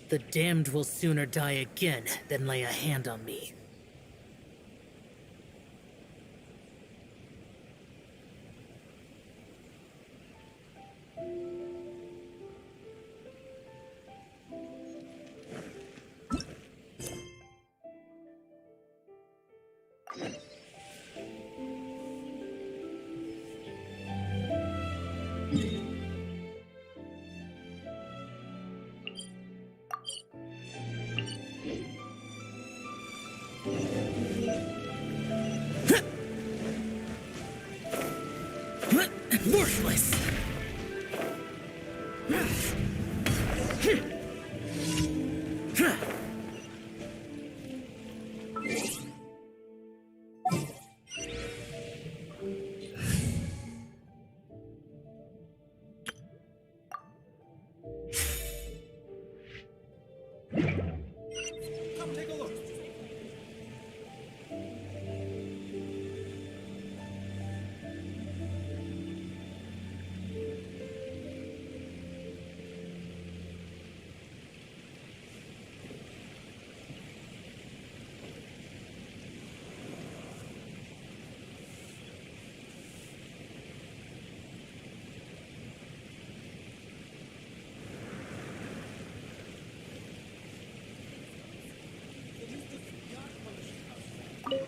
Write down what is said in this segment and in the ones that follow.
The damned will sooner die again than lay a hand on me. Worthless! Come take a look.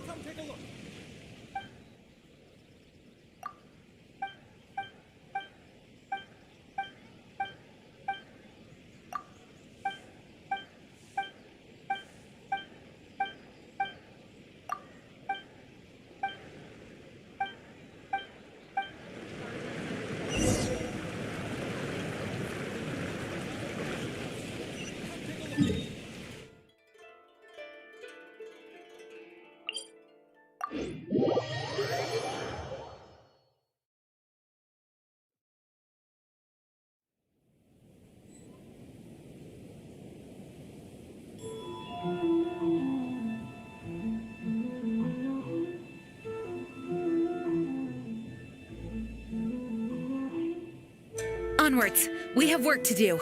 Come take a look. Onwards! We have work to do.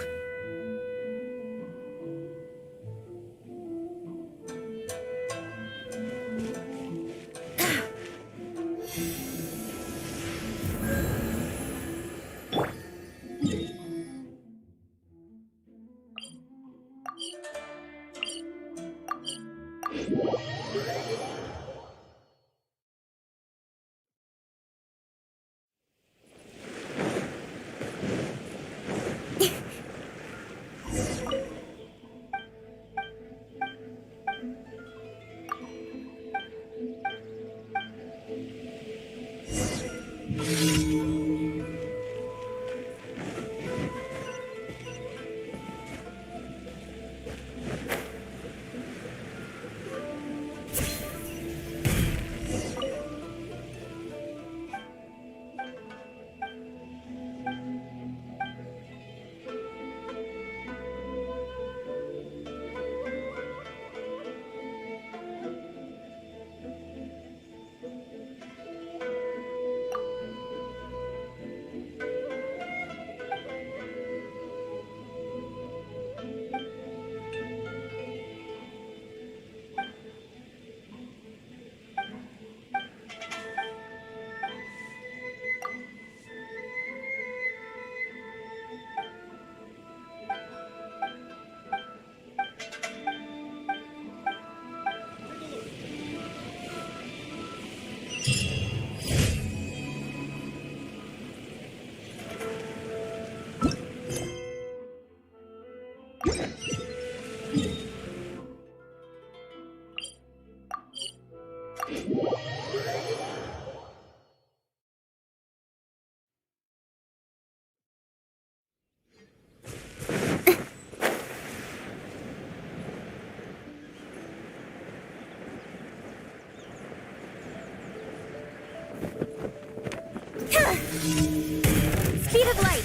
Speed of light!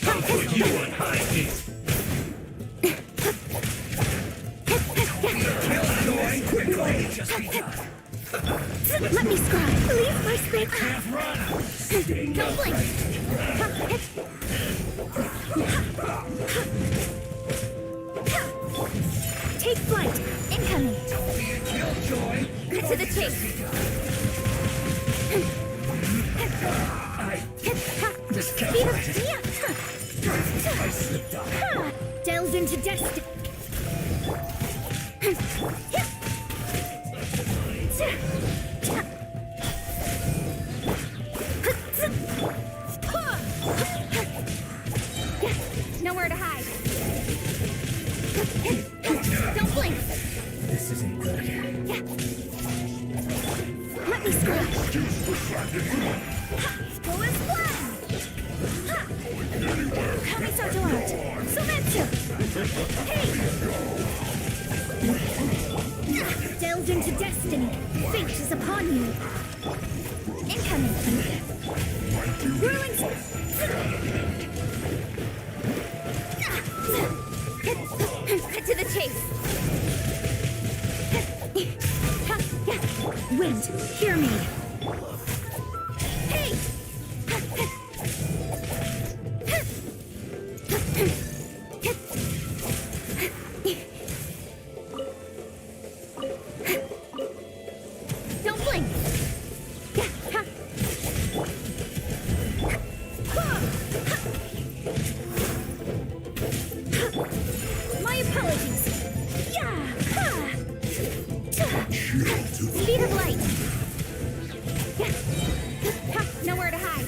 I'll put you on high heat. Kill going quickly. Just be done. Let me scribe. Leave my script. Can't run. Don't blink. into destiny. Nowhere to hide. Don't blink. This isn't good. Let me scrub. Go as planned. Kami Sargelant. Sumetsu. Hey! Delved into destiny. Fate is upon you. Incoming. Whirling. Cut to the chase. Wind, hear me. Hey! Don't blink. My apologies. Speed of light. Nowhere to hide.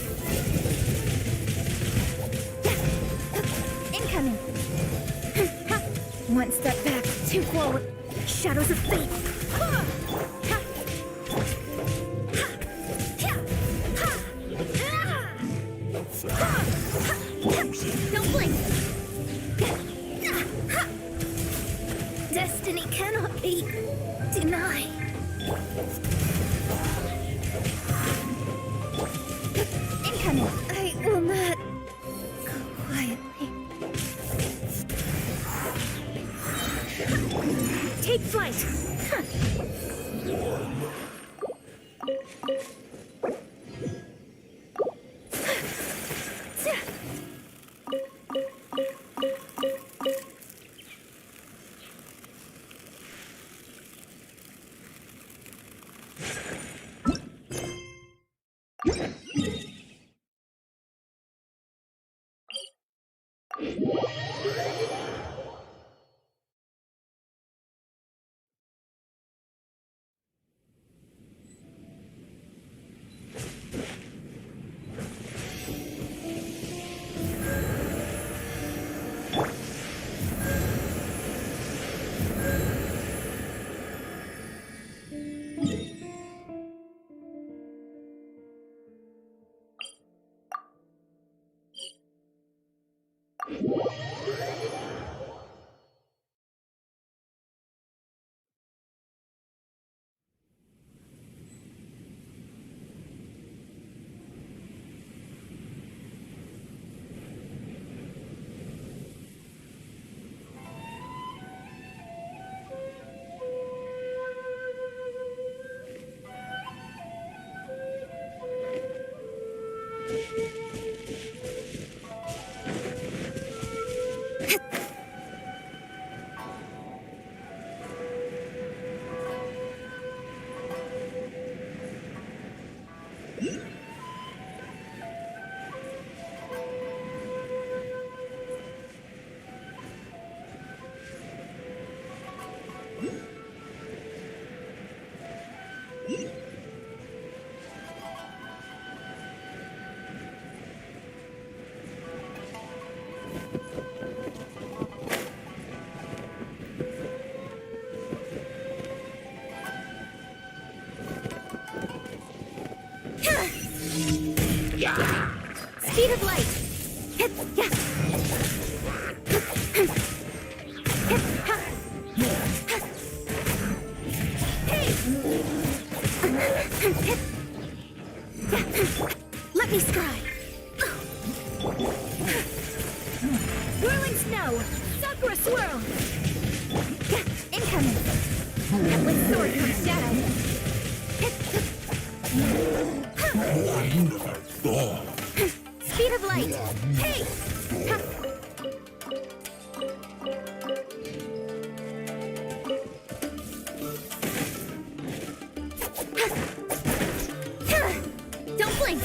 Incoming. One step back, two forward. Shadows of fate. Don't blink. Destiny cannot be denied. Incoming. I will not go quietly. Take flight. Speed of light. Let me scribe. Whirling snow. Sakura swirl. Incoming. With sword from shadow. Speed of light. Hey! Don't blink.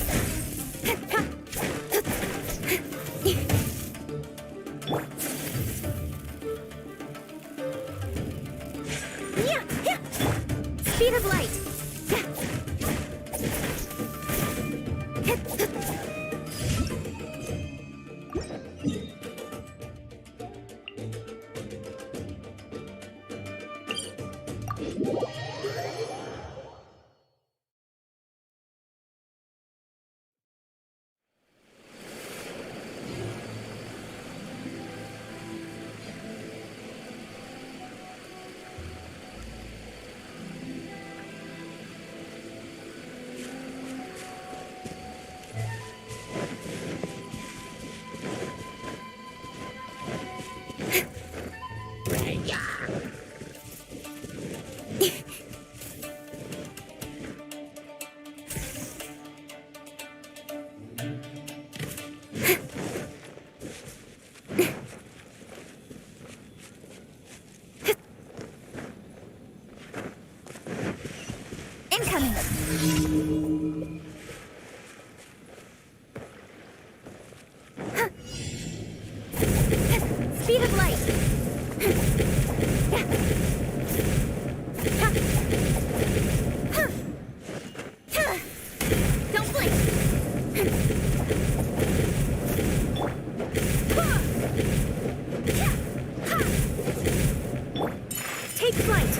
Take flight.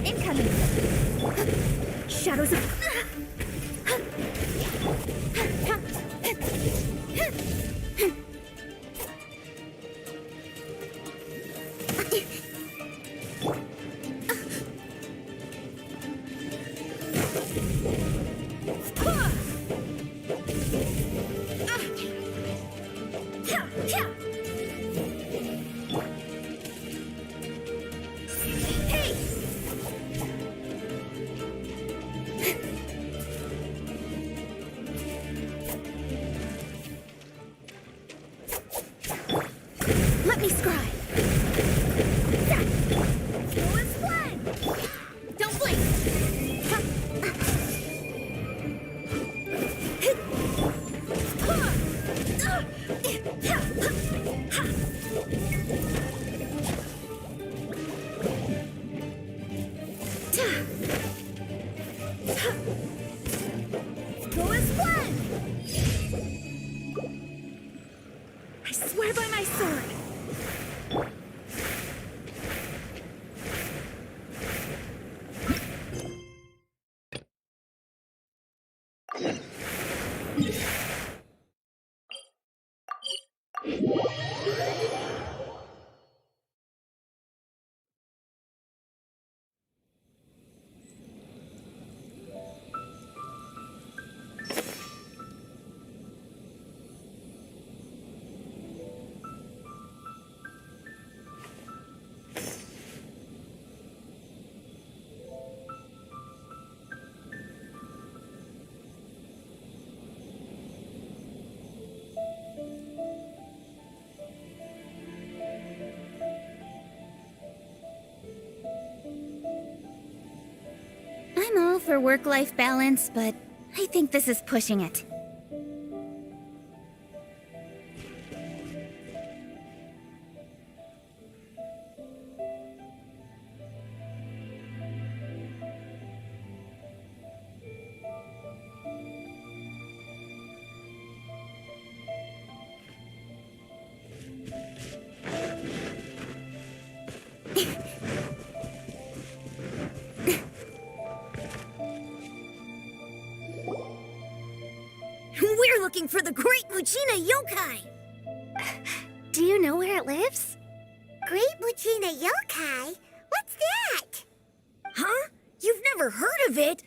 Incoming. Shadows of... Let me scry. Go and fly. Don't blink. Go and fly. I swear by my sword. I'm all for work-life balance, but I think this is pushing it. We're looking for the Great Mujina Yokai! Do you know where it lives? Great Mujina Yokai? What's that? Huh? You've never heard of it?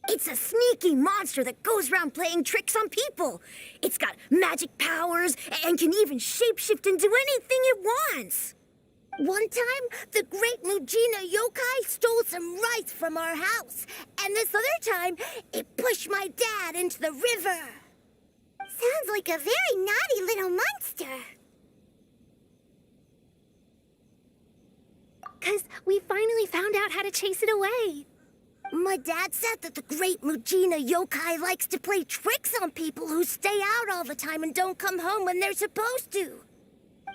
It's a sneaky monster that goes around playing tricks on people. It's got magic powers and can even shapeshift into anything it wants. One time, the Great Mujina Yokai stole some rice from our house. And this other time, it pushed my dad into the river. Sounds like a very naughty little monster. 'Cause we finally found out how to chase it away. My dad said that the Great Mujina Yokai likes to play tricks on people who stay out all the time and don't come home when they're supposed to.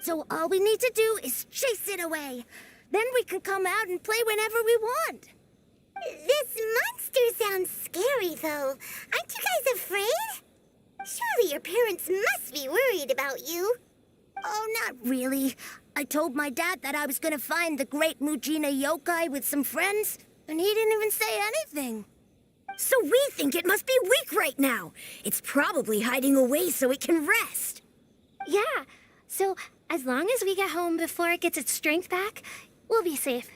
So all we need to do is chase it away. Then we can come out and play whenever we want. This monster sounds scary, though. Aren't you guys afraid? Surely your parents must be worried about you. Oh, not really. I told my dad that I was gonna find the Great Mujina Yokai with some friends, and he didn't even say anything. So we think it must be weak right now. It's probably hiding away so it can rest. Yeah, so as long as we get home before it gets its strength back, we'll be safe.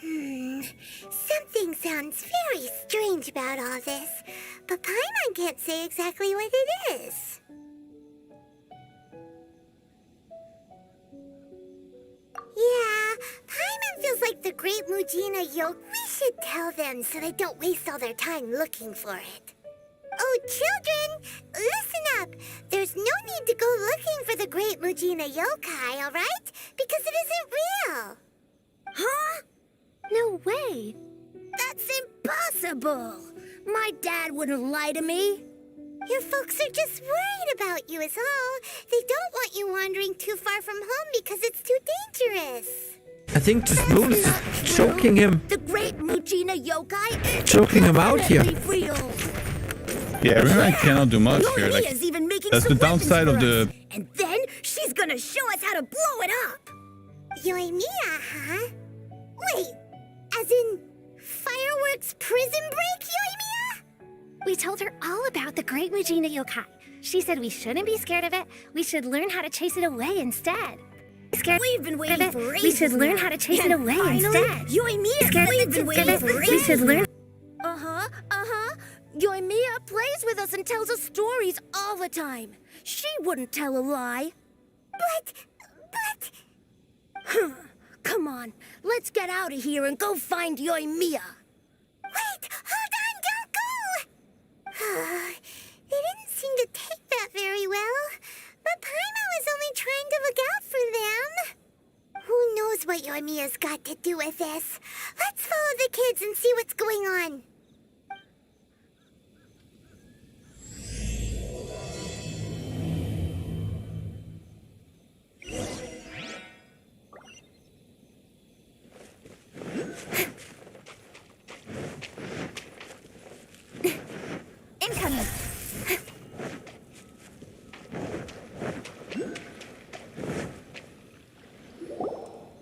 Something sounds very strange about all this, but Paimon can't say exactly what it is. Yeah, Paimon feels like the Great Mujina Yokai. We should tell them so they don't waste all their time looking for it. Oh, children, listen up. There's no need to go looking for the Great Mujina Yokai, all right? Because it isn't real. Huh? No way. That's impossible. My dad wouldn't lie to me. Your folks are just worried about you is all. They don't want you wandering too far from home because it's too dangerous. I think this moon is choking him. The Great Mujina Yokai is Choking him out here. definitely real. Yeah, everyone cannot do much here. Like, Yoimiya's even making that's some the downside weapons of for the. us. And then she's gonna show us how to blow it up. Yoimiya, huh? Wait, as in fireworks prison break, Yoimiya? We told her all about the Great Mujina Yokai. She said we shouldn't be scared of it. We should learn how to chase it away instead. We've been waiting for ages. We should learn how to chase it away instead. Yoimiya, we've been waiting for ages. We should learn. Yoimiya plays with us and tells us stories all the time. She wouldn't tell a lie. But... Come on, let's get out of here and go find Yoimiya. Wait, hold on, don't go! They didn't seem to take that very well. But Paimon was only trying to look out for them. Who knows what Yoimiya's got to do with this? Let's follow the kids and see what's going on. Incoming.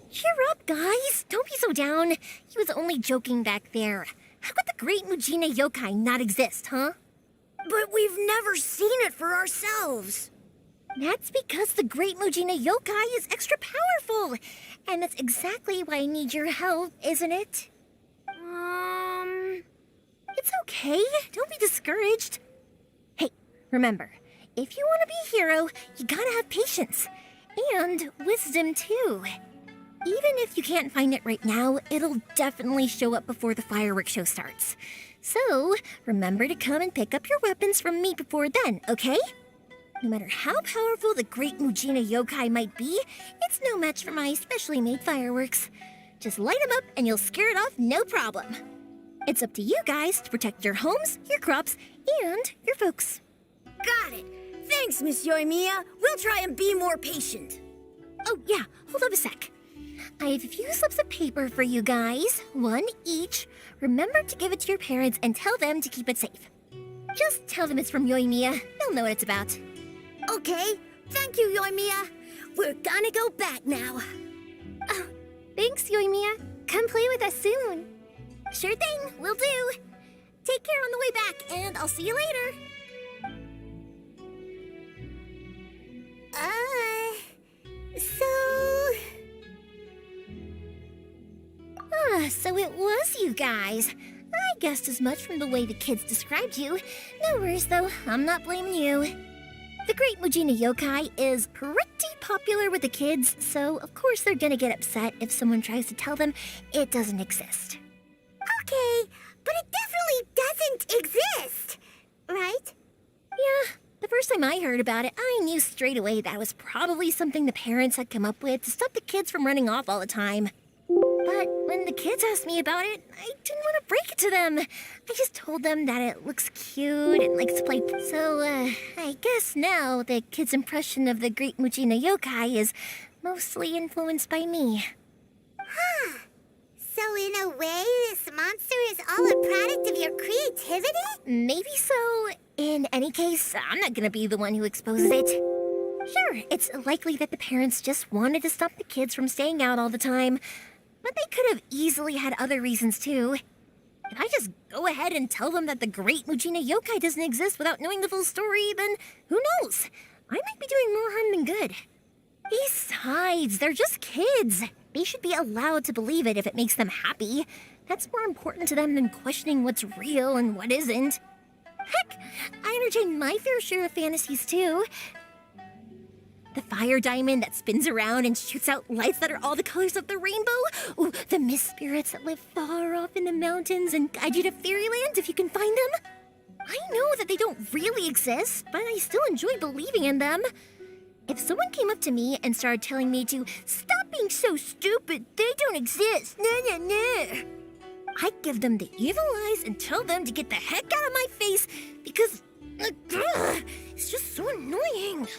Cheer up, guys. Don't be so down. He was only joking back there. How could the Great Mujina Yokai not exist, huh? But we've never seen it for ourselves. That's because the Great Mujina Yokai is extra powerful. And that's exactly why I need your help, isn't it? It's okay. Don't be discouraged. Hey, remember, if you want to be a hero, you gotta have patience. And wisdom, too. Even if you can't find it right now, it'll definitely show up before the fireworks show starts. So, remember to come and pick up your weapons from me before then, okay? No matter how powerful the Great Mujina Yokai might be, it's no match for my specially made fireworks. Just light them up and you'll scare it off no problem. It's up to you guys to protect your homes, your crops, and your folks. Got it. Thanks, Miss Yoimiya. We'll try and be more patient. Oh, yeah. Hold up a sec. I have a few slips of paper for you guys. One each. Remember to give it to your parents and tell them to keep it safe. Just tell them it's from Yoimiya. They'll know what it's about. Okay. Thank you, Yoimiya. We're gonna go back now. Oh, thanks, Yoimiya. Come play with us soon. Sure thing, will do. Take care on the way back, and I'll see you later. So it was you guys. I guessed as much from the way the kids described you. No worries, though. I'm not blaming you. The Great Mujina Yokai is pretty popular with the kids, so of course they're gonna get upset if someone tries to tell them it doesn't exist. Okay, but it definitely doesn't exist, right? Yeah, the first time I heard about it, I knew straight away that was probably something the parents had come up with to stop the kids from running off all the time. But when the kids asked me about it, I didn't want to break it to them. I just told them that it looks cute and likes to play. So, I guess now the kids' impression of the Great Mujina Yokai is mostly influenced by me. Huh. So in a way, this monster is all a product of your creativity? Maybe so. In any case, I'm not gonna be the one who exposes it. Sure, it's likely that the parents just wanted to stop the kids from staying out all the time. But they could have easily had other reasons, too. If I just go ahead and tell them that the Great Mujina Yokai doesn't exist without knowing the full story, then who knows? I might be doing more harm than good. Besides, they're just kids. They should be allowed to believe it if it makes them happy. That's more important to them than questioning what's real and what isn't. Heck, I entertain my fair share of fantasies, too. The fire diamond that spins around and shoots out lights that are all the colors of the rainbow. Ooh, the mist spirits that live far off in the mountains and guide you to fairyland if you can find them. I know that they don't really exist, but I still enjoy believing in them. If someone came up to me and started telling me to stop being so stupid, they don't exist, I'd give them the evil eyes and tell them to get the heck out of my face because it's just so annoying.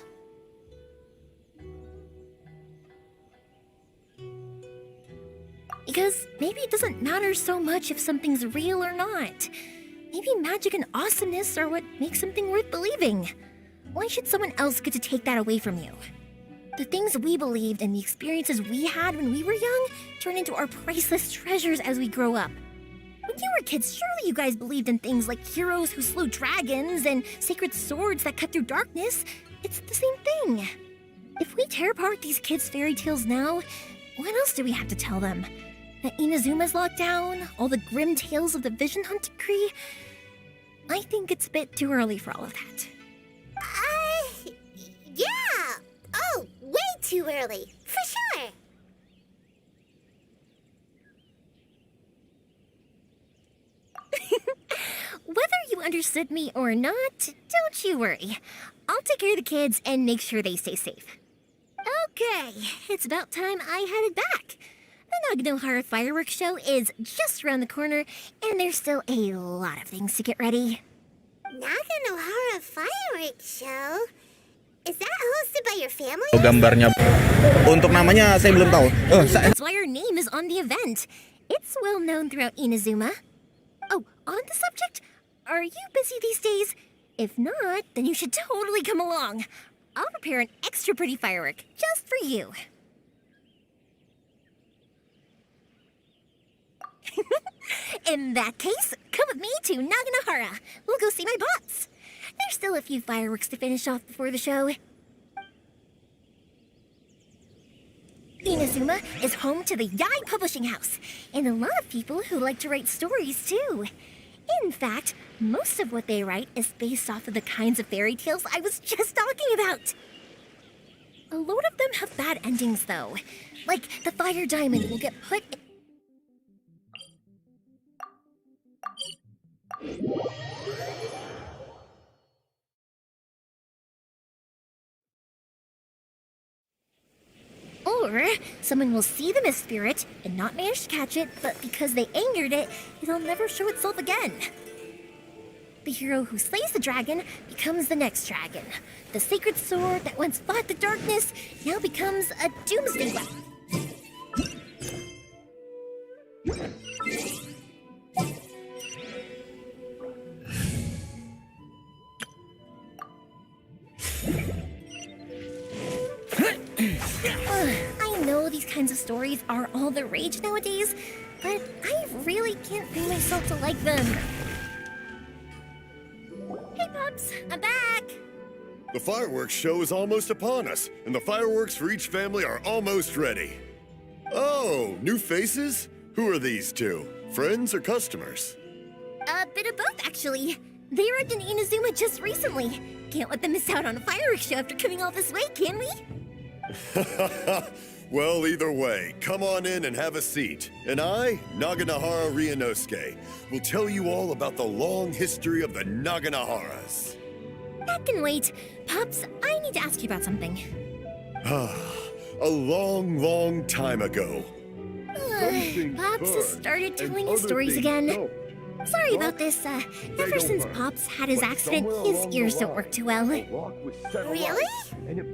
Because maybe it doesn't matter so much if something's real or not. Maybe Maybe magic and awesomeness are what makes something worth believing. Why should someone else get to take that away from you? The things we believed and the experiences we had when we were young turn into our priceless treasures as we grow up. When you were kids, surely you guys believed in things like heroes who slew dragons and sacred swords that cut through darkness. It's the same thing. If we tear apart these kids' fairy tales now, what else do we have to tell them? That Inazuma's locked down? All the grim tales of the Vision Hunt decree? I think it's a bit too early for all of that. Yeah! Oh, way too early, for sure. Whether you understood me or not, don't you worry. I'll take care of the kids and make sure they stay safe. Okay, it's about time I headed back. The Naganohara fireworks show is just around the corner, and there's still a lot of things to get ready. Naganohara fireworks show? Is that hosted by your family? Gambarnya. Untuk namanya saya belum tahu. That's why your name is on the event. It's well known throughout Inazuma. Oh, on the subject, are you busy these days? If not, then you should totally come along. I'll prepare an extra pretty firework just for you. In that case, come with me to Naganohara. We'll go see my bots. There's still a few fireworks to finish off before the show. Inazuma is home to the Yai Publishing House, and a lot of people who like to write stories too. In fact, most of what they write is based off of the kinds of fairy tales I was just talking about. A lot of them have bad endings though. Like the fire diamond will get put in... Or someone will see the mist spirit and not manage to catch it, but because they angered it, it'll never show itself again. The hero who slays the dragon becomes the next dragon. The sacred sword that once fought the darkness now becomes a doomsday weapon. I know these kinds of stories are all the rage nowadays, but I really can't bring myself to like them. Hey, Pops, I'm back! The fireworks show is almost upon us, and the fireworks for each family are almost ready. Oh, new faces? Who are these two? Friends or customers? A bit of both, actually. They arrived in Inazuma just recently. Can't let them miss out on a fireworks show after coming all this way, can we? Well, either way, come on in and have a seat. And I, Naganohara Ryunosuke, will tell you all about the long history of the Naganoharas. That can wait. Pops, I need to ask you about something. A long, long time ago. Pops has started telling his stories again. Sorry about this. Ever since Pops had his accident, his ears don't work too well. Really?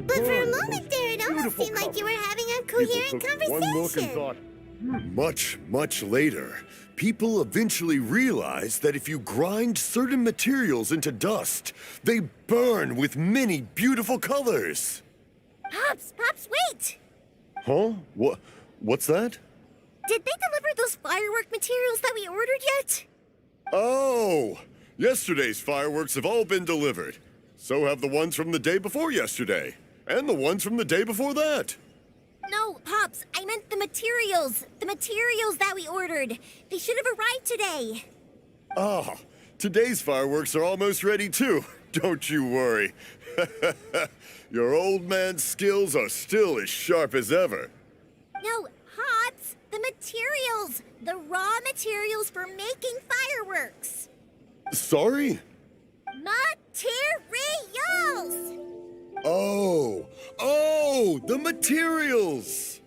But for a moment there, it almost seemed like you were having a coherent conversation. Much, much later, people eventually realized that if you grind certain materials into dust, they burn with many beautiful colors. Pops, wait! Huh? What's that? Did they deliver those firework materials that we ordered yet? Oh! Yesterday's fireworks have all been delivered. So have the ones from the day before yesterday. And the ones from the day before that. No, Pops, I meant the materials. The materials that we ordered. They should have arrived today. Ah, today's fireworks are almost ready too. Don't you worry. Your old man's skills are still as sharp as ever. No, Pops, the materials. The raw materials for making fireworks. Sorry? Materials! Oh, the materials!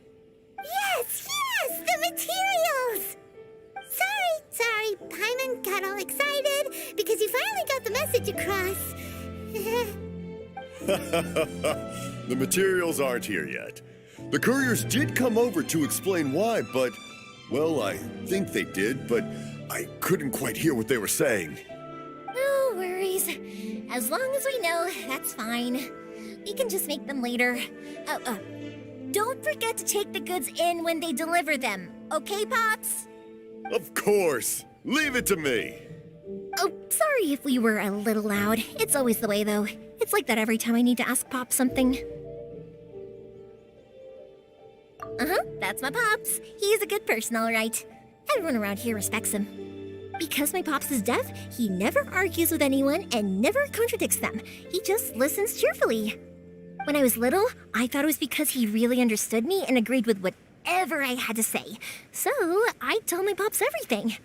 Yes, the materials! Sorry, Paimon got all excited because you finally got the message across. The materials aren't here yet. The couriers did come over to explain why, but, well, I think they did, but I couldn't quite hear what they were saying. worries. As long as we know, that's fine. We can just make them later. Don't forget to take the goods in when they deliver them. Okay, Pops? Of course. Leave it to me. Oh, sorry if we were a little loud. It's always the way, though. It's like that every time I need to ask Pop something. That's my Pops. He's a good person, all right. Everyone around here respects him. Because my Pops is deaf, he never argues with anyone and never contradicts them. He just listens cheerfully. When I was little, I thought it was because he really understood me and agreed with whatever I had to say. So, I told my Pops everything.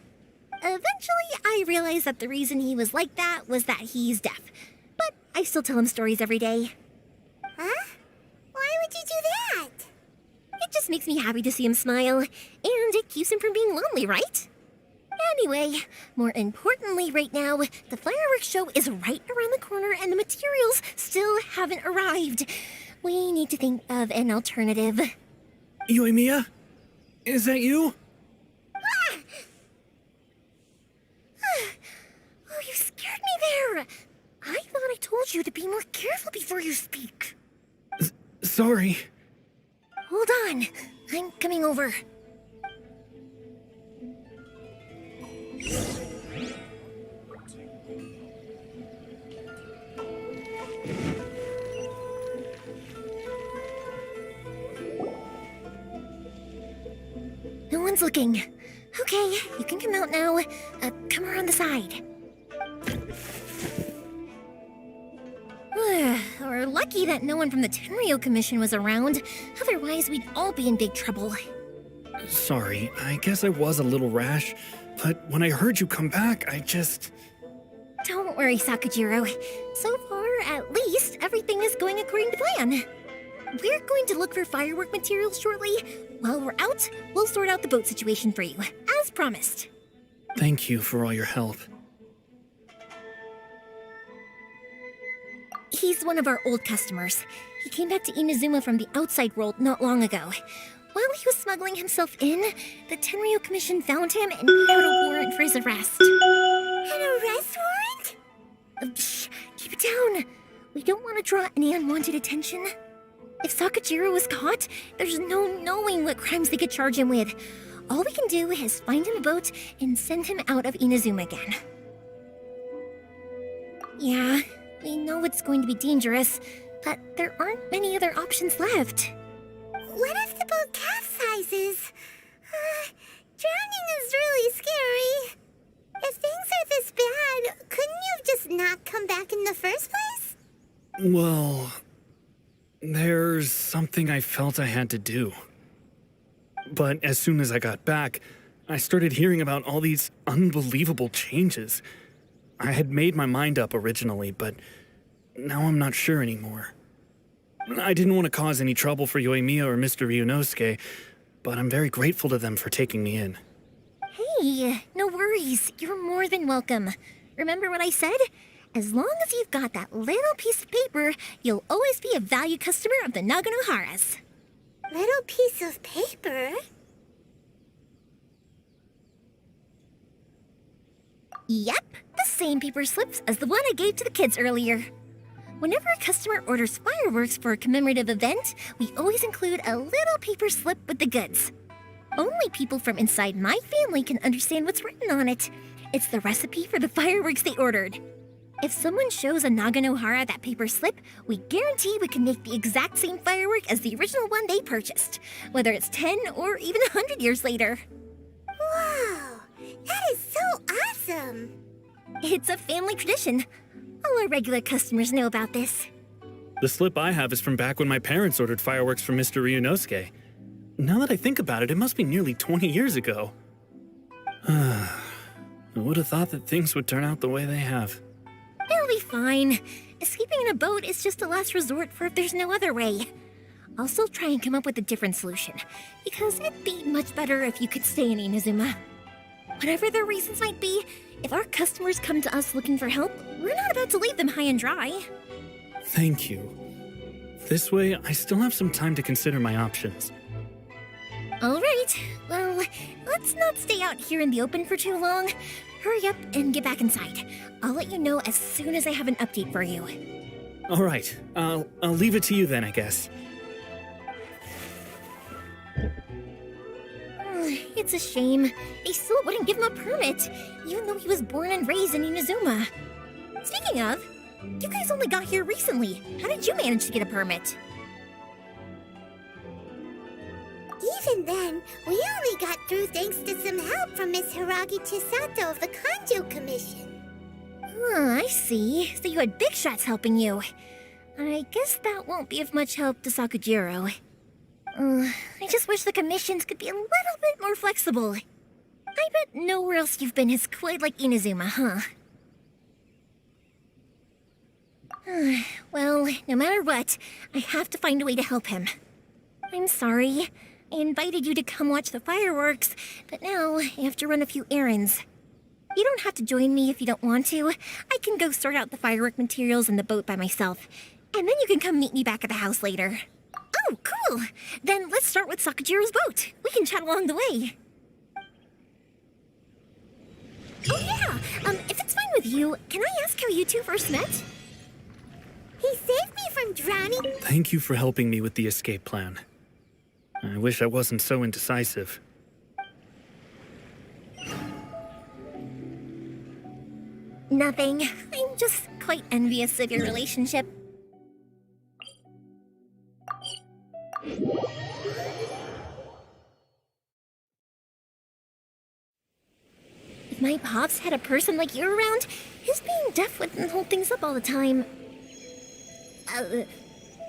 Eventually, I realized that the reason he was like that was that he's deaf. But I still tell him stories every day. Huh? Why would you do that? It just makes me happy to see him smile, and it keeps him from being lonely, right? Anyway, more importantly right now, the fireworks show is right around the corner and the materials still haven't arrived. We need to think of an alternative. Yoimiya? Is that you? Oh, you scared me there! I thought I told you to be more careful before you speak. Sorry. Hold on, I'm coming over. No one's looking. Okay, you can come out now. Come around the side. We're lucky that no one from the Tenryo Commission was around. Otherwise, we'd all be in big trouble. Sorry, I guess I was a little rash, but when I heard you come back, I just... Don't worry, Sakujiro. So far, at least, everything is going according to plan. We're going to look for firework materials shortly. While we're out, we'll sort out the boat situation for you, as promised. Thank you for all your help. He's one of our old customers. He came back to Inazuma from the outside world not long ago. While he was smuggling himself in, the Tenryo Commission found him and put out a warrant for his arrest. An arrest warrant? Shh, keep it down. We don't want to draw any unwanted attention. If Sakujiro was caught, there's no knowing what crimes they could charge him with. All we can do is find him a boat and send him out of Inazuma again. Yeah, we know it's going to be dangerous, but there aren't many other options left. What if the boat capsizes? Drowning is really scary. If things are this bad, couldn't you have just not come back in the first place? Well, there's something I felt I had to do. But as soon as I got back, I started hearing about all these unbelievable changes. I had made my mind up originally, but now I'm not sure anymore. I didn't want to cause any trouble for Yoimiya or Mr. Ryunosuke, but I'm very grateful to them for taking me in. Hey, no worries. You're more than welcome. Remember what I said? As long as you've got that little piece of paper, you'll always be a valued customer of the Naganoharas. Little piece of paper? Yep, the same paper slips as the one I gave to the kids earlier. Whenever a customer orders fireworks for a commemorative event, we always include a little paper slip with the goods. Only people from inside my family can understand what's written on it. It's the recipe for the fireworks they ordered. If someone shows a Naganohara that paper slip, we guarantee we can make the exact same firework as the original one they purchased, whether it's 10 or even 100 years later. Wow, that is so awesome! It's a family tradition. All our regular customers know about this. The slip I have is from back when my parents ordered fireworks from Mr. Ryunosuke. Now that I think about it, it must be nearly 20 years ago. I would have thought that things would turn out the way they have. It'll be fine. Escaping in a boat is just a last resort for if there's no other way. I'll still try and come up with a different solution, because it'd be much better if you could stay in Inazuma. Whatever their reasons might be, if our customers come to us looking for help, we're not about to leave them high and dry. Thank you. This way, I still have some time to consider my options. All right, well, let's not stay out here in the open for too long. hurry up and get back inside. I'll let you know as soon as I have an update for you. All right, I'll leave it to you then, I guess. It's a shame. They still wouldn't give him a permit, even though he was born and raised in Inazuma. Speaking of, you guys only got here recently. How did you manage to get a permit? Even then, we only got through thanks to some help from Miss Hiragi Chisato of the Kanjo Commission. I see. So you had big shots helping you. I guess that won't be of much help to Sakujiro. I just wish the commissions could be a little bit more flexible. I bet nowhere else you've been is quite like Inazuma, huh? Well, no matter what, I have to find a way to help him. I'm sorry. I invited you to come watch the fireworks, but now I have to run a few errands. You don't have to join me if you don't want to. I can go sort out the firework materials and the boat by myself. And then you can come meet me back at the house later. Oh, cool! Then let's start with Sakujiro's boat. We can chat along the way. Oh yeah, if it's fine with you, can I ask how you two first met? He saved me from drowning. Thank you for helping me with the escape plan. I wish I wasn't so indecisive. Nothing. I'm just quite envious of your relationship. If my pops had a person like you around, his being deaf wouldn't hold things up all the time.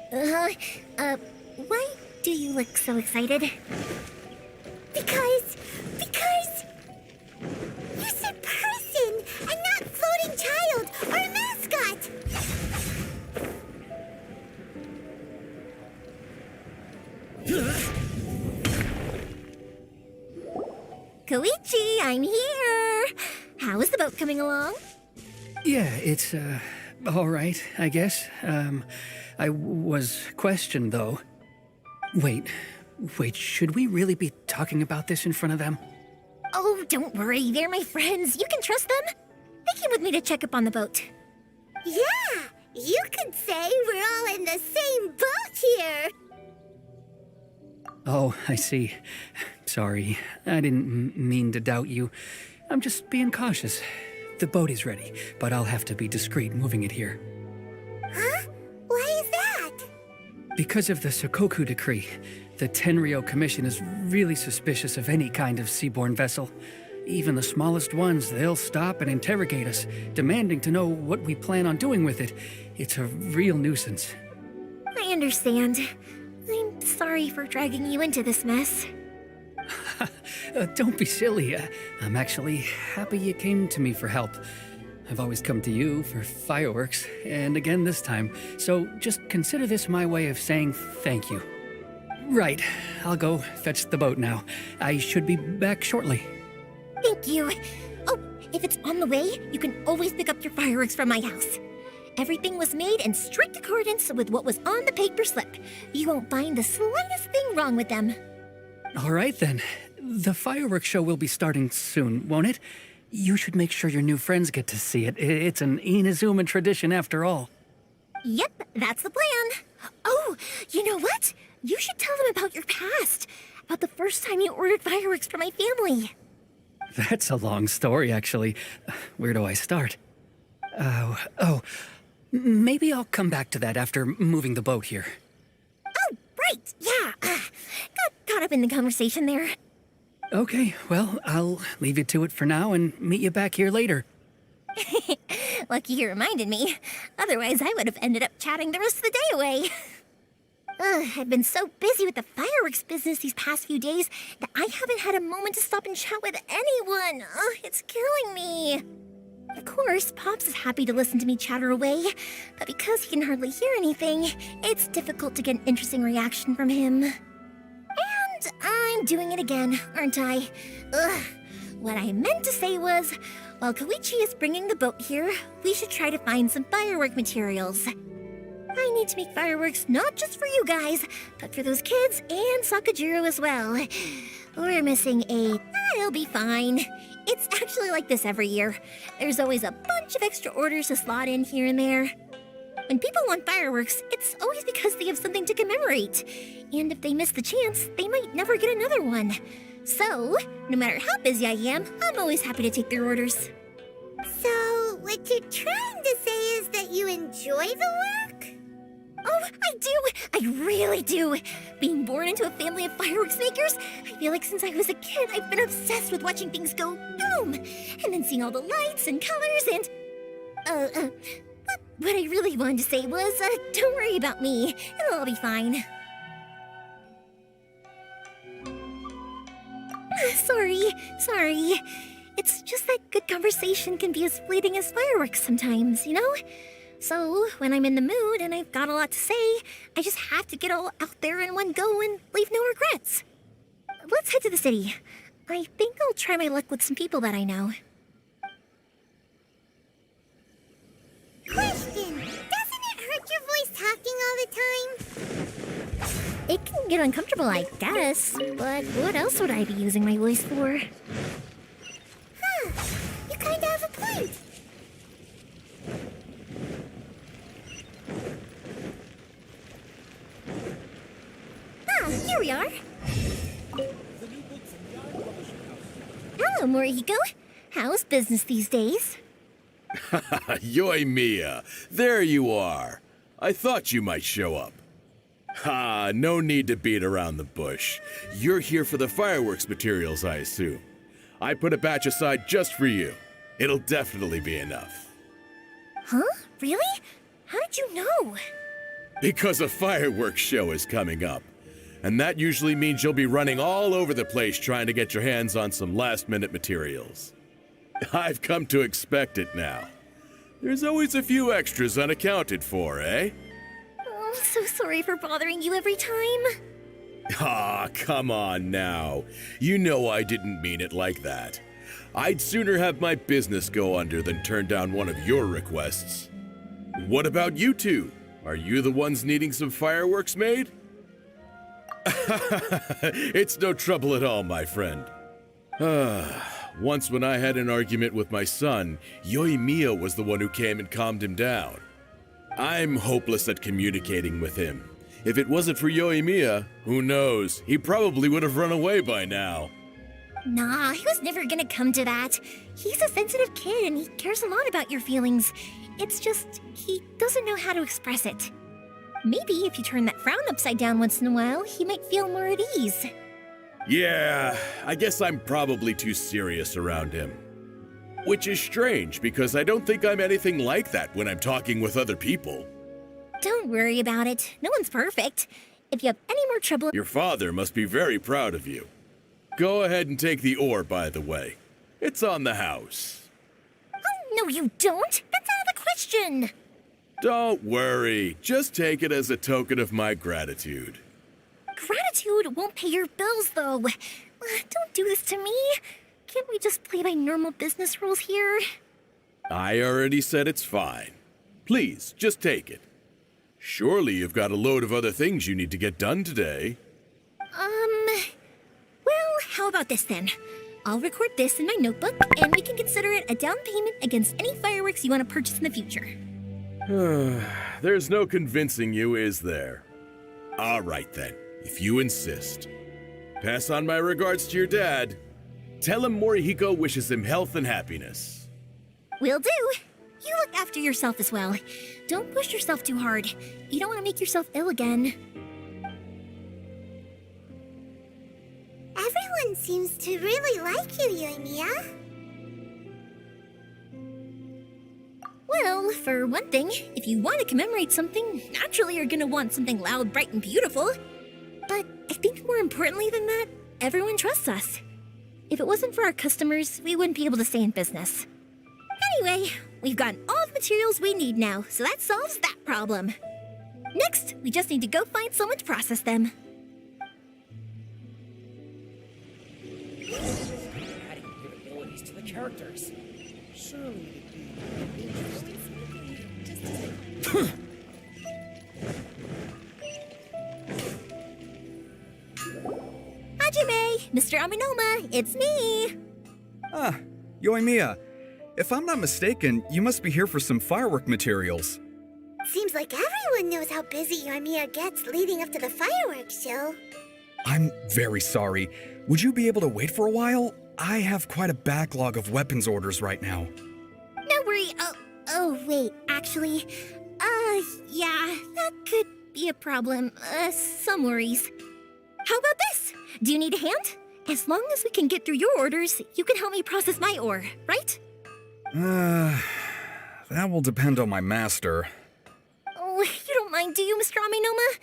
Why do you look so excited? Because you said person and not floating child or a mascot. Koichi, I'm here! How is the boat coming along? Yeah, it's, all right, I guess. I was questioned, though. Wait, should we really be talking about this in front of them? Oh, don't worry, they're my friends. You can trust them. They came with me to check up on the boat. Yeah, you could say we're all in the same boat here. Oh, I see. Sorry, I didn't mean to doubt you. I'm just being cautious. The boat is ready, but I'll have to be discreet moving it here. Huh? Why is that? Because of the Sokoku decree, the Tenryo Commission is really suspicious of any kind of seaborne vessel. Even the smallest ones, they'll stop and interrogate us, demanding to know what we plan on doing with it. It's a real nuisance. I understand. I'm sorry for dragging you into this mess. Don't be silly. I'm actually happy you came to me for help. I've always come to you for fireworks, and again this time. So just consider this my way of saying thank you. Right, I'll go fetch the boat now. I should be back shortly. Thank you. Oh, if it's on the way, you can always pick up your fireworks from my house. Everything was made in strict accordance with what was on the paper slip. You won't find the slightest thing wrong with them. All right then. The fireworks show will be starting soon, won't it? You should make sure your new friends get to see it. It's an Inazuma tradition after all. Yep, that's the plan. Oh, you know what? You should tell them about your past. About the first time you ordered fireworks for my family. That's a long story, actually. Where do I start? Maybe I'll come back to that after moving the boat here. Oh, right, yeah. Got caught up in the conversation there. Okay, well, I'll leave you to it for now and meet you back here later. Lucky you reminded me. Otherwise, I would have ended up chatting the rest of the day away. I've been so busy with the fireworks business these past few days that I haven't had a moment to stop and chat with anyone. It's killing me. Of course, Pops is happy to listen to me chatter away, but because he can hardly hear anything, it's difficult to get an interesting reaction from him. And I'm doing it again, aren't I? What I meant to say was, while Koichi is bringing the boat here, we should try to find some firework materials. I need to make fireworks not just for you guys, but for those kids and Sakujiro as well. We're missing 8. It'll be fine. It's actually like this every year. There's always a bunch of extra orders to slot in here and there. When people want fireworks, it's always because they have something to commemorate. And if they miss the chance, they might never get another one. So, no matter how busy I am, I'm always happy to take their orders. So, what you're trying to say is that you enjoy the work? Oh, I do! I really do! Being born into a family of fireworks makers, I feel like since I was a kid, I've been obsessed with watching things go boom! And then seeing all the lights and colors and... What I really wanted to say was, don't worry about me. It'll all be fine. Sorry. It's just that good conversation can be as fleeting as fireworks sometimes, you know? So, when I'm in the mood and I've got a lot to say, I just have to get all out there in one go and leave no regrets. Let's head to the city. I think I'll try my luck with some people that I know. Question! Doesn't it hurt your voice talking all the time? It can get uncomfortable, I guess, but what else would I be using my voice for? Huh, you kind of have a point. Ah, here we are. Hello, Morihiko. How's business these days? Yoimiya, there you are. I thought you might show up. Ha, no need to beat around the bush. You're here for the fireworks materials, I assume. I put a batch aside just for you. It'll definitely be enough. Huh? Really? How did you know? Because a fireworks show is coming up. And that usually means you'll be running all over the place trying to get your hands on some last-minute materials. I've come to expect it now. There's always a few extras unaccounted for, eh? Oh, I'm so sorry for bothering you every time. Ah, come on now. You know I didn't mean it like that. I'd sooner have my business go under than turn down one of your requests. What about you two? Are you the ones needing some fireworks made? It's no trouble at all, my friend. Once when I had an argument with my son, Yoimiya was the one who came and calmed him down. I'm hopeless at communicating with him. If it wasn't for Yoimiya, who knows, he probably would have run away by now. Nah, he was never gonna come to that. He's a sensitive kid and he cares a lot about your feelings. It's just, he doesn't know how to express it. Maybe if you turn that frown upside down once in a while, he might feel more at ease. Yeah, I guess I'm probably too serious around him. Which is strange, because I don't think I'm anything like that when I'm talking with other people. Don't worry about it. No one's perfect. If you have any more trouble... Your father must be very proud of you. Go ahead and take the ore, by the way. It's on the house. Oh, no you don't! That's out of the question! Don't worry. Just take it as a token of my gratitude. Gratitude won't pay your bills, though. Don't do this to me. Can't we just play by normal business rules here? I already said it's fine. Please, just take it. Surely you've got a load of other things you need to get done today. Well, how about this then? I'll record this in my notebook, and we can consider it a down payment against any fireworks you want to purchase in the future. There's no convincing you, is there? All right then, if you insist. Pass on my regards to your dad. Tell him Morihiko wishes him health and happiness. Will do. You look after yourself as well. Don't push yourself too hard. You don't want to make yourself ill again. Everyone seems to really like you, Yoimiya. Well, for one thing, if you want to commemorate something, naturally you're gonna want something loud, bright, and beautiful. But I think more importantly than that, everyone trusts us. If it wasn't for our customers, we wouldn't be able to stay in business. Anyway, we've gotten all the materials we need now, so that solves that problem. Next, we just need to go find someone to process them. Adding capabilities to the characters. Surely it'd be interesting. Hajime, Mr. Aminoma, it's me! Ah, Yoimiya. If I'm not mistaken, you must be here for some firework materials. Seems like everyone knows how busy Yoimiya gets leading up to the fireworks show. I'm very sorry. Would you be able to wait for a while? I have quite a backlog of weapons orders right now. No worry. Oh, wait, actually, yeah, that could be a problem. Some worries. How about this? Do you need a hand? As long as we can get through your orders, you can help me process my ore, right? That will depend on my master. Oh, you don't mind, do you, Mr. Aminoma?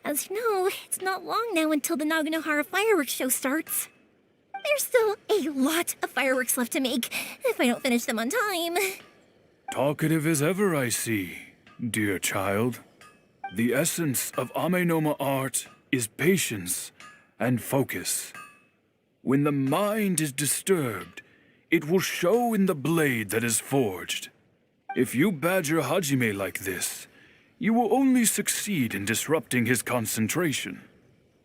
As you know, it's not long now until the Naganohara fireworks show starts. There's still a lot of fireworks left to make, if I don't finish them on time. Talkative as ever, I see, dear child. The essence of Amenoma art is patience and focus. When the mind is disturbed, it will show in the blade that is forged. If you badger Hajime like this, you will only succeed in disrupting his concentration.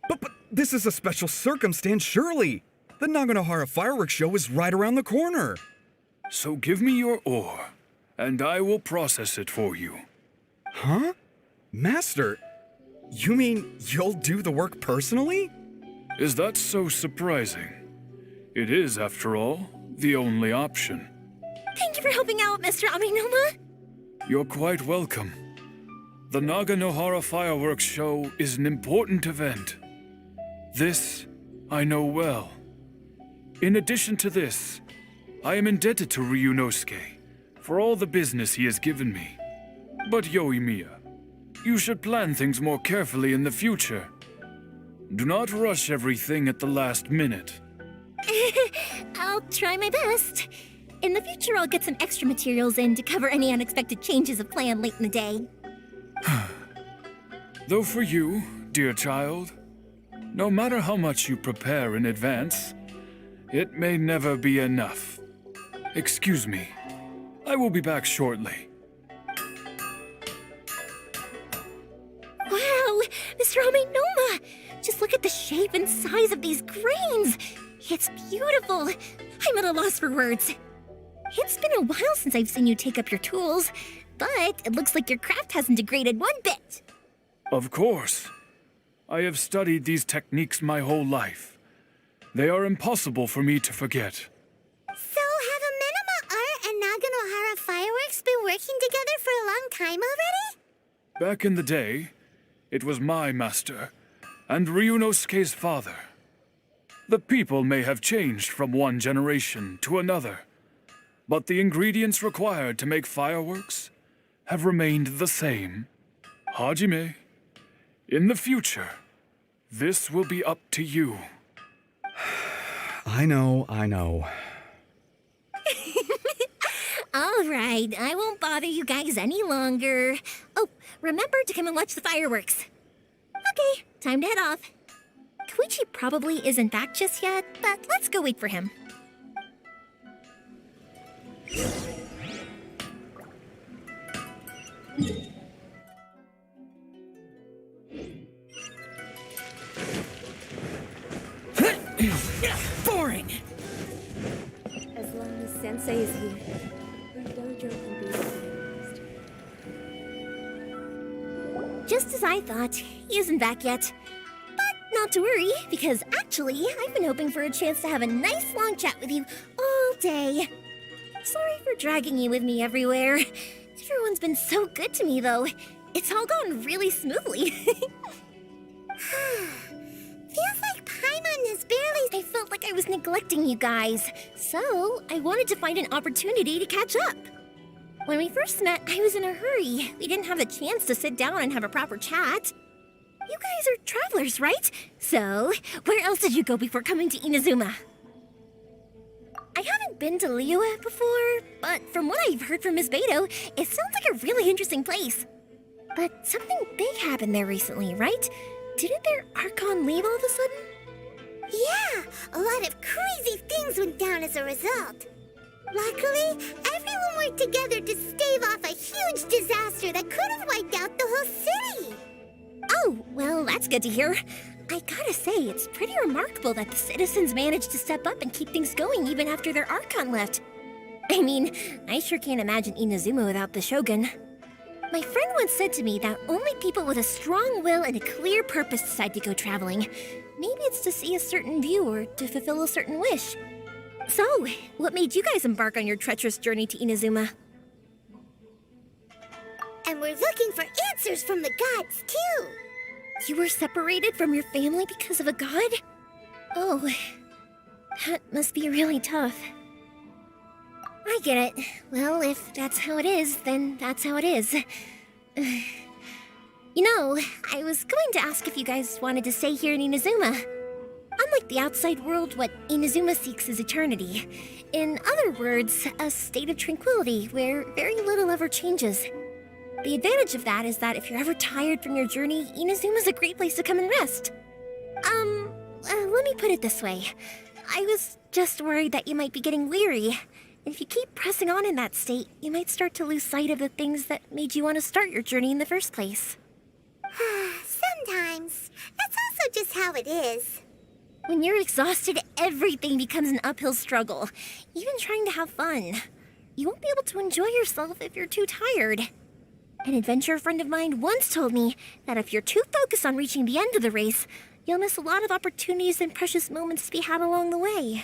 But this is a special circumstance, surely. The Naganohara fireworks show is right around the corner. So give me your ore, and I will process it for you. Huh? Master, you mean you'll do the work personally? Is that so surprising? It is, after all, the only option. Thank you for helping out, Mr. Aminoma. You're quite welcome. The Naganohara fireworks show is an important event. This I know well. In addition to this, I am indebted to Ryunosuke for all the business he has given me. But Yoimiya, you should plan things more carefully in the future. Do not rush everything at the last minute. I'll try my best. In the future, I'll get some extra materials in to cover any unexpected changes of plan late in the day. Though for you, dear child, no matter how much you prepare in advance, it may never be enough. Excuse me. I will be back shortly. Wow, Mr. Aminoma! Just look at the shape and size of these grains! It's beautiful! I'm at a loss for words. It's been a while since I've seen you take up your tools, but it looks like your craft hasn't degraded one bit. Of course. I have studied these techniques my whole life. They are impossible for me to forget. So have Amenoma Art and Naganohara Fireworks been working together for a long time already? Back in the day, it was my master, and Ryunosuke's father. The people may have changed from one generation to another, but the ingredients required to make fireworks have remained the same. Hajime, in the future, this will be up to you. I know. All right, I won't bother you guys any longer. Oh, remember to come and watch the fireworks. Okay, time to head off. Koichi probably isn't back just yet, but let's go wait for him. Boring! As long as Sensei is here, her dojo can be organized. Just as I thought, he isn't back yet. But not to worry, because actually, I've been hoping for a chance to have a nice long chat with you all day. Sorry for dragging you with me everywhere. Everyone's been so good to me, though. It's all gone really smoothly. Feels like Paimon is barely... I felt like I was neglecting you guys, so I wanted to find an opportunity to catch up. When we first met, I was in a hurry. We didn't have a chance to sit down and have a proper chat. You guys are travelers, right? So, where else did you go before coming to Inazuma? I haven't been to Liyue before, but from what I've heard from Miss Beto, it sounds like a really interesting place. But something big happened there recently, right? Didn't their Archon leave all of a sudden? Yeah, a lot of crazy things went down as a result. Luckily, everyone worked together to stave off a huge disaster that could have wiped out the whole city. Oh, well, that's good to hear. I gotta say, it's pretty remarkable that the citizens managed to step up and keep things going even after their Archon left. I mean, I sure can't imagine Inazuma without the Shogun. My friend once said to me that only people with a strong will and a clear purpose decide to go traveling. Maybe it's to see a certain view or to fulfill a certain wish. So, what made you guys embark on your treacherous journey to Inazuma? And we're looking for answers from the gods, too. You were separated from your family because of a god? Oh, that must be really tough. I get it. Well, if that's how it is, then that's how it is. You know, I was going to ask if you guys wanted to stay here in Inazuma. Unlike the outside world, what Inazuma seeks is eternity. In other words, a state of tranquility where very little ever changes. The advantage of that is that if you're ever tired from your journey, Inazuma's a great place to come and rest. Let me put it this way. I was just worried that you might be getting weary. And if you keep pressing on in that state, you might start to lose sight of the things that made you want to start your journey in the first place. Sometimes. That's also just how it is. When you're exhausted, everything becomes an uphill struggle. Even trying to have fun. You won't be able to enjoy yourself if you're too tired. An adventurer friend of mine once told me that if you're too focused on reaching the end of the race, you'll miss a lot of opportunities and precious moments to be had along the way.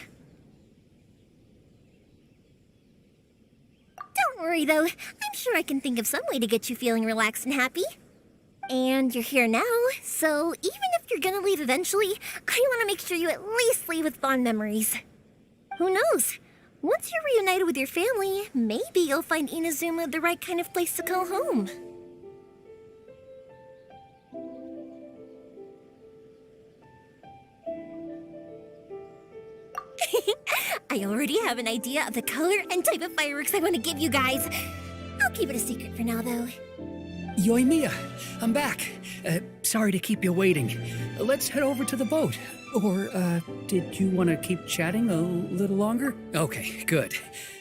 Don't worry, though. I'm sure I can think of some way to get you feeling relaxed and happy. And you're here now, so even if you're gonna leave eventually, I want to make sure you at least leave with fond memories. Who knows? Once you're reunited with your family, maybe you'll find Inazuma the right kind of place to call home. I already have an idea of the color and type of fireworks I want to give you guys. I'll keep it a secret for now, though. Yoimiya, I'm back. Sorry to keep you waiting. Let's head over to the boat. Or, did you want to keep chatting a little longer? Okay, good.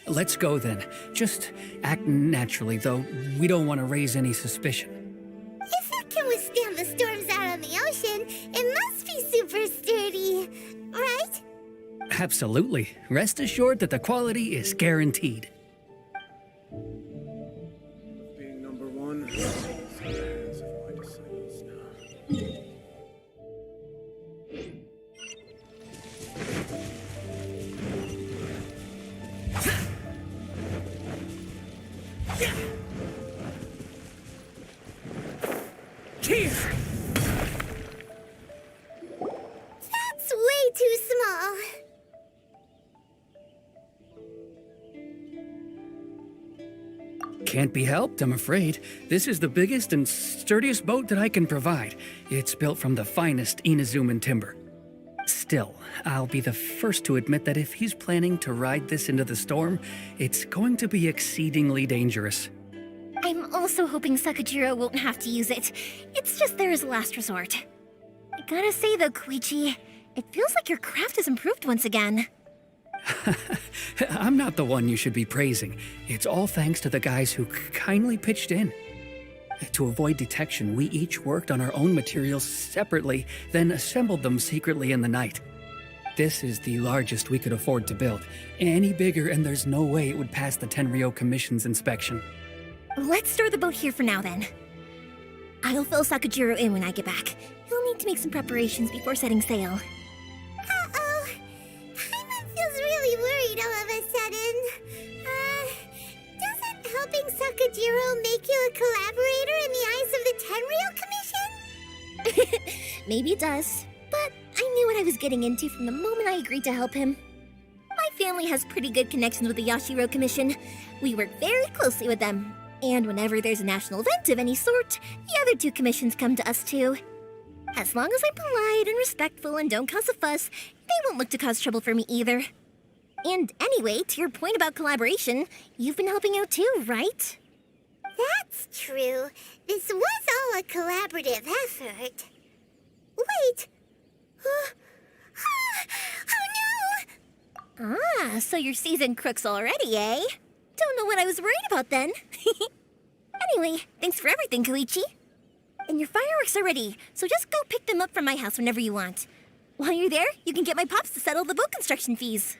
Let's go then. Just act naturally, though. We don't want to raise any suspicion. If it can withstand the storms out on the ocean, it must be super sturdy, right? Absolutely. Rest assured that the quality is guaranteed. Being number one. Hands of my disciples now. That's way too small. Can't be helped, I'm afraid. This is the biggest and sturdiest boat that I can provide. It's built from the finest Inazuman timber. Still, I'll be the first to admit that if he's planning to ride this into the storm, it's going to be exceedingly dangerous. I'm also hoping Sakajiro won't have to use it. It's just there as a last resort. I gotta say though, Koichi, it feels like your craft has improved once again. I'm not the one you should be praising. It's all thanks to the guys who kindly pitched in. To avoid detection, we each worked on our own materials separately, then assembled them secretly in the night. This is the largest we could afford to build. Any bigger and there's no way it would pass the Tenryou Commission's inspection. Let's store the boat here for now then. I'll fill Sakajiro in when I get back. He'll need to make some preparations before setting sail. Uh-oh. Paimon feels really worried all of a sudden. Doesn't helping Sakajiro make you a collaborator in the eyes of the Tenryou Commission? Maybe it does, but I knew what I was getting into from the moment I agreed to help him. My family has pretty good connections with the Yashiro Commission. We work very closely with them. And whenever there's a national event of any sort, the other two commissions come to us too. As long as I'm polite and respectful and don't cause a fuss, they won't look to cause trouble for me either. And anyway, to your point about collaboration, you've been helping out too, right? That's true. This was all a collaborative effort. Wait. Oh no! Ah, so you're seasoned crooks already, eh? Don't know what I was worried about then. Anyway, thanks for everything, Koichi. and your fireworks are ready, so just go pick them up from my house whenever you want. While you're there, you can get my pops to settle the boat construction fees.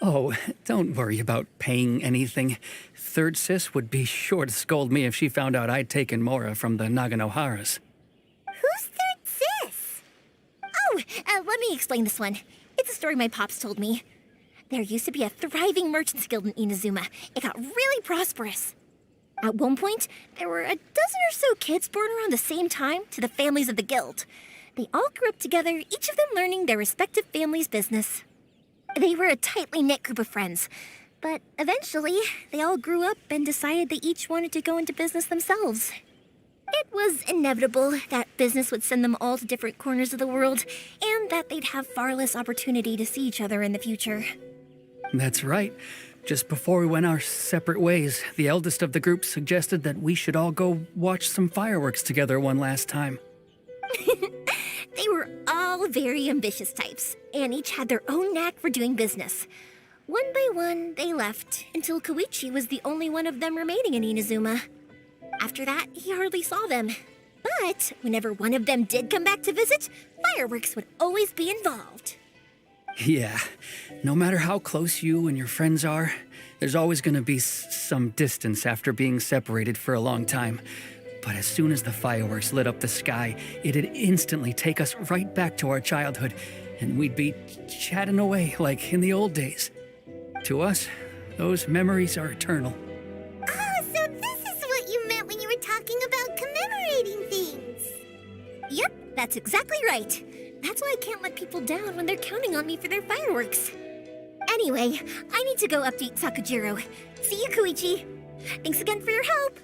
Oh, don't worry about paying anything. Third Sis would be sure to scold me if she found out I'd taken Mora from the Naganoharas. Who's Third Sis? Oh, let me explain this one. It's a story my pops told me. There used to be a thriving merchants guild in Inazuma. It got really prosperous. At one point, there were a dozen or so kids born around the same time to the families of the guild. They all grew up together, each of them learning their respective family's business. They were a tightly knit group of friends, but eventually, they all grew up and decided they each wanted to go into business themselves. It was inevitable that business would send them all to different corners of the world, and that they'd have far less opportunity to see each other in the future. That's right. Just before we went our separate ways, the eldest of the group suggested that we should all go watch some fireworks together one last time. They were all very ambitious types, and each had their own knack for doing business. One by one, they left, until Koichi was the only one of them remaining in Inazuma. After that, he hardly saw them. But whenever one of them did come back to visit, fireworks would always be involved. Yeah, no matter how close you and your friends are, there's always going to be some distance after being separated for a long time. But as soon as the fireworks lit up the sky, it'd instantly take us right back to our childhood, and we'd be chatting away like in the old days. To us, those memories are eternal. Oh, so this is what you meant when you were talking about commemorating things. Yep, that's exactly right. That's why I can't let people down when they're counting on me for their fireworks. Anyway, I need to go update Sakujiro. See you, Koichi. Thanks again for your help.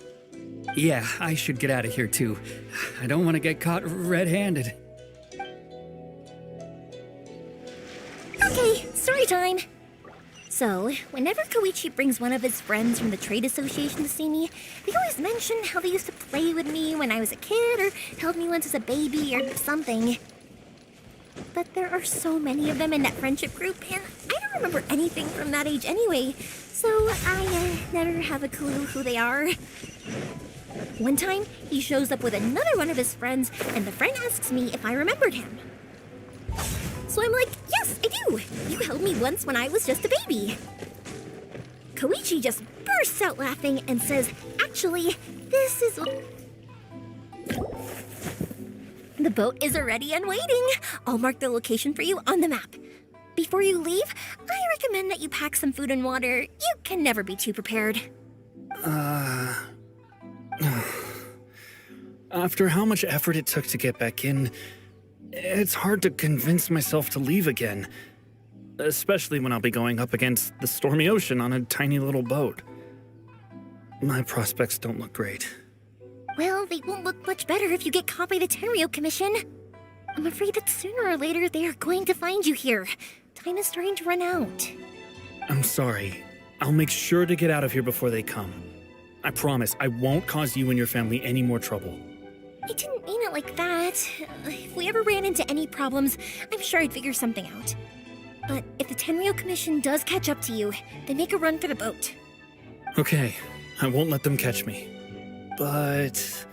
Yeah, I should get out of here too. I don't want to get caught red-handed. Okay, story time. So, whenever Koichi brings one of his friends from the trade association to see me, they always mention how they used to play with me when I was a kid or held me once as a baby or something. But there are so many of them in that friendship group, and I don't remember anything from that age anyway, so I never have a clue who they are. One time, he shows up with another one of his friends, and the friend asks me if I remembered him. So I'm like, yes, I do! You held me once when I was just a baby. Koichi just bursts out laughing and says, actually, this is... The boat is already and waiting. I'll mark the location for you on the map. Before you leave, I recommend that you pack some food and water. You can never be too prepared. After how much effort it took to get back in, it's hard to convince myself to leave again. Especially when I'll be going up against the stormy ocean on a tiny little boat. My prospects don't look great. Well, they won't look much better if you get caught by the Tenryou Commission. I'm afraid that sooner or later they are going to find you here. Time is starting to run out. I'm sorry. I'll make sure to get out of here before they come. I promise I won't cause you and your family any more trouble. I didn't mean it like that. If we ever ran into any problems, I'm sure I'd figure something out. But if the Tenryou Commission does catch up to you, then make a run for the boat. Okay, I won't let them catch me. But...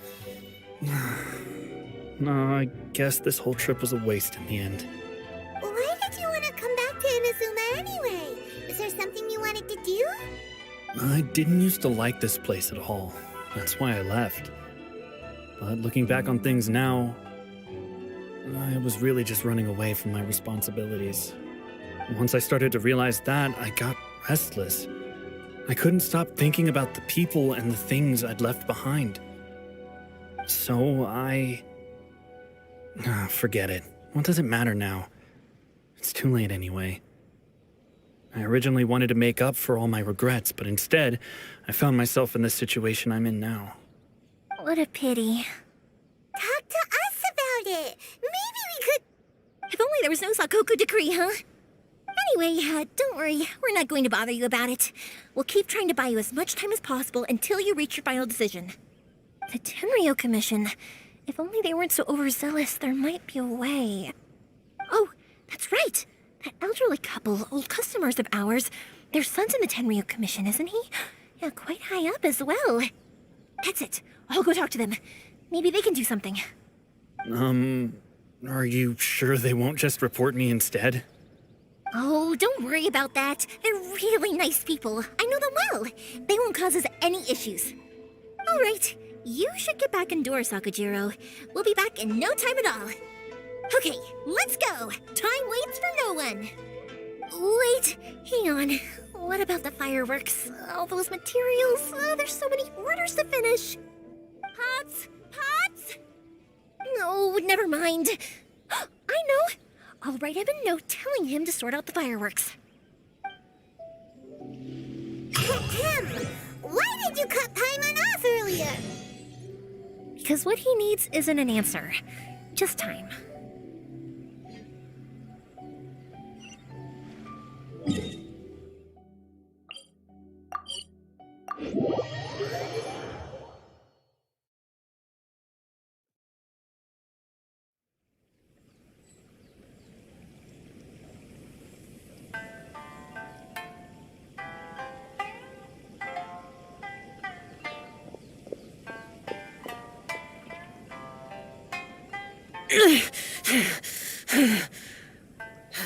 no, I guess this whole trip was a waste in the end. Why did you want to come back to Inazuma anyway? Is there something you wanted to do? I didn't used to like this place at all. That's why I left. But looking back on things now, I was really just running away from my responsibilities. Once I started to realize that, I got restless. I couldn't stop thinking about the people and the things I'd left behind. So forget it. What does it matter now? It's too late anyway. I originally wanted to make up for all my regrets, but instead, I found myself in the situation I'm in now. What a pity. Talk to us about it. Maybe we could... If only there was no Sakoku decree, huh? Anyway, don't worry. We're not going to bother you about it. We'll keep trying to buy you as much time as possible until you reach your final decision. The Tenryou Commission. If only they weren't so overzealous, there might be a way. Oh, that's right. That elderly couple, old customers of ours, their son's in the Tenryou Commission, isn't he? Yeah, quite high up as well. That's it. I'll go talk to them. Maybe they can do something. Are you sure they won't just report me instead? Oh, don't worry about that. They're really nice people. I know them well. They won't cause us any issues. All right, you should get back indoors, Sakajiro. We'll be back in no time at all. Okay, let's go. Time waits for no one. Wait, hang on. What about the fireworks? All those materials? There's so many orders to finish. Pots? Pots? No, never mind. I know. I'll write him a note telling him to sort out the fireworks. Why did you cut Paimon off earlier? Because what he needs isn't an answer, just time.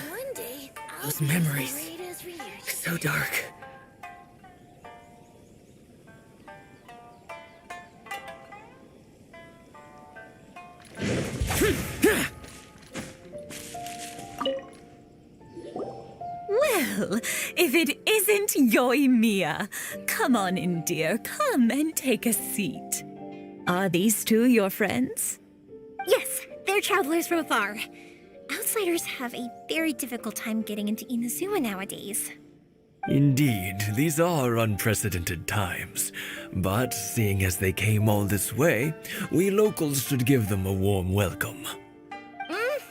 One day, Those memories. So dark. Well, if it isn't Yoimiya. Come on in, dear. Come and take a seat. Are these two your friends? Yes, they're travelers from afar. Outsiders have a very difficult time getting into Inazuma nowadays. Indeed, these are unprecedented times. But seeing as they came all this way, we locals should give them a warm welcome.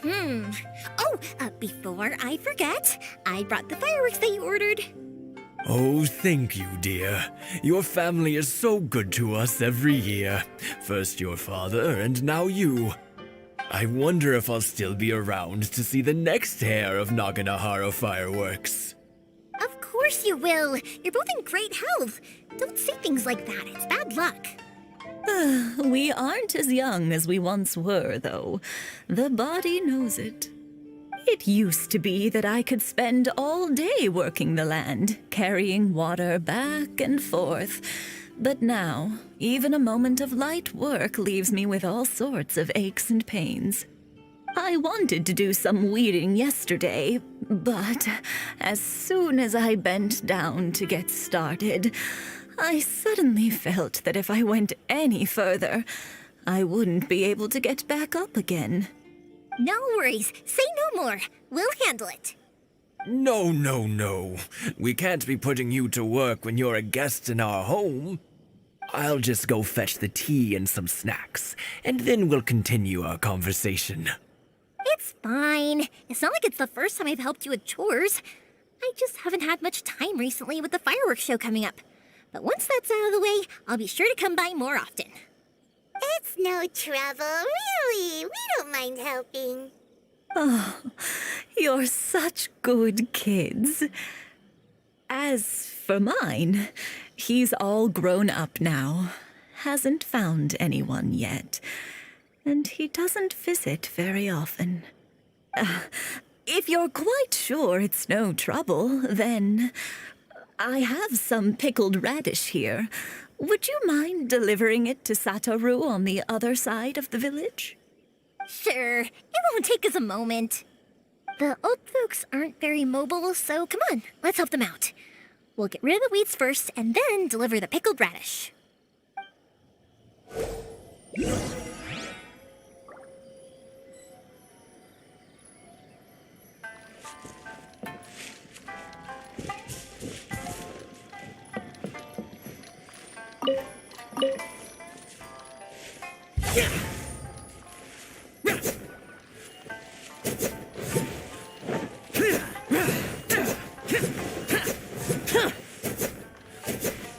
Oh, before I forget, I brought the fireworks that you ordered. Oh, thank you, dear. Your family is so good to us every year. First your father, and now you. I wonder if I'll still be around to see the next hair of Naganohara fireworks. Of course you will. You're both in great health. Don't say things like that. It's bad luck. We aren't as young as we once were, though. The body knows it. It used to be that I could spend all day working the land, carrying water back and forth. But now, even a moment of light work leaves me with all sorts of aches and pains. I wanted to do some weeding yesterday, but as soon as I bent down to get started, I suddenly felt that if I went any further, I wouldn't be able to get back up again. No worries. Say no more. We'll handle it. No, no, no. We can't be putting you to work when you're a guest in our home. I'll just go fetch the tea and some snacks, and then we'll continue our conversation. It's fine. It's not like it's the first time I've helped you with chores. I just haven't had much time recently with the fireworks show coming up. But once that's out of the way, I'll be sure to come by more often. It's no trouble, really. We don't mind helping. Oh, you're such good kids. As for mine, he's all grown up now. Hasn't found anyone yet. And he doesn't visit very often. If you're quite sure it's no trouble, then I have some pickled radish here. Would you mind delivering it to Satoru on the other side of the village? Sure. It won't take us a moment. The old folks aren't very mobile, so come on, let's help them out. We'll get rid of the weeds first and then deliver the pickled radish.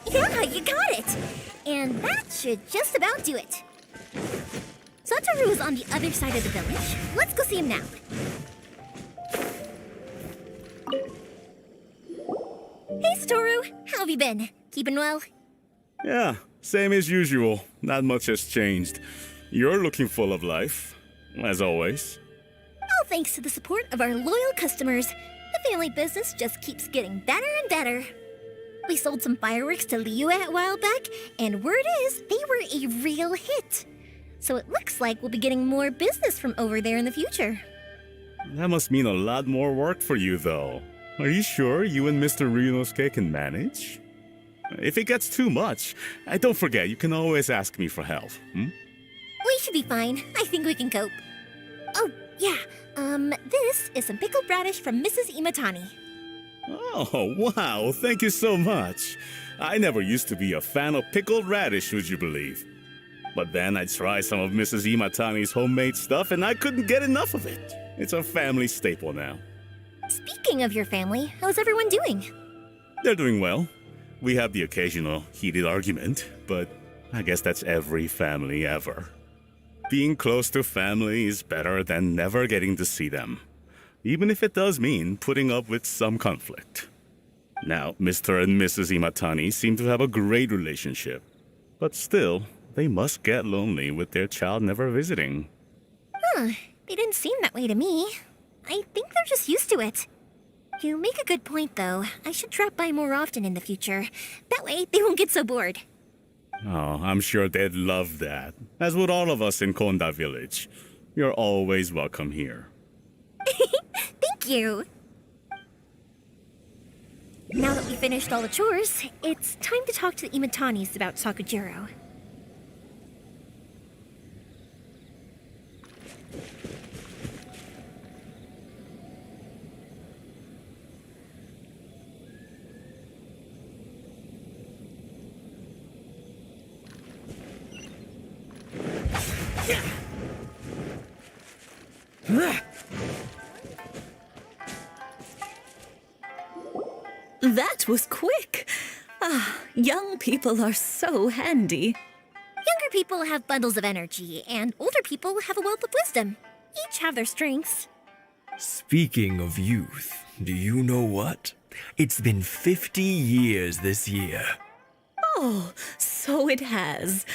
Yeah, you got it! And that should just about do it. Satoru is on the other side of the village. Let's go see him now. Hey, Satoru. How have you been? Keeping well? Yeah, same as usual. Not much has changed. You're looking full of life, as always. All thanks to the support of our loyal customers. The family business just keeps getting better and better. We sold some fireworks to Liu a while back, and word is they were a real hit. So it looks like we'll be getting more business from over there in the future. That must mean a lot more work for you, though. Are you sure you and Mr. Ryunosuke can manage? If it gets too much, don't forget, you can always ask me for help, We should be fine. I think we can cope. Oh, yeah. This is some pickled radish from Mrs. Imatani. Oh, wow, thank you so much. I never used to be a fan of pickled radish, would you believe? But then I tried some of Mrs. Imatani's homemade stuff and I couldn't get enough of it. It's a family staple now. Speaking of your family, how's everyone doing? They're doing well. We have the occasional heated argument, but I guess that's every family ever. Being close to family is better than never getting to see them, even if it does mean putting up with some conflict. Now, Mr. and Mrs. Imatani seem to have a great relationship, but still, they must get lonely with their child never visiting. Huh, they didn't seem that way to me. I think they're just used to it. You make a good point, though. I should drop by more often in the future. That way, they won't get so bored. Oh, I'm sure they'd love that, as would all of us in Konda Village. You're always welcome here. Thank you. Now that we finished all the chores, it's time to talk to the Imatanis about Sakujiro. That was quick. Young people are so handy. Younger people have bundles of energy, and older people have a wealth of wisdom. Each have their strengths. Speaking of youth, do you know what? It's been 50 years this year. Oh, so it has.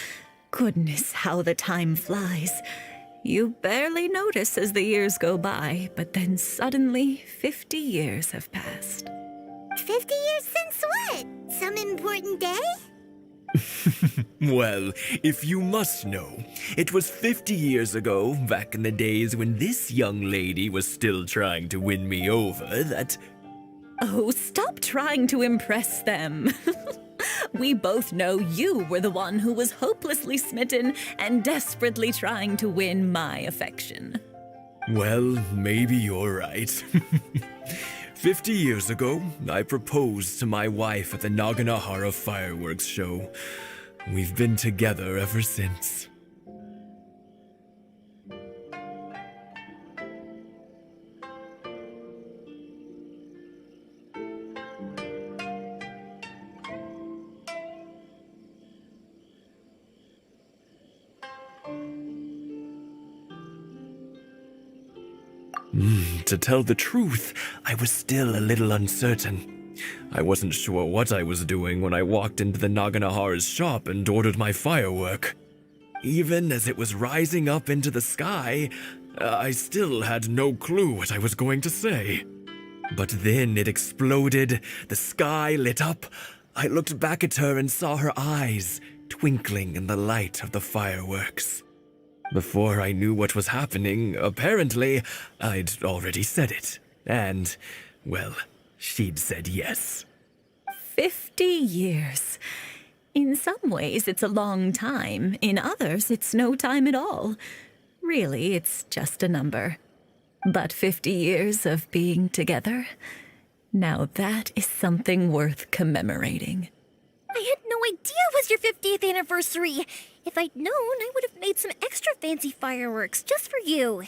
Goodness, how the time flies. You barely notice as the years go by, but then suddenly 50 years have passed. 50 years since what? Some important day? Well, if you must know, it was 50 years ago, back in the days when this young lady was still trying to win me over, that... Oh, stop trying to impress them. We both know you were the one who was hopelessly smitten and desperately trying to win my affection. Well, maybe you're right. 50 years ago, I proposed to my wife at the Naganohara fireworks show. We've been together ever since. To tell the truth, I was still a little uncertain. I wasn't sure what I was doing when I walked into the Naganohara's shop and ordered my firework. Even as it was rising up into the sky, I still had no clue what I was going to say. But then it exploded, the sky lit up. I looked back at her and saw her eyes twinkling in the light of the fireworks. Before I knew what was happening, apparently, I'd already said it. And, well, she'd said yes. 50 years. In some ways, it's a long time. In others, it's no time at all. Really, it's just a number. But 50 years of being together, now that is something worth commemorating. I had no idea it was your 50th anniversary. If I'd known, I would have made some extra fancy fireworks just for you.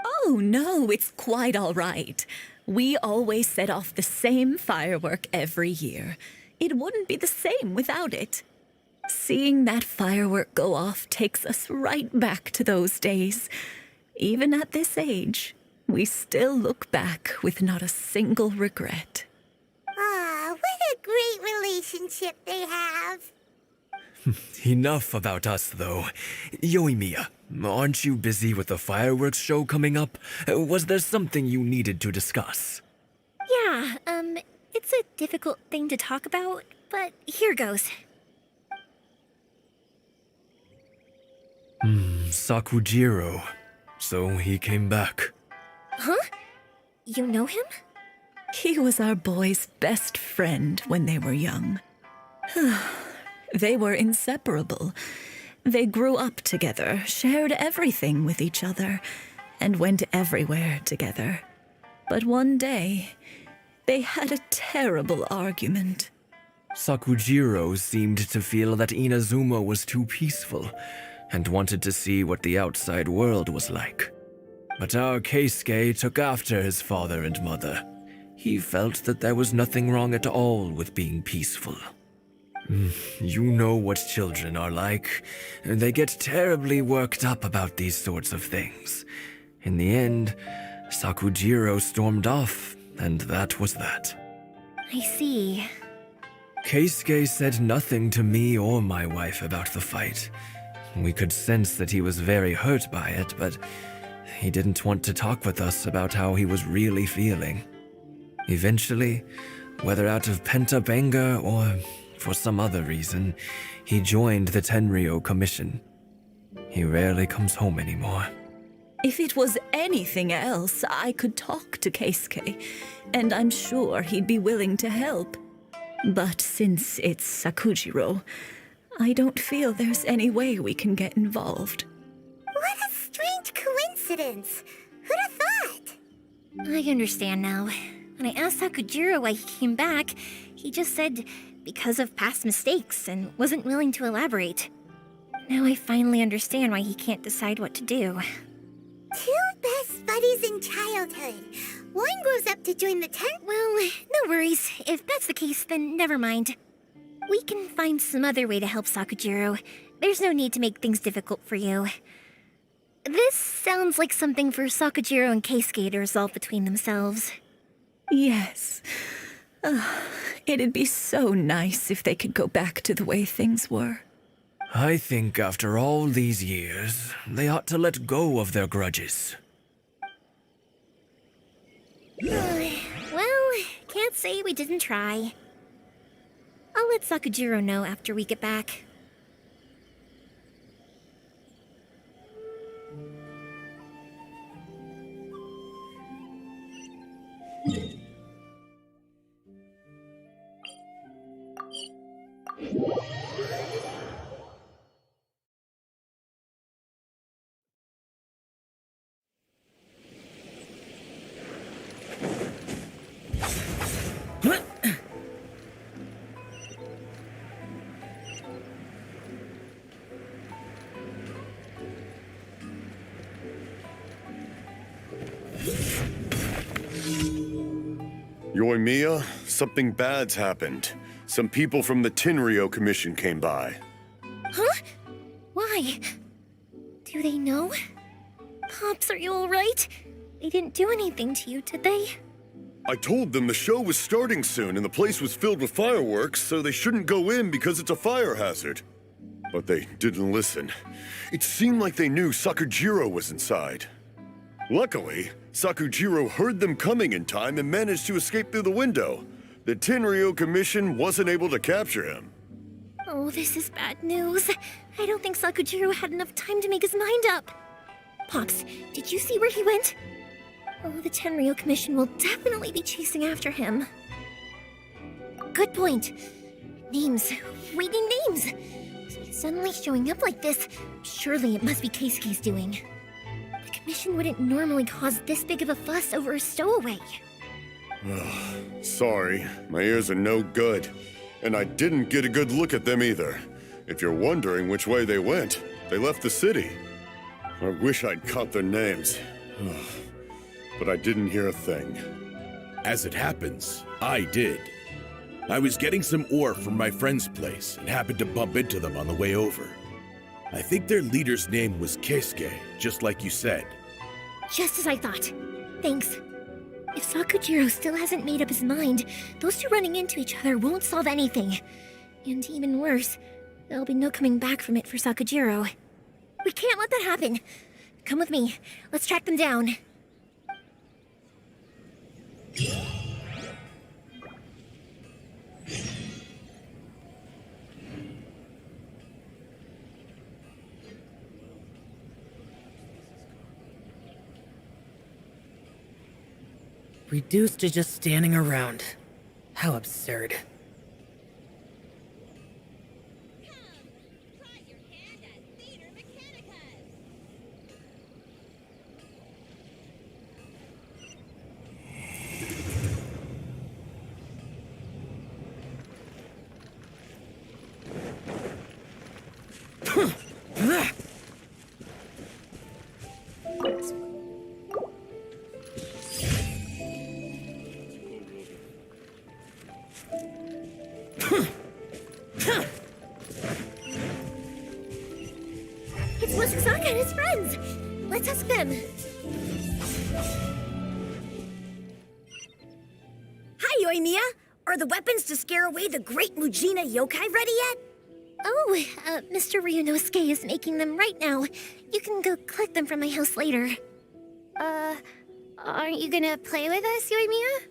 Oh, no, it's quite all right. We always set off the same firework every year. It wouldn't be the same without it. Seeing that firework go off takes us right back to those days. Even at this age, we still look back with not a single regret. Ah, what a great relationship they have. Enough about us, though. Yoimiya, aren't you busy with the fireworks show coming up? Was there something you needed to discuss? Yeah, it's a difficult thing to talk about, but here goes. Sakujiro. So he came back. Huh? You know him? He was our boy's best friend when they were young. They were inseparable. They grew up together, shared everything with each other, and went everywhere together. But one day, they had a terrible argument. Sakujiro seemed to feel that Inazuma was too peaceful and wanted to see what the outside world was like. But our Keisuke took after his father and mother. He felt that there was nothing wrong at all with being peaceful. You know what children are like. They get terribly worked up about these sorts of things. In the end, Sakujiro stormed off, and that was that. I see. Keisuke said nothing to me or my wife about the fight. We could sense that he was very hurt by it, but he didn't want to talk with us about how he was really feeling. Eventually, whether out of pent-up anger or for some other reason, he joined the Tenryou Commission. He rarely comes home anymore. If it was anything else, I could talk to Keisuke, and I'm sure he'd be willing to help. But since it's Sakujiro, I don't feel there's any way we can get involved. What a strange coincidence. Who'd have thought? I understand now. When I asked Sakujiro why he came back, he just said because of past mistakes and wasn't willing to elaborate. Now I finally understand why he can't decide what to do. Two best buddies in childhood. One grows up to join the tent. Well, no worries. If that's the case, then never mind. We can find some other way to help Sakujiro. There's no need to make things difficult for you. This sounds like something for Sakujiro and Keisuke to resolve between themselves. Yes. It'd be so nice if they could go back to the way things were. I think after all these years, they ought to let go of their grudges. Well, can't say we didn't try. I'll let Sakujiro know after we get back. Yoimiya, something bad's happened. Some people from the Tenryou Commission came by. Huh? Why? Do they know? Pops, are you alright? They didn't do anything to you, did they? I told them the show was starting soon and the place was filled with fireworks, so they shouldn't go in because it's a fire hazard. But they didn't listen. It seemed like they knew Sakujiro was inside. Luckily, Sakujiro heard them coming in time and managed to escape through the window. The Tenryou Commission wasn't able to capture him. Oh, this is bad news. I don't think Sakujiro had enough time to make his mind up. Pops, did you see where he went? Oh, the Tenryou Commission will definitely be chasing after him. Good point. Names. Reading names. Suddenly showing up like this, surely it must be Keisuke's doing. The Commission wouldn't normally cause this big of a fuss over a stowaway. Sorry, my ears are no good. And I didn't get a good look at them either. If you're wondering which way they went, they left the city. I wish I'd caught their names. But I didn't hear a thing. As it happens, I did. I was getting some ore from my friend's place and happened to bump into them on the way over. I think their leader's name was Keisuke, just like you said. Just as I thought. Thanks. If Sakujiro still hasn't made up his mind, those two running into each other won't solve anything. And even worse, There'll be no coming back from it for Sakujiro. We can't let that happen. Come with me. Let's track them down. Reduced to just standing around. How absurd. It's Wasazaka and his friends. Let's ask them. Hi, Yoimiya. Are the weapons to scare away the great Mujina yokai ready yet? Oh, Mr. Ryunosuke is making them right now. You can go collect them from my house later. Aren't you gonna play with us, Yoimiya?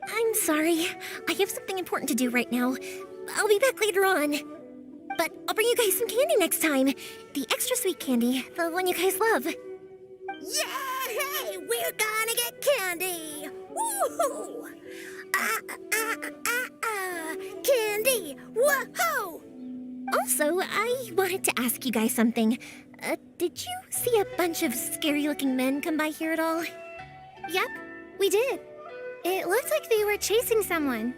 I'm sorry. I have something important to do right now. I'll be back later on. But I'll bring you guys some candy next time. The extra sweet candy, the one you guys love. Yay! We're gonna get candy! Woohoo! Candy! Woohoo! Also, I wanted to ask you guys something. Did you see a bunch of scary-looking men come by here at all? Yep, we did. It looked like they were chasing someone.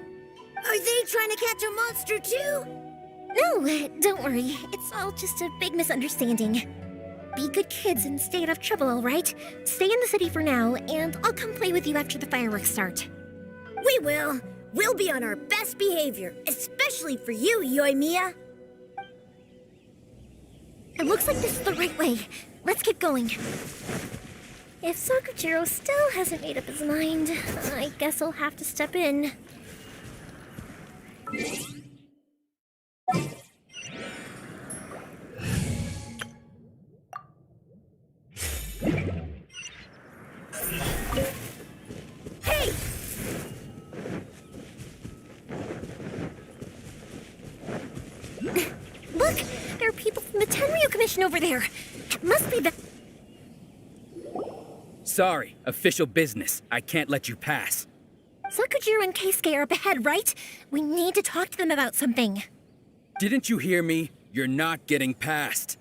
Are they trying to catch a monster too? No, don't worry. It's all just a big misunderstanding. Be good kids and stay out of trouble, all right? Stay in the city for now, and I'll come play with you after the fireworks start. We will. We'll be on our best behavior, especially for you, Yoimiya. It looks like this is the right way. Let's keep going. If Sakujiro still hasn't made up his mind, I guess I'll have to step in. Hey! Look! There are people from the Tenryu Commission over there. It must be the... Sorry, official business. I can't let you pass. Sakujiro and Keisuke are up ahead, right? We need to talk to them about something. Didn't you hear me? You're not getting past.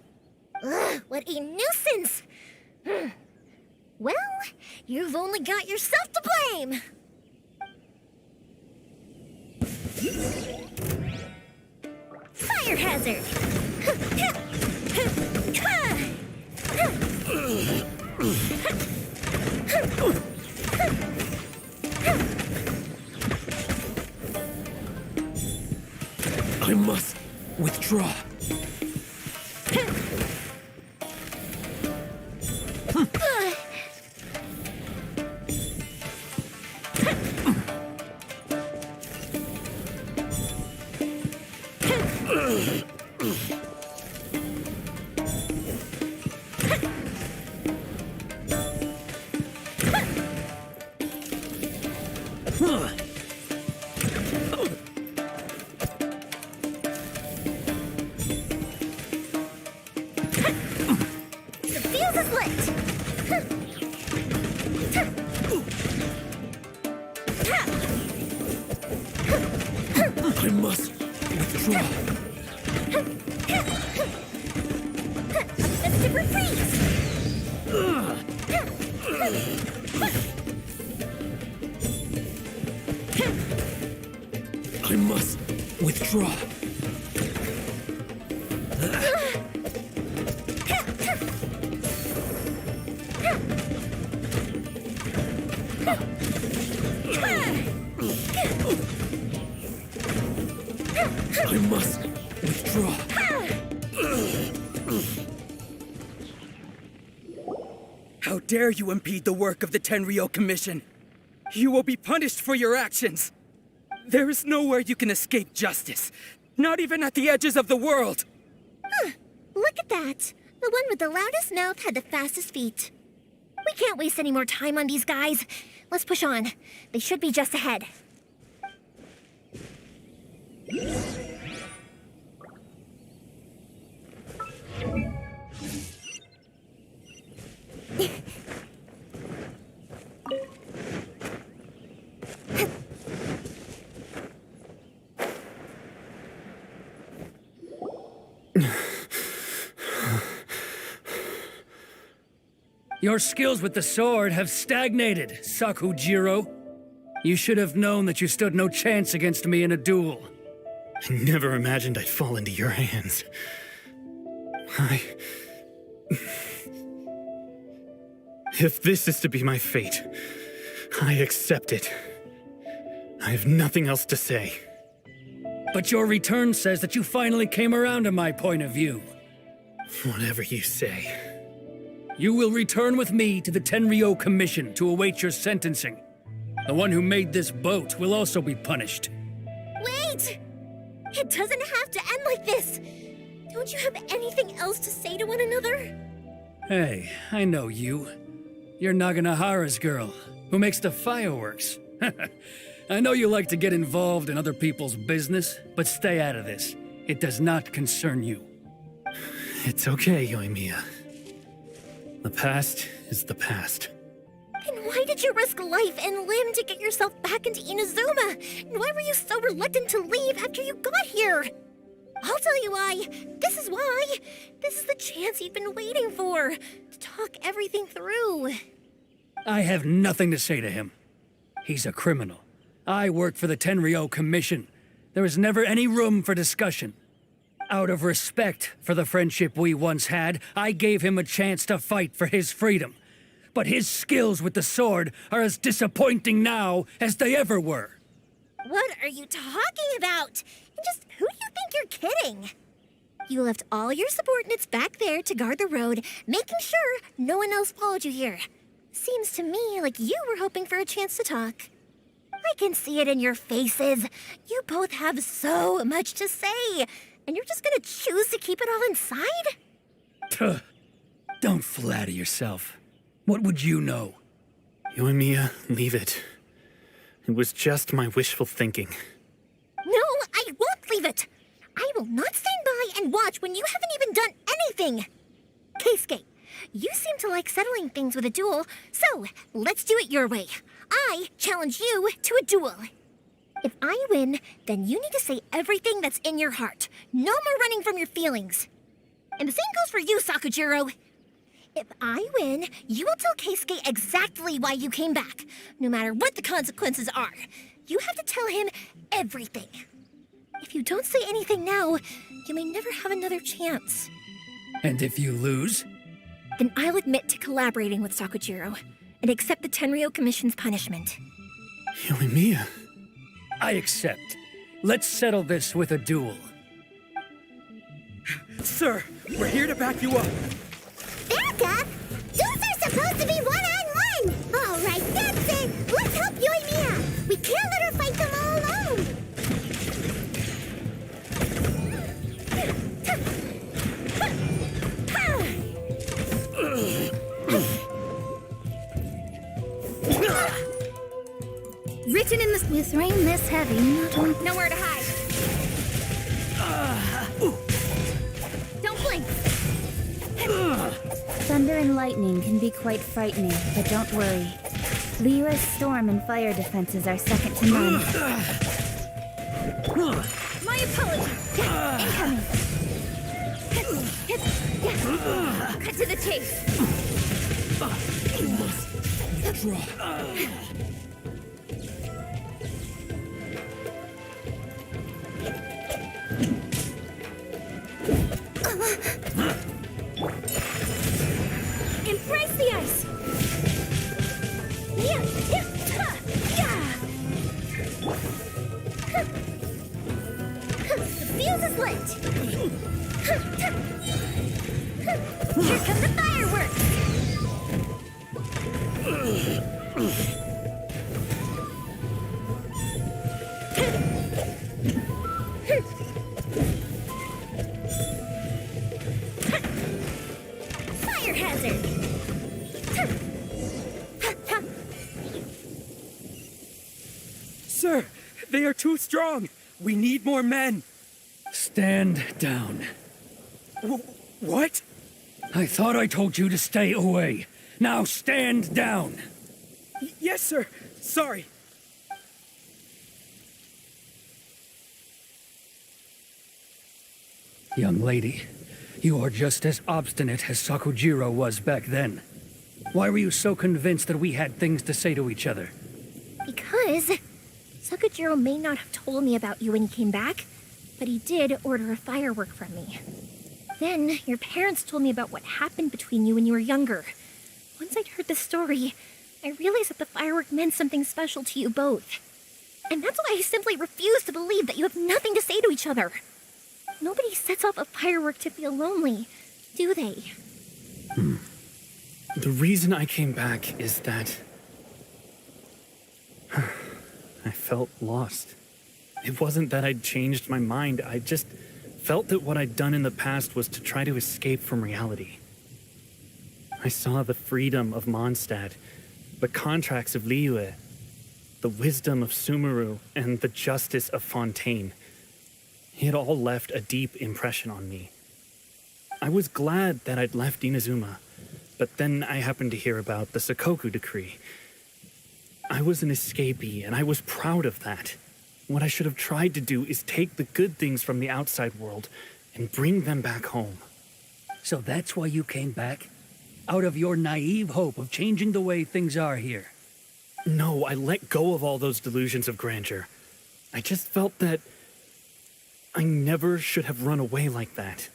Ugh, what a nuisance! Well, you've only got yourself to blame! Fire hazard! I must withdraw. I must withdraw. Let's different freeze! I must withdraw. I must withdraw. How dare you impede the work of the Tenryo Commission? You will be punished for your actions. There is nowhere you can escape justice, not even at the edges of the world. Huh, look at that. The one with the loudest mouth had the fastest feet. We can't waste any more time on these guys. Let's push on. They should be just ahead. Your skills with the sword have stagnated, Sakujiro. You should have known that you stood no chance against me in a duel. I never imagined I'd fall into your hands. If this is to be my fate, I accept it. I have nothing else to say. But your return says that you finally came around to my point of view. Whatever you say. You will return with me to the Tenryo Commission to await your sentencing. The one who made this boat will also be punished. Wait! It doesn't have to end like this! Don't you have anything else to say to one another? Hey, I know you. You're Naganohara's girl, who makes the fireworks. I know you like to get involved in other people's business, but stay out of this. It does not concern you. It's okay, Yoimiya. The past is the past. Then why did you risk life and limb to get yourself back into Inazuma? And why were you so reluctant to leave after you got here? I'll tell you why. This is why. This is the chance you've been waiting for. To talk everything through. I have nothing to say to him. He's a criminal. I work for the Tenryo Commission. There is never any room for discussion. Out of respect for the friendship we once had, I gave him a chance to fight for his freedom. But his skills with the sword are as disappointing now as they ever were. What are you talking about? And just who do you think you're kidding? You left all your subordinates back there to guard the road, making sure no one else followed you here. Seems to me like you were hoping for a chance to talk. I can see it in your faces. You both have so much to say, and you're just gonna choose to keep it all inside? Tuh. Don't flatter yourself. What would you know? Yoimiya, leave it. It was just my wishful thinking. No, I won't leave it! I will not stand by and watch when you haven't even done anything! Keisuke, you seem to like settling things with a duel, so let's do it your way. I challenge you to a duel. If I win, then you need to say everything that's in your heart. No more running from your feelings. And the same goes for you, Sakujiro. If I win, you will tell Keisuke exactly why you came back, no matter what the consequences are. You have to tell him everything. If you don't say anything now, you may never have another chance. And if you lose? Then I'll admit to collaborating with Sakujiro and accept the Tenryo Commission's punishment. Yoimiya. I accept. Let's settle this with a duel. Sir, we're here to back you up. Back up? Duels are supposed to be one-on-one! All right, that's it! Let's help Yoimiya! We can't let her fight them all alone! Written in the with rain this heavy, nowhere to hide. Don't blink. Thunder and lightning can be quite frightening, but don't worry. Lyra's storm and fire defenses are second to none. My apologies. Incoming. Cut to the chase. Embrace the ice. The fuse is lit. Here come the fireworks. fire hazard! Sir, they are too strong. We need more men. Stand down. What? I thought I told you to stay away. Now stand down. Yes, sir. Sorry. Young lady, you are just as obstinate as Sakujiro was back then. Why were you so convinced that we had things to say to each other? Because Sakujiro may not have told me about you when he came back, but he did order a firework from me. Then your parents told me about what happened between you when you were younger. Once I'd heard the story, I realized that the firework meant something special to you both. And that's why I simply refuse to believe that you have nothing to say to each other. Nobody sets off a firework to feel lonely, do they? The reason I came back is that I felt lost. It wasn't that I'd changed my mind. I just felt that what I'd done in the past was to try to escape from reality. I saw the freedom of Mondstadt, the contracts of Liyue, the wisdom of Sumeru, and the justice of Fontaine. It all left a deep impression on me. I was glad that I'd left Inazuma, but then I happened to hear about the Sakoku decree. I was an escapee, and I was proud of that. What I should have tried to do is take the good things from the outside world and bring them back home. So that's why you came back? Out of your naive hope of changing the way things are here? No, I let go of all those delusions of grandeur. I just felt that I never should have run away like that.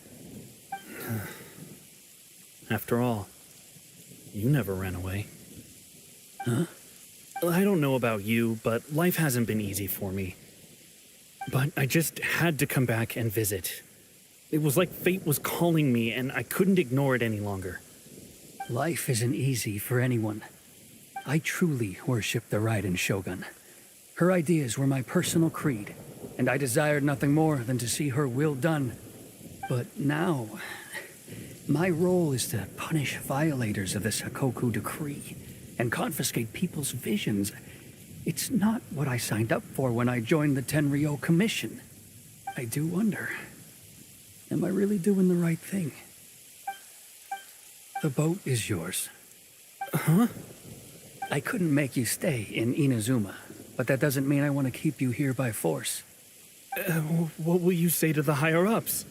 After all, you never ran away. Huh? I don't know about you, but life hasn't been easy for me. But I just had to come back and visit. It was like fate was calling me, and I couldn't ignore it any longer. Life isn't easy for anyone. I truly worship the Raiden Shogun. Her ideas were my personal creed, and I desired nothing more than to see her will done. But now, my role is to punish violators of the Sakoku decree and confiscate people's visions. It's not what I signed up for when I joined the Tenryo Commission. I do wonder, am I really doing the right thing? The boat is yours. Huh? I couldn't make you stay in Inazuma, but that doesn't mean I want to keep you here by force. What will you say to the higher-ups?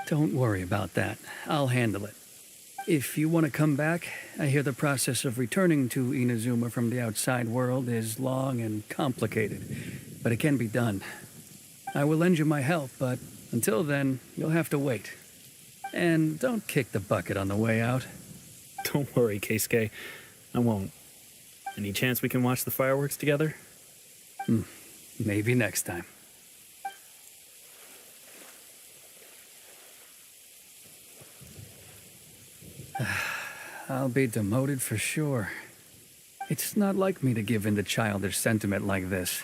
Don't worry about that. I'll handle it. If you want to come back, I hear the process of returning to Inazuma from the outside world is long and complicated, but it can be done. I will lend you my help, but until then, you'll have to wait. And don't kick the bucket on the way out. Don't worry, Keisuke. I won't. Any chance we can watch the fireworks together? Maybe next time. I'll be demoted for sure. It's not like me to give in to childish sentiment like this.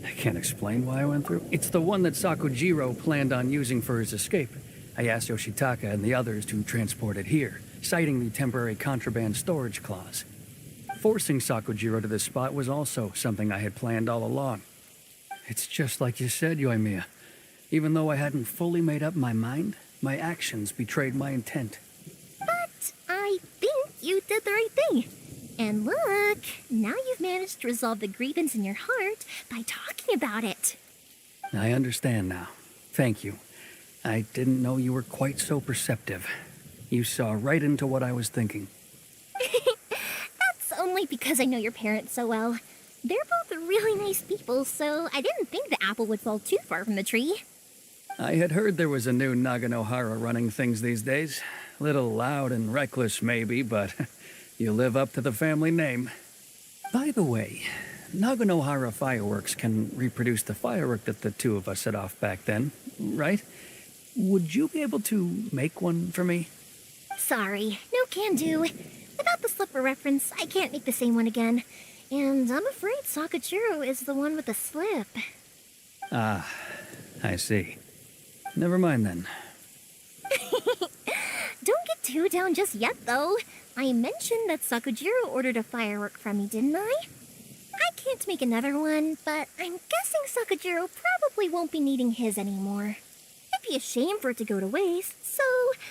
I can't explain why I went through. It's the one that Sakujiro planned on using for his escape. I asked Yoshitaka and the others to transport it here, citing the temporary contraband storage clause. Forcing Sakujiro to this spot was also something I had planned all along. It's just like you said, Yoimiya. Even though I hadn't fully made up my mind, my actions betrayed my intent. But I think you did the right thing. And look, now you've managed to resolve the grievance in your heart by talking about it. I understand now. Thank you. I didn't know you were quite so perceptive. You saw right into what I was thinking. That's only because I know your parents so well. They're both really nice people, so I didn't think the apple would fall too far from the tree. I had heard there was a new Naganohara running things these days. Little loud and reckless, maybe, but you live up to the family name. By the way, Naganohara fireworks can reproduce the firework that the two of us set off back then, right? Would you be able to make one for me? Sorry, no can do. Without the slipper reference, I can't make the same one again. And I'm afraid Sakujiro is the one with the slip. Ah, I see. Never mind then. Don't get too down just yet, though. I mentioned that Sakujiro ordered a firework from me, didn't I? I can't make another one, but I'm guessing Sakujiro probably won't be needing his anymore. It'd be a shame for it to go to waste, so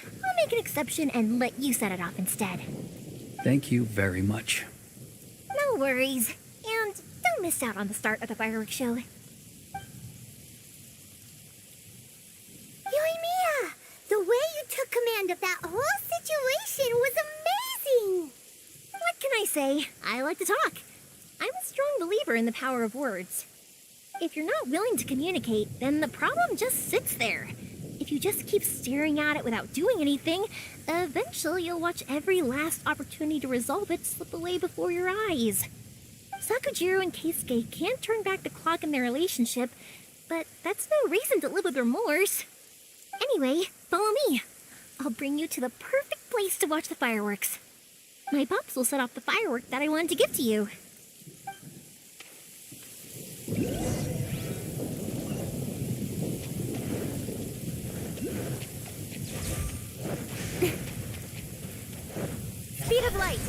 I'll make an exception and let you set it off instead. Thank you very much. No worries. And don't miss out on the start of the fireworks show. Yoimiya, the way you took command of that whole situation was amazing! What can I say? I like to talk. I'm a strong believer in the power of words. If you're not willing to communicate, then the problem just sits there. If you just keep staring at it without doing anything, eventually you'll watch every last opportunity to resolve it slip away before your eyes. Sakujiro and Keisuke can't turn back the clock in their relationship, but that's no reason to live with remorse. Anyway, follow me. I'll bring you to the perfect place to watch the fireworks. My pops will set off the firework that I wanted to give to you. Speed of light.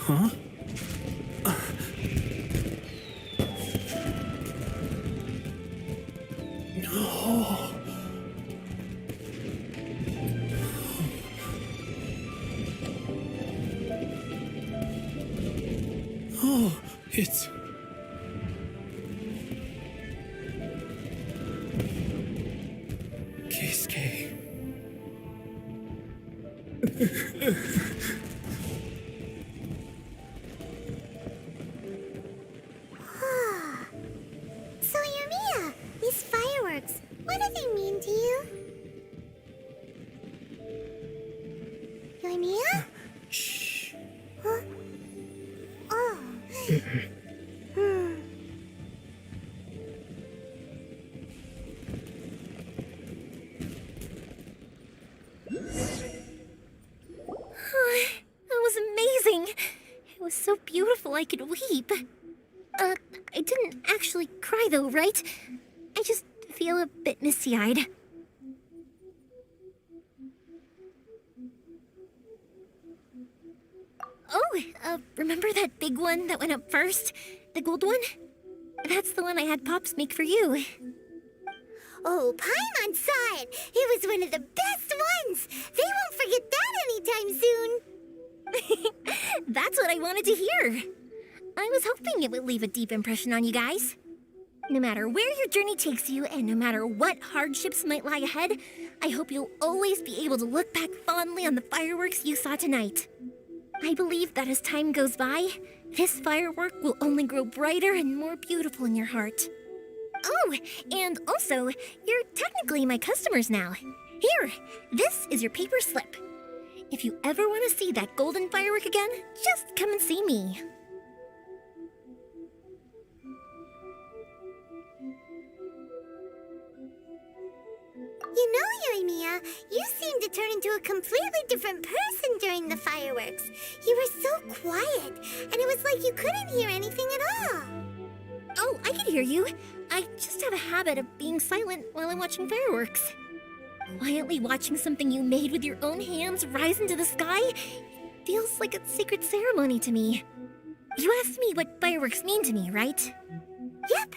Huh? No. Oh, it's... Keisuke. So, Yoimiya, these fireworks, what do they mean to you? Yoimiya? Shh. Huh? Oh. That was amazing. It was so beautiful I could weep. I didn't actually cry though, right? I just feel a bit misty-eyed. Oh, remember that big one that went up first? The gold one? That's the one I had Pops make for you. Oh, Paimon saw it. It was one of the best ones. They won't forget that anytime soon. That's what I wanted to hear. I was hoping it would leave a deep impression on you guys. No matter where your journey takes you, and no matter what hardships might lie ahead, I hope you'll always be able to look back fondly on the fireworks you saw tonight. I believe that as time goes by, this firework will only grow brighter and more beautiful in your heart. Oh, and also, you're technically my customers now. Here, this is your paper slip. If you ever want to see that golden firework again, just come and see me. You know, Yoimiya, you seemed to turn into a completely different person during the fireworks. You were so quiet, and it was like you couldn't hear anything at all. Oh, I can hear you. I just have a habit of being silent while I'm watching fireworks. Quietly watching something you made with your own hands rise into the sky feels like a sacred ceremony to me. You asked me what fireworks mean to me, right? Yep.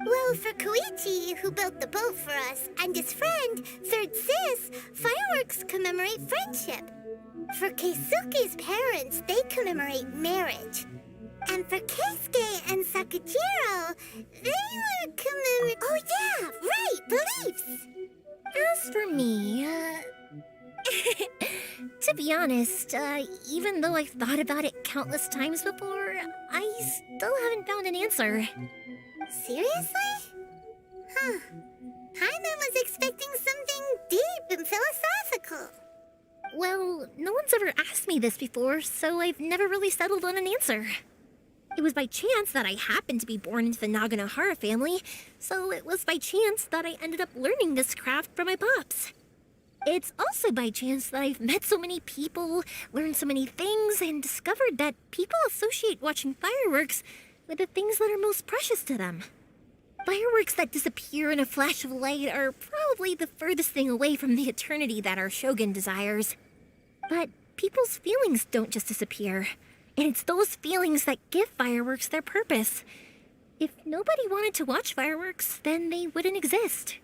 Well, for Koichi, who built the boat for us, and his friend, Third Sis, fireworks commemorate friendship. For Keisuke's parents, they commemorate marriage. And for Keisuke and Sakujiro, they were Oh yeah, right, beliefs! As for me, to be honest, even though I've thought about it countless times before, I still haven't found an answer. Seriously? Huh. Paimon was expecting something deep and philosophical. Well, no one's ever asked me this before, so I've never really settled on an answer. It was by chance that I happened to be born into the Naganohara family, so it was by chance that I ended up learning this craft from my pops. It's also by chance that I've met so many people, learned so many things, and discovered that people associate watching fireworks with the things that are most precious to them. Fireworks that disappear in a flash of light are probably the furthest thing away from the eternity that our shogun desires. But people's feelings don't just disappear, and it's those feelings that give fireworks their purpose. If nobody wanted to watch fireworks, then they wouldn't exist.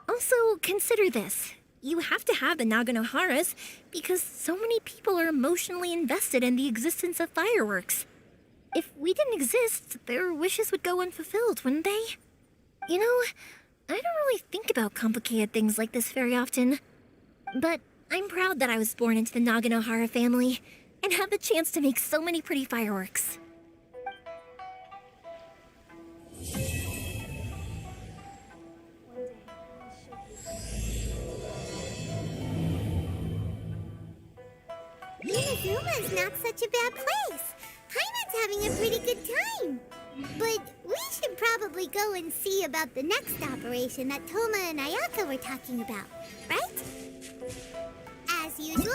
Also, consider this. You have to have the Naganoharas because so many people are emotionally invested in the existence of fireworks. If we didn't exist, their wishes would go unfulfilled, wouldn't they? You know, I don't really think about complicated things like this very often. But I'm proud that I was born into the Naganohara family and have the chance to make so many pretty fireworks. Inazuma's not such a bad place. Paimon's having a pretty good time. But we should probably go and see about the next operation that Toma and Ayaka were talking about, right? As usual?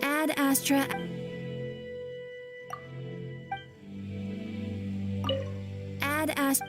Ad Astra. Ad Astra.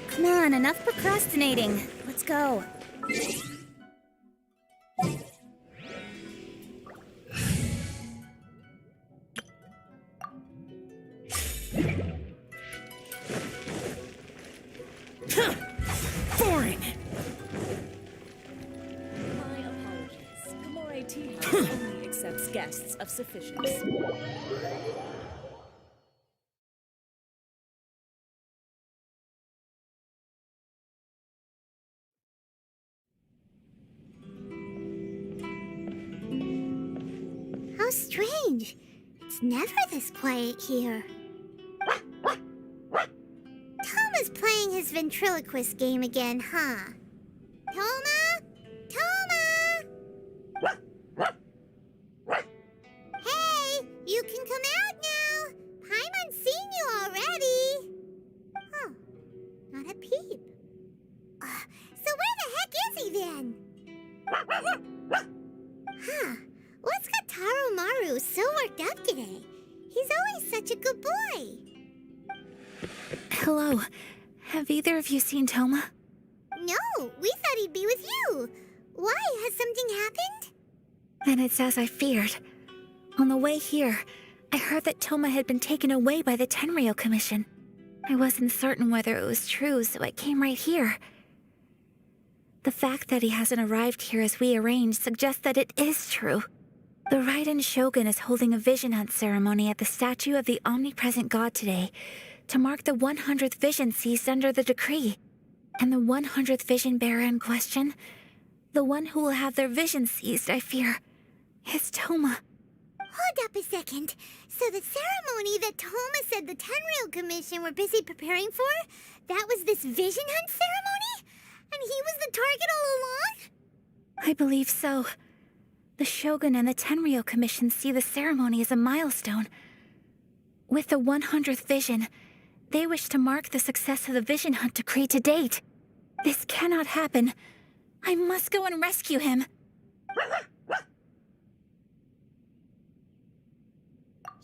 Come on, enough procrastinating. Let's go. Boring! My apologies. Gamore Tea House only accepts guests of sufficiency. How strange. It's never this quiet here. Toma's playing his ventriloquist game again, huh? Toma? Toma! Hey, you can come out now. Paimon's seen you already. Huh, not a peep. then. Huh. What's got Taro Maru so worked up today? He's always such a good boy. Hello. Have either of you seen Toma? No, we thought he'd be with you. Why? Has something happened? Then it's as I feared. On the way here, I heard that Toma had been taken away by the Tenryou Commission. I wasn't certain whether it was true, so I came right here. The fact that he hasn't arrived here as we arranged suggests that it is true. The Raiden Shogun is holding a vision hunt ceremony at the statue of the omnipresent god today to mark the 100th vision seized under the decree. And the 100th vision bearer in question, the one who will have their vision seized, I fear, is Toma. Hold up a second. So the ceremony that Toma said the Tenryou Commission were busy preparing for, that was this vision hunt ceremony? And he was the target all along? I believe so. The Shogun and the Tenryou Commission see the ceremony as a milestone. With the 100th vision, they wish to mark the success of the vision hunt decree to date. This cannot happen. I must go and rescue him.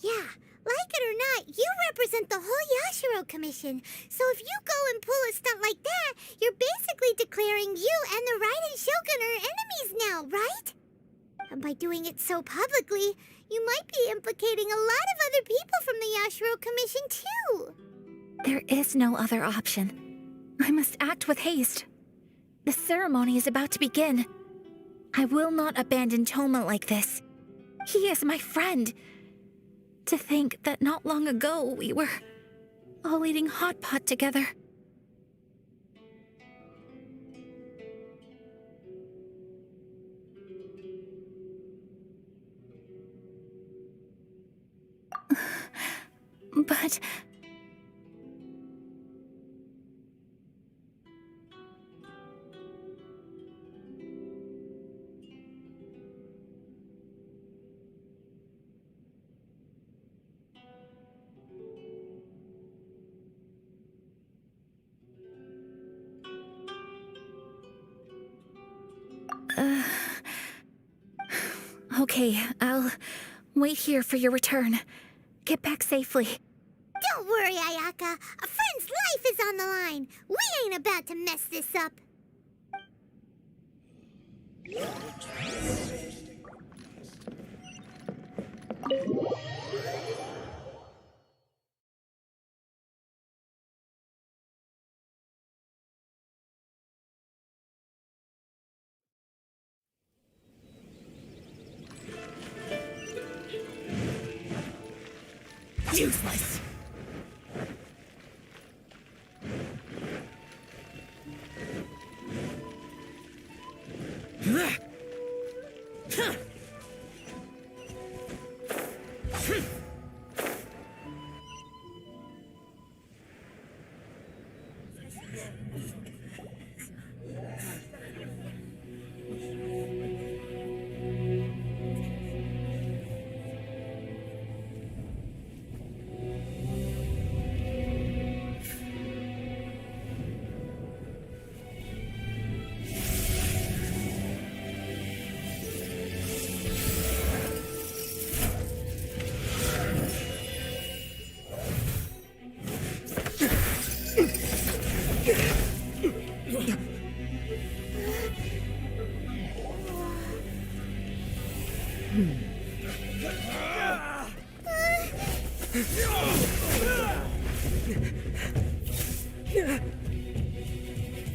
Yeah, like it or not, you represent the whole Yashiro Commission. So if you go and pull a stunt like that, you're basically declaring you and the Raiden Shogun are enemies now, right? And by doing it so publicly, you might be implicating a lot of other people from the Yashiro Commission too. There is no other option. I must act with haste. The ceremony is about to begin. I will not abandon Toma like this. He is my friend. To think that not long ago we were all eating hot pot together. But... Okay, I'll wait here for your return. Get back safely. Don't worry, Ayaka. A friend's life is on the line. We ain't about to mess this up. Useless!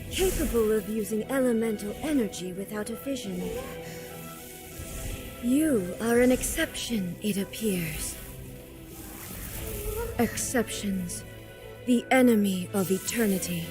Capable of using elemental energy without a vision. You are an exception, it appears. Exceptions, the enemy of eternity.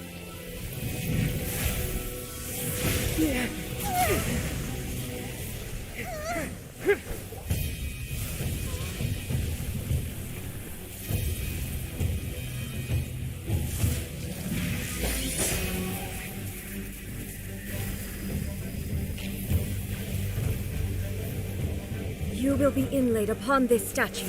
You will be inlaid upon this statue.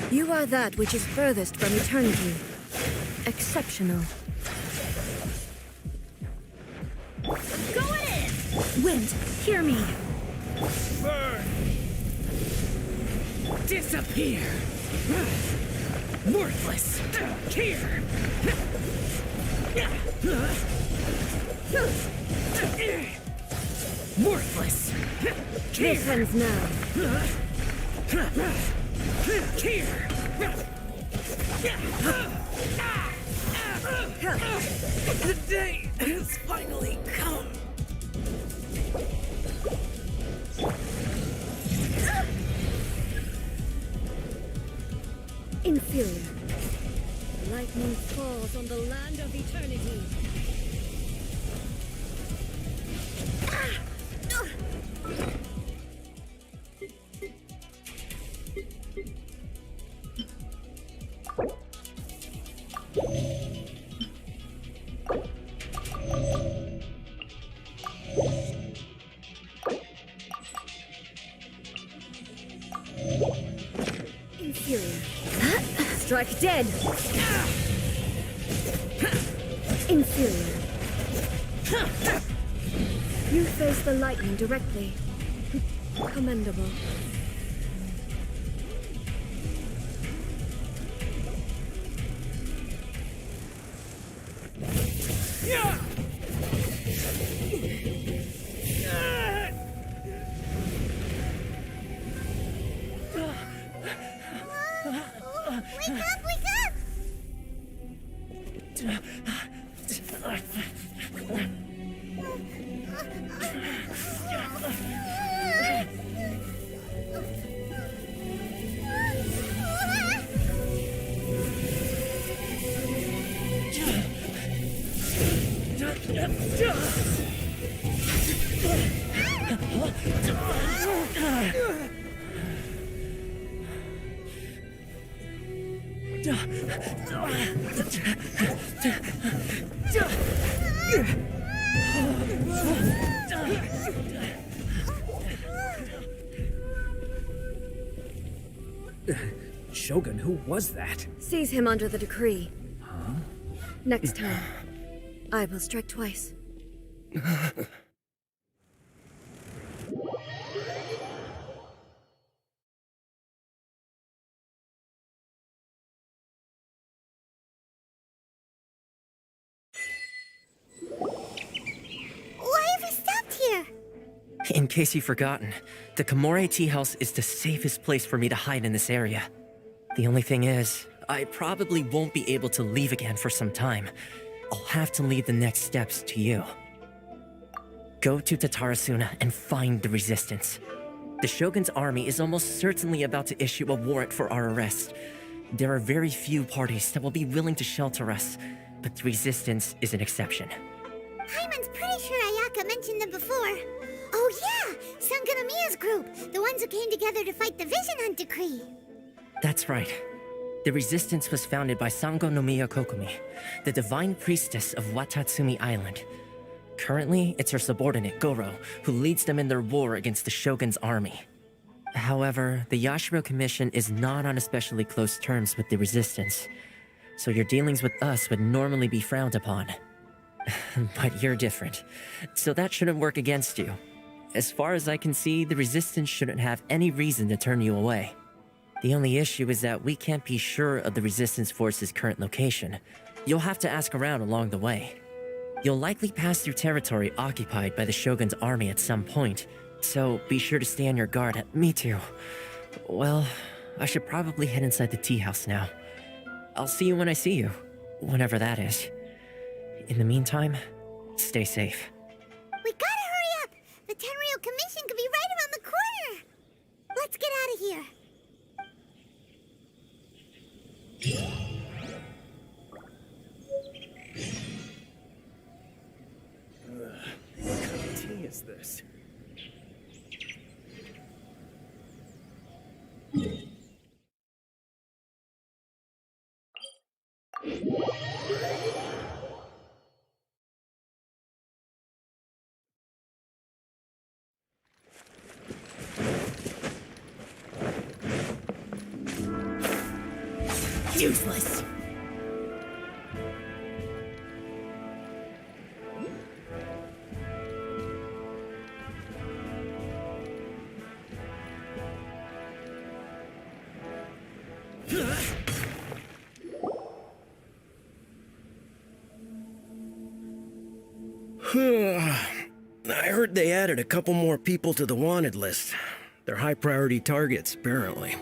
You are that which is furthest from eternity. Exceptional. Go in! Wind, hear me. Burn! Disappear! Worthless! Here! Worthless! This ends now. Here! The day has finally come! Inferior. Lightning falls on the land of eternity. Inferior. Strike dead. Inferior. You face the lightning directly. Commendable. Wake up, wake up! Shogun, who was that? Seize him under the decree. Huh? Next time, I will strike twice. Why have we stopped here? In case you've forgotten, the Komore Tea House is the safest place for me to hide in this area. The only thing is, I probably won't be able to leave again for some time. I'll have to leave the next steps to you. Go to Tatarasuna and find the Resistance. The Shogun's army is almost certainly about to issue a warrant for our arrest. There are very few parties that will be willing to shelter us, but the Resistance is an exception. Paimon's pretty sure Ayaka mentioned them before. Oh yeah! Sangonomiya's group! The ones who came together to fight the Vision Hunt Decree! That's right. The Resistance was founded by Sango no Miya Kokomi, the divine priestess of Watatsumi Island. Currently, it's her subordinate, Goro, who leads them in their war against the Shogun's army. However, the Yashiro Commission is not on especially close terms with the Resistance, so your dealings with us would normally be frowned upon. But you're different, so that shouldn't work against you. As far as I can see, the Resistance shouldn't have any reason to turn you away. The only issue is that we can't be sure of the Resistance Force's current location. You'll have to ask around along the way. You'll likely pass through territory occupied by the Shogun's army at some point, so be sure to stay on your guard. Me too. Well, I should probably head inside the tea house now. I'll see you when I see you, whenever that is. In the meantime, stay safe. We gotta hurry up! The Tenryou Commission could be right around the corner! Let's get out of here! What kind of tea is this? Useless. I heard they added a couple more people to the wanted list. They're high priority targets, apparently.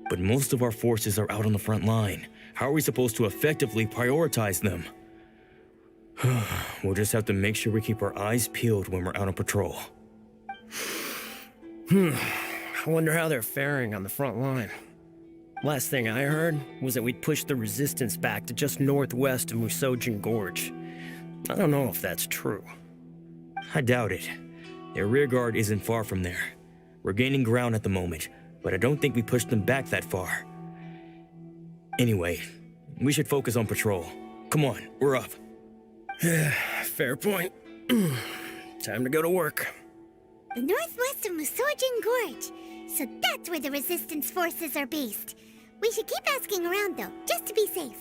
But most of our forces are out on the front line. How are we supposed to effectively prioritize them? We'll just have to make sure we keep our eyes peeled when we're out on patrol. I wonder how they're faring on the front line. Last thing I heard was that we'd pushed the resistance back to just northwest of Musojin Gorge. I don't know if that's true. I doubt it. Their rearguard isn't far from there. We're gaining ground at the moment, but I don't think we pushed them back that far. Anyway, we should focus on patrol. Come on, we're up. Fair point. Time to go to work. The northwest of Musojin Gorge. So that's where the resistance forces are based. We should keep asking around, though, just to be safe.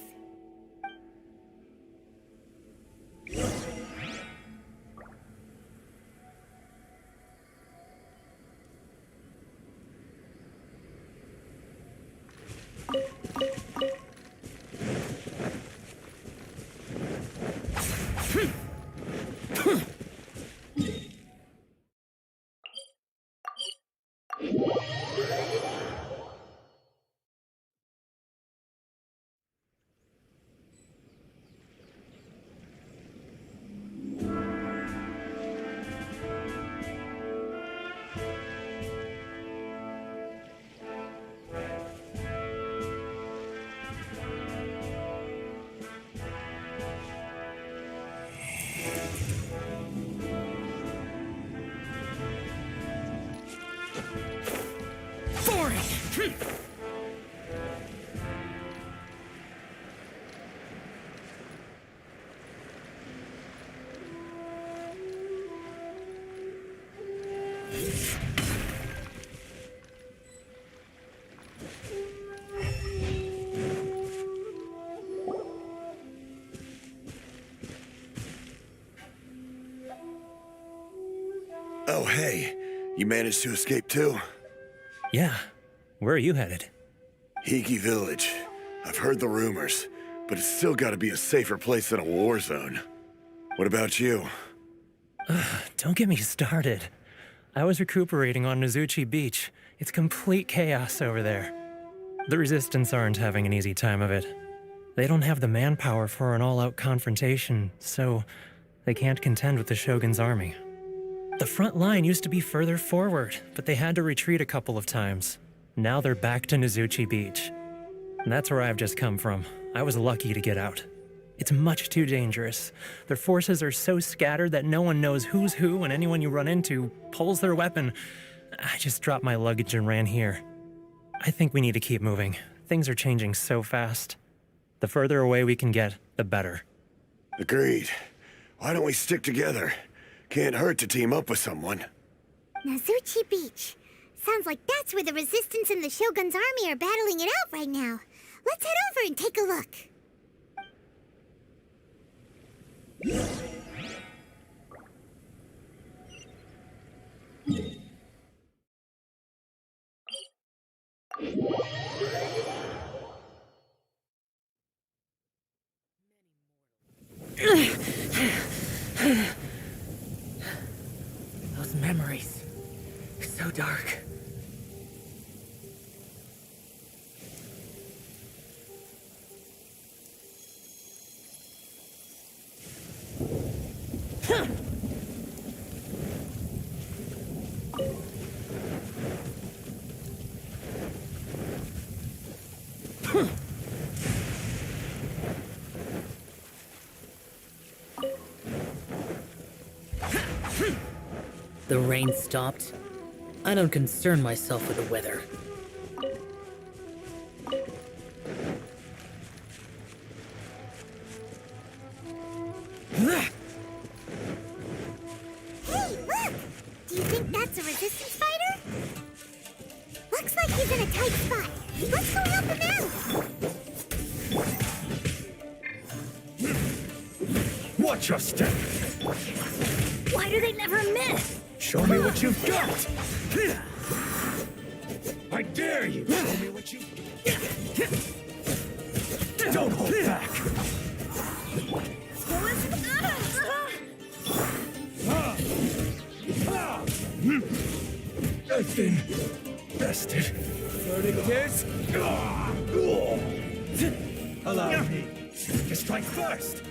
Oh, hey. You managed to escape too? Yeah. Where are you headed? Hiki Village. I've heard the rumors, but it's still gotta be a safer place than a war zone. What about you? Don't get me started. I was recuperating on Nizuchi Beach. It's complete chaos over there. The Resistance aren't having an easy time of it. They don't have the manpower for an all-out confrontation, so they can't contend with the Shogun's army. The front line used to be further forward, but they had to retreat a couple of times. Now they're back to Nizuchi Beach. And that's where I've just come from. I was lucky to get out. It's much too dangerous. Their forces are so scattered that no one knows who's who, and anyone you run into pulls their weapon. I just dropped my luggage and ran here. I think we need to keep moving. Things are changing so fast. The further away we can get, the better. Agreed. Why don't we stick together? Can't hurt to team up with someone. Nizuchi Beach. Sounds like that's where the Resistance and the Shogun's army are battling it out right now. Let's head over and take a look. Those memories. So dark. The rain stopped. I don't concern myself with the weather. Hey, look! Do you think that's a Resistance fighter? Looks like he's in a tight spot. Let's go help him out! Just Why do they never miss? show me what you've got. I dare you. Show me what you. Don't hold back. I've been bested. Verdict allow me to strike first.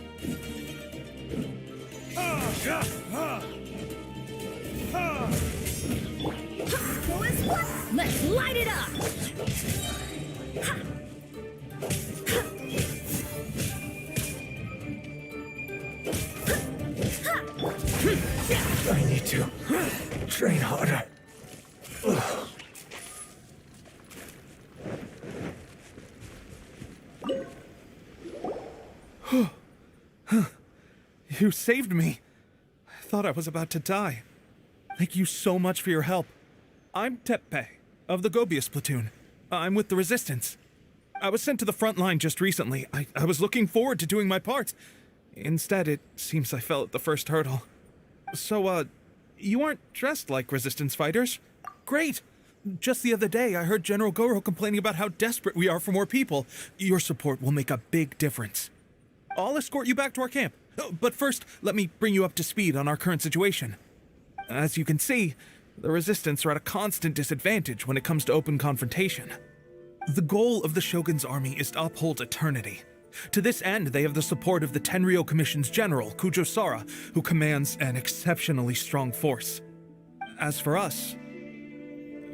Let's light it up! I need to train harder. You saved me. I thought I was about to die. Thank you so much for your help. I'm Teppe, of the Gobius platoon. I'm with the Resistance. I was sent to the front line just recently. I was looking forward to doing my part. Instead, it seems I fell at the first hurdle. So, you aren't dressed like Resistance fighters? Great! Just the other day, I heard General Goro complaining about how desperate we are for more people. Your support will make a big difference. I'll escort you back to our camp. But first, let me bring you up to speed on our current situation. As you can see, the Resistance are at a constant disadvantage when it comes to open confrontation. The goal of the Shogun's army is to uphold eternity. To this end, they have the support of the Tenryou Commission's general, Kujosara, who commands an exceptionally strong force. As for us,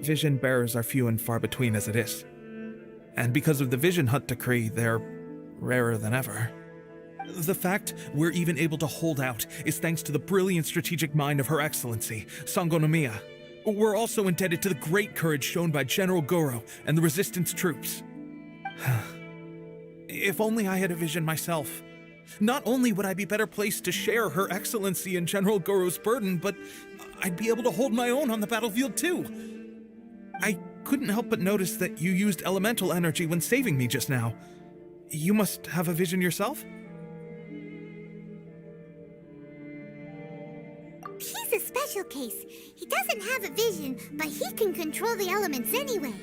vision bearers are few and far between as it is. And because of the Vision Hunt decree, they're rarer than ever. The fact we're even able to hold out is thanks to the brilliant strategic mind of Her Excellency, Sango Nomiya. We're also indebted to the great courage shown by General Goro and the Resistance troops. If only I had a vision myself. Not only would I be better placed to share Her Excellency and General Goro's burden, but I'd be able to hold my own on the battlefield too. I couldn't help but notice that you used elemental energy when saving me just now. You must have a vision yourself? He's a special case. He doesn't have a vision, but he can control the elements anyway.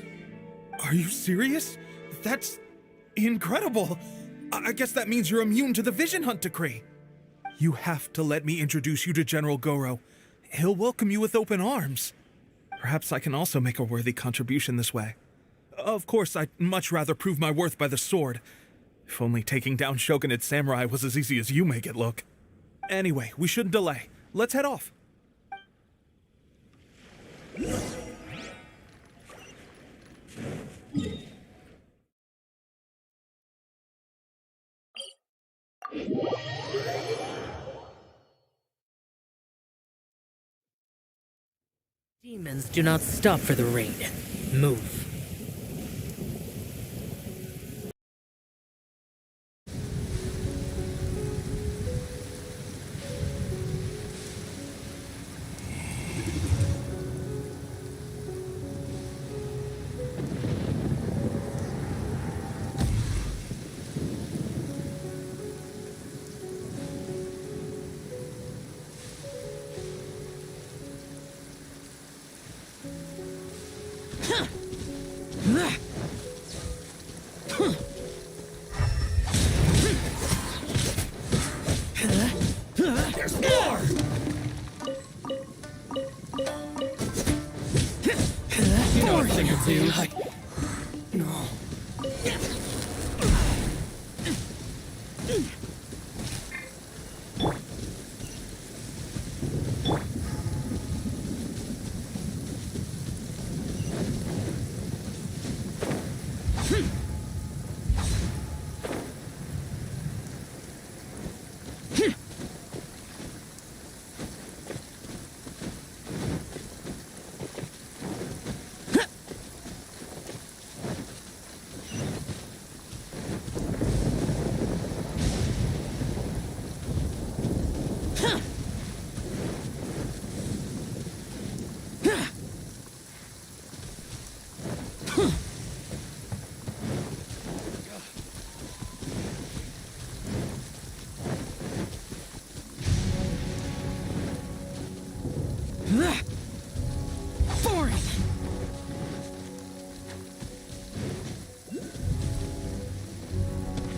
Are you serious? That's incredible. I guess that means you're immune to the Vision Hunt decree. You have to let me introduce you to General Goro. He'll welcome you with open arms. Perhaps I can also make a worthy contribution this way. Of course, I'd much rather prove my worth by the sword. If only taking down Shogunate samurai was as easy as you make it look. Anyway, we shouldn't delay. Let's head off. Demons do not stop for the raid. Move.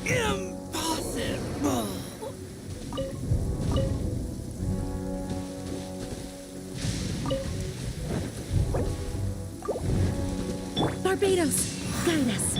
Impossible! Barbados, guide us.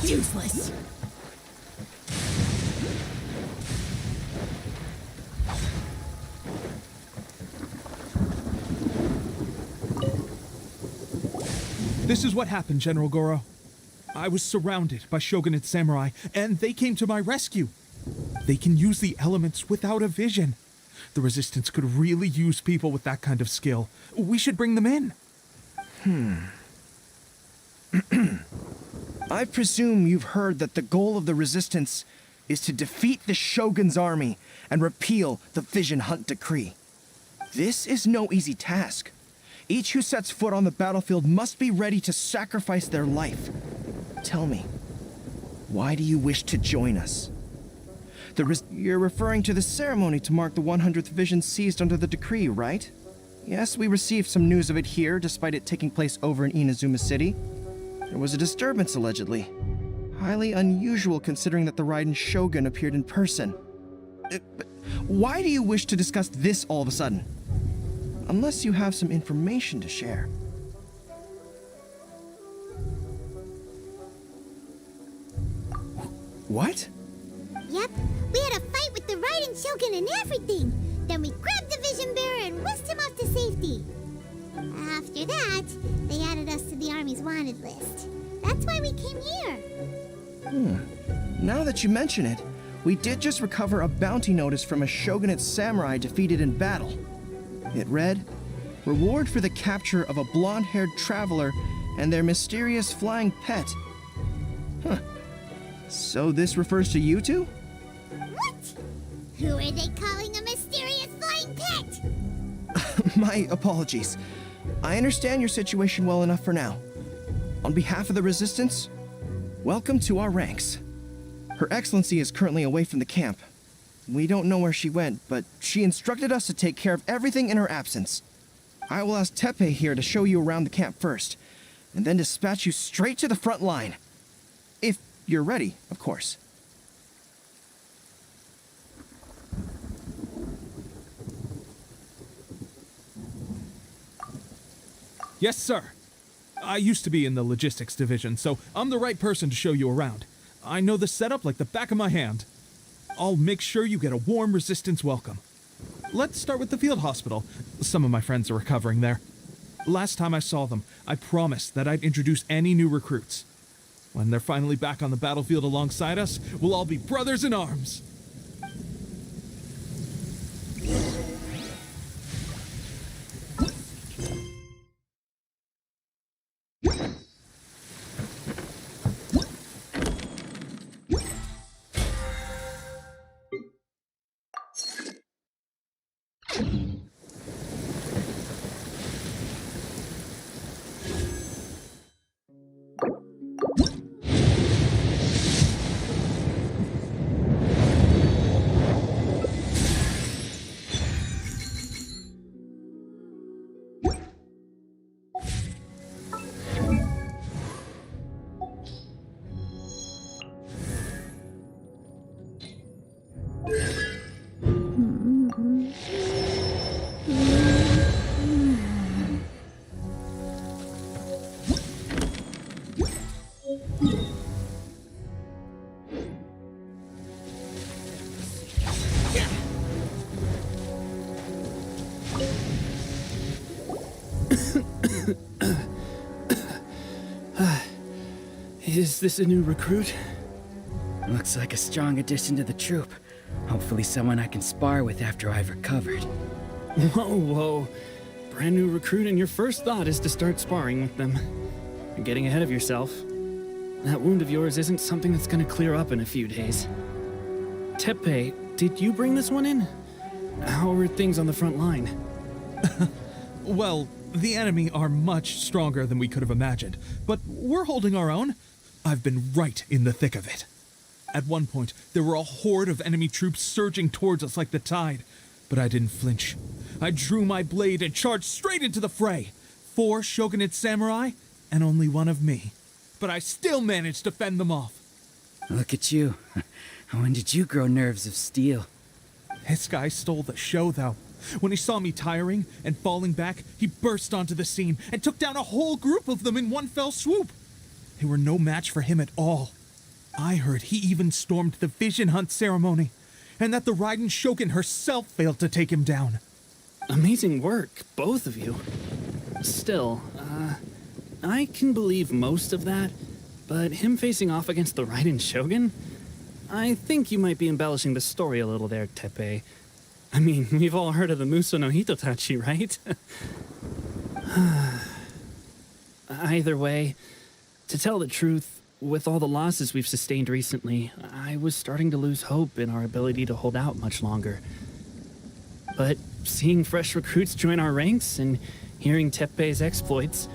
Useless. This is what happened, General Goro. I was surrounded by Shogunate samurai, and they came to my rescue. They can use the elements without a vision. The Resistance could really use people with that kind of skill. We should bring them in. I presume you've heard that the goal of the Resistance is to defeat the Shogun's army and repeal the Vision Hunt Decree. This is no easy task. Each who sets foot on the battlefield must be ready to sacrifice their life. Tell me, why do you wish to join us? You're referring to the ceremony to mark the 100th Vision seized under the decree, right? Yes, we received some news of it here, despite it taking place over in Inazuma City. There was a disturbance, allegedly. Highly unusual considering that the Raiden Shogun appeared in person. Why do you wish to discuss this all of a sudden? Unless you have some information to share. What? Yep, we had a fight with the Raiden Shogun and everything. Then we grabbed the Vision Bearer and whisked him off to safety. After that, they added us to the Army's wanted list. That's why we came here. Now that you mention it, we did just recover a bounty notice from a Shogunate samurai defeated in battle. It read, "Reward for the capture of a blonde-haired traveler and their mysterious flying pet." So this refers to you two? What? Who are they calling a mysterious flying pet? My apologies. I understand your situation well enough for now. On behalf of the Resistance, welcome to our ranks. Her Excellency is currently away from the camp. We don't know where she went, but she instructed us to take care of everything in her absence. I will ask Teppei here to show you around the camp first, and then dispatch you straight to the front line. If you're ready, of course. Yes, sir. I used to be in the logistics division, so I'm the right person to show you around. I know the setup like the back of my hand. I'll make sure you get a warm Resistance welcome. Let's start with the field hospital. Some of my friends are recovering there. Last time I saw them, I promised that I'd introduce any new recruits. When they're finally back on the battlefield alongside us, we'll all be brothers in arms. Is this a new recruit? Looks like a strong addition to the troop. Hopefully someone I can spar with after I've recovered. Whoa. Brand new recruit, and your first thought is to start sparring with them. You're getting ahead of yourself. That wound of yours isn't something that's gonna clear up in a few days. Tepe, did you bring this one in? How are things on the front line? Well, the enemy are much stronger than we could have imagined, but we're holding our own. I've been right in the thick of it. At one point, there were a horde of enemy troops surging towards us like the tide, but I didn't flinch. I drew my blade and charged straight into the fray. 4 shogunate samurai, and only one of me. But I still managed to fend them off. Look at you. When did you grow nerves of steel? This guy stole the show, though. When he saw me tiring and falling back, he burst onto the scene and took down a whole group of them in one fell swoop. They were no match for him at all. I heard he even stormed the vision hunt ceremony, and that the Raiden Shogun herself failed to take him down. Amazing work, both of you. Still, I can believe most of that, but him facing off against the Raiden Shogun? I think you might be embellishing the story a little there, Tepe. I mean, we've all heard of the Muso no Hitotachi, right? Either way, to tell the truth, with all the losses we've sustained recently, I was starting to lose hope in our ability to hold out much longer. But seeing fresh recruits join our ranks and hearing Tepe's exploits,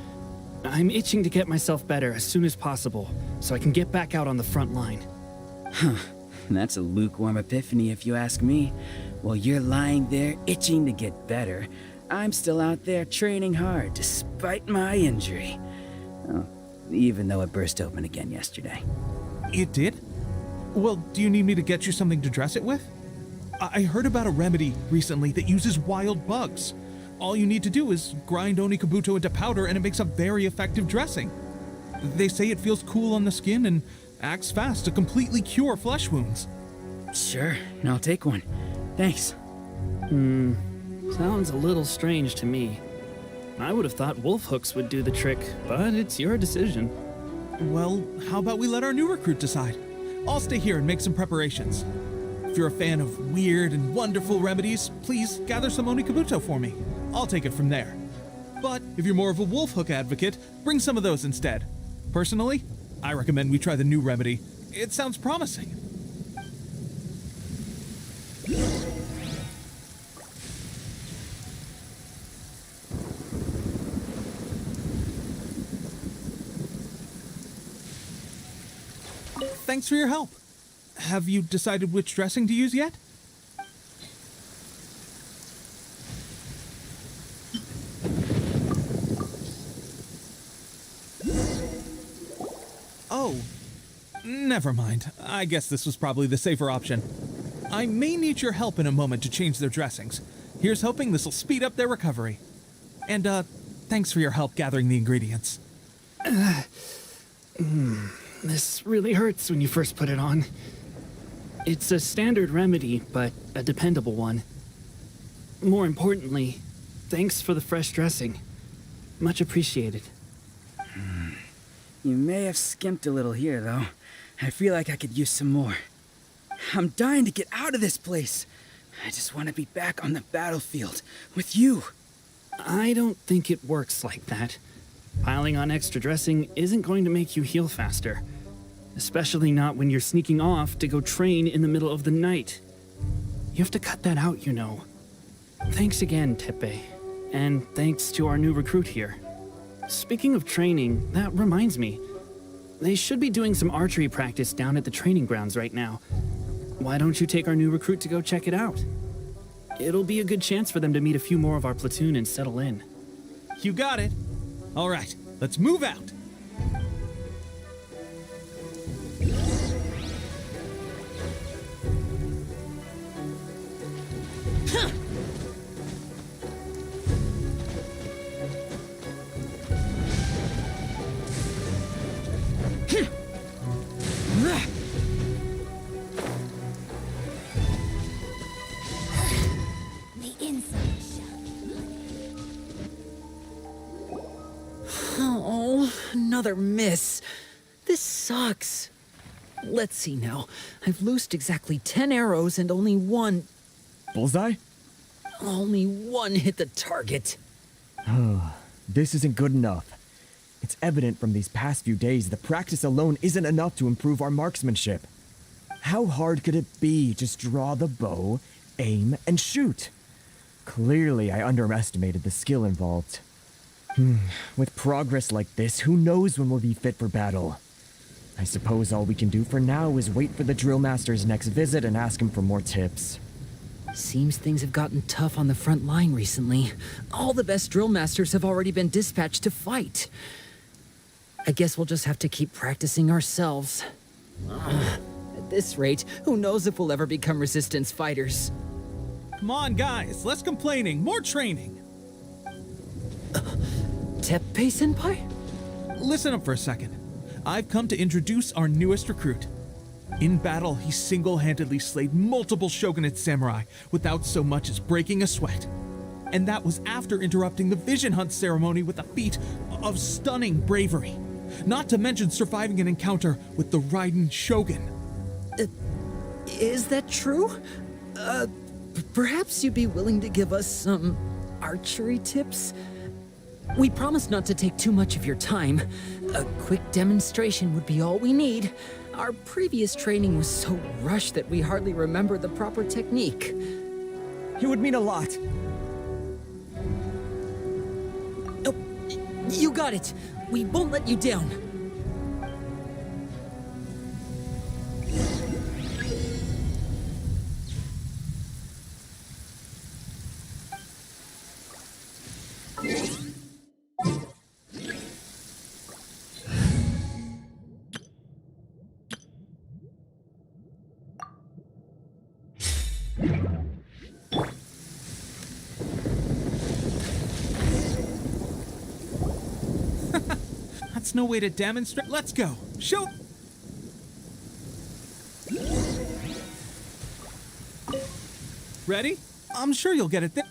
I'm itching to get myself better as soon as possible so I can get back out on the front line. Huh. That's a lukewarm epiphany if you ask me. While you're lying there itching to get better, I'm still out there training hard despite my injury. Oh, even though it burst open again yesterday. It did? Well, do you need me to get you something to dress it with? I heard about a remedy recently that uses wild bugs. All you need to do is grind Onikabuto into powder and it makes a very effective dressing. They say it feels cool on the skin and acts fast to completely cure flesh wounds. Sure, I'll take one. Thanks. Sounds a little strange to me. I would have thought wolf hooks would do the trick, but it's your decision. Well, how about we let our new recruit decide? I'll stay here and make some preparations. If you're a fan of weird and wonderful remedies, please gather some Onikabuto for me. I'll take it from there. But if you're more of a wolf hook advocate, bring some of those instead. Personally, I recommend we try the new remedy. It sounds promising. Thanks for your help. Have you decided which dressing to use yet? Oh, never mind. I guess this was probably the safer option. I may need your help in a moment to change their dressings. Here's hoping this'll speed up their recovery. And, thanks for your help gathering the ingredients. This really hurts when you first put it on. It's a standard remedy, but a dependable one. More importantly, thanks for the fresh dressing. Much appreciated. You may have skimped a little here, though. I feel like I could use some more. I'm dying to get out of this place. I just want to be back on the battlefield with you. I don't think it works like that. Piling on extra dressing isn't going to make you heal faster. Especially not when you're sneaking off to go train in the middle of the night. You have to cut that out, you know. Thanks again, Tepe. And thanks to our new recruit here. Speaking of training, that reminds me. They should be doing some archery practice down at the training grounds right now. Why don't you take our new recruit to go check it out? It'll be a good chance for them to meet a few more of our platoon and settle in. You got it. All right, let's move out. The inside shell. another miss. This sucks. Let's see now. I've loosed exactly 10 arrows and only one... Bullseye? Only one hit the target. This isn't good enough. It's evident from these past few days that practice alone isn't enough to improve our marksmanship. How hard could it be? Just draw the bow, aim, and shoot. Clearly, I underestimated the skill involved. With progress like this, who knows when we'll be fit for battle? I suppose all we can do for now is wait for the drill master's next visit and ask him for more tips. Seems things have gotten tough on the front line recently. All the best drill masters have already been dispatched to fight. I guess we'll just have to keep practicing ourselves. At this rate, who knows if we'll ever become resistance fighters. Come on, guys, less complaining, more training. Teppei-senpai? Listen up for a second. I've come to introduce our newest recruit. In battle, he single-handedly slayed multiple shogunate samurai without so much as breaking a sweat. And that was after interrupting the vision hunt ceremony with a feat of stunning bravery. Not to mention surviving an encounter with the Raiden Shogun. Is that true? Perhaps you'd be willing to give us some archery tips? We promise not to take too much of your time. A quick demonstration would be all we need. Our previous training was so rushed that we hardly remember the proper technique. It would mean a lot. Oh, you got it. We won't let you down. That's no way to demonstrate. Let's go. Shoot! Ready? I'm sure you'll get it there.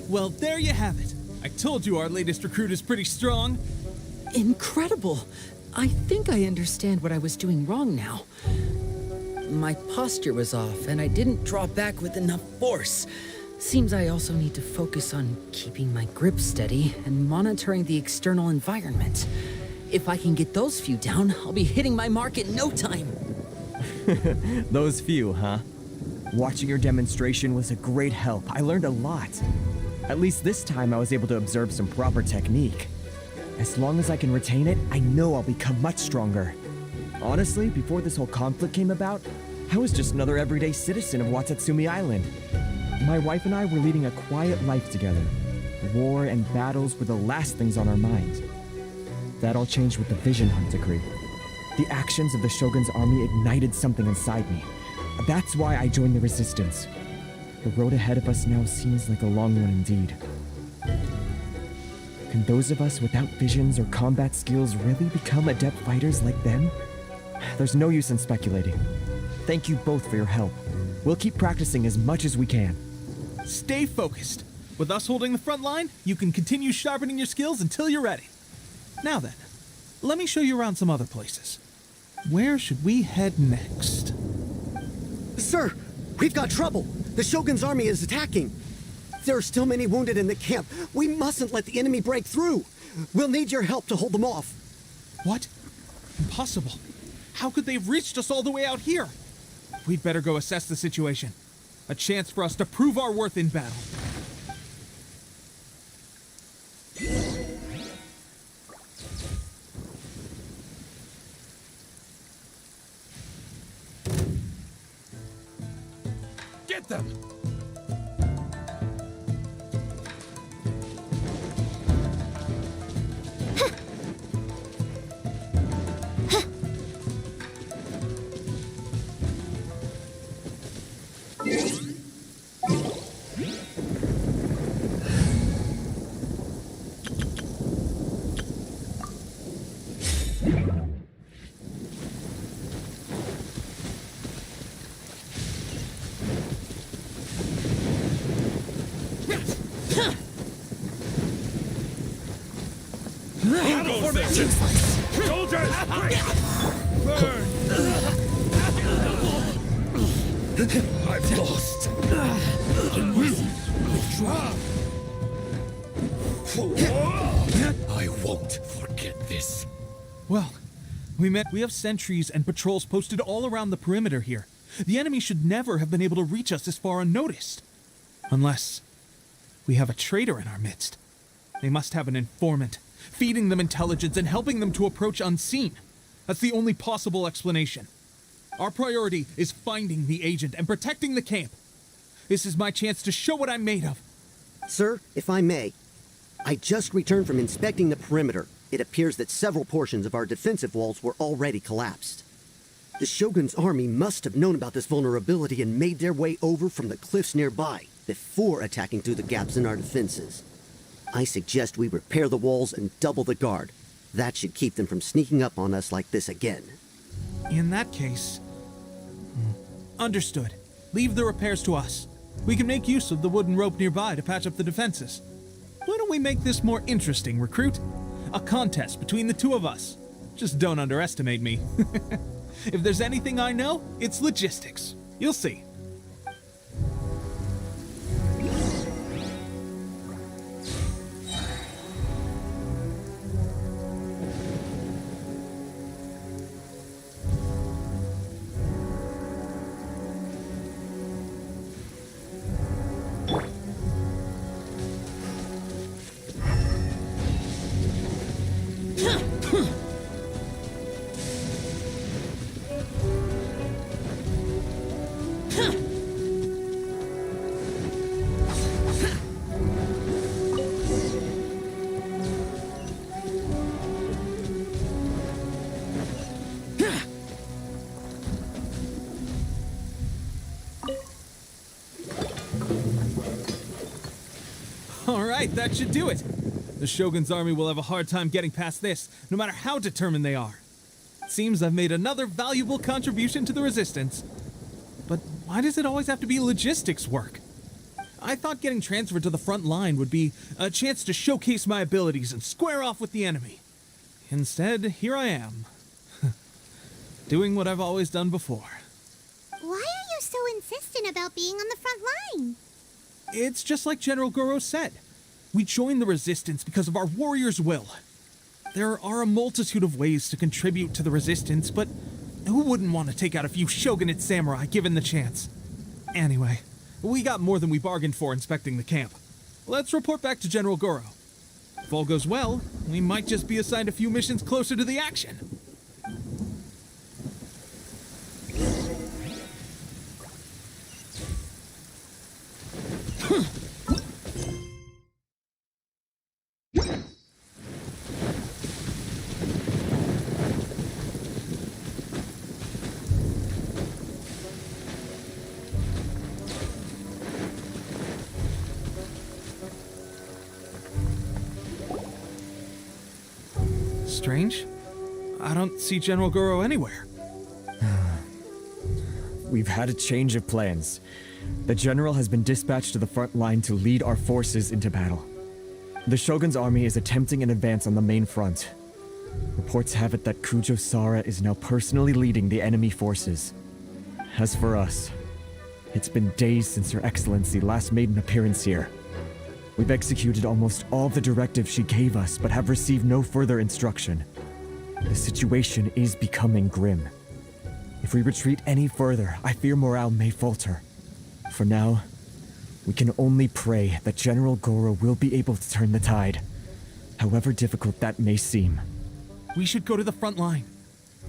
Well, there you have it. I told you our latest recruit is pretty strong. Incredible. I think I understand what I was doing wrong now. My posture was off, and I didn't draw back with enough force. Seems I also need to focus on keeping my grip steady and monitoring the external environment. If I can get those few down, I'll be hitting my mark in no time. Those few, huh? Watching your demonstration was a great help. I learned a lot. At least this time I was able to observe some proper technique. As long as I can retain it, I know I'll become much stronger. Honestly, before this whole conflict came about, I was just another everyday citizen of Watatsumi Island. My wife and I were leading a quiet life together. War and battles were the last things on our minds. That all changed with the Vision Hunt decree. The actions of the Shogun's army ignited something inside me. That's why I joined the resistance. The road ahead of us now seems like a long one indeed. Can those of us without visions or combat skills really become adept fighters like them? There's no use in speculating. Thank you both for your help. We'll keep practicing as much as we can. Stay focused. With us holding the front line, you can continue sharpening your skills until you're ready. Now then, let me show you around some other places. Where should we head next? Sir, we've got trouble. The Shogun's army is attacking. There are still many wounded in the camp. We mustn't let the enemy break through. We'll need your help to hold them off. What? Impossible. How could they have reached us all the way out here? We'd better go assess the situation. A chance for us to prove our worth in battle. Get them! Soldiers! Burn! I've lost. I won't forget this. Well, we have sentries and patrols posted all around the perimeter here. The enemy should never have been able to reach us this far unnoticed. Unless we have a traitor in our midst. They must have an informant, feeding them intelligence and helping them to approach unseen. That's the only possible explanation. Our priority is finding the agent and protecting the camp. This is my chance to show what I'm made of. Sir, if I may, I just returned from inspecting the perimeter. It appears that several portions of our defensive walls were already collapsed. The Shogun's army must have known about this vulnerability and made their way over from the cliffs nearby before attacking through the gaps in our defenses. I suggest we repair the walls and double the guard. That should keep them from sneaking up on us like this again. In that case... Understood. Leave the repairs to us. We can make use of the wooden rope nearby to patch up the defenses. Why don't we make this more interesting, recruit? A contest between the two of us. Just don't underestimate me. If there's anything I know, it's logistics. You'll see. Alright, that should do it. The Shogun's army will have a hard time getting past this, no matter how determined they are. It seems I've made another valuable contribution to the resistance. But why does it always have to be logistics work? I thought getting transferred to the front line would be a chance to showcase my abilities and square off with the enemy. Instead, here I am. Doing what I've always done before. Why are you so insistent about being on the front line? It's just like General Goro said. We joined the resistance because of our warriors' will. There are a multitude of ways to contribute to the resistance, but who wouldn't want to take out a few shogunate samurai given the chance? Anyway, we got more than we bargained for inspecting the camp. Let's report back to General Goro. If all goes well, we might just be assigned a few missions closer to the action. Strange. I don't see General Goro anywhere. We've had a change of plans. The general has been dispatched to the front line to lead our forces into battle. The Shogun's army is attempting an advance on the main front. Reports have it that Kujo Sara is now personally leading the enemy forces. As for us, it's been days since Her Excellency last made an appearance here. We've executed almost all the directives she gave us, but have received no further instruction. The situation is becoming grim. If we retreat any further, I fear morale may falter. For now, we can only pray that General Goro will be able to turn the tide, however difficult that may seem. We should go to the front line.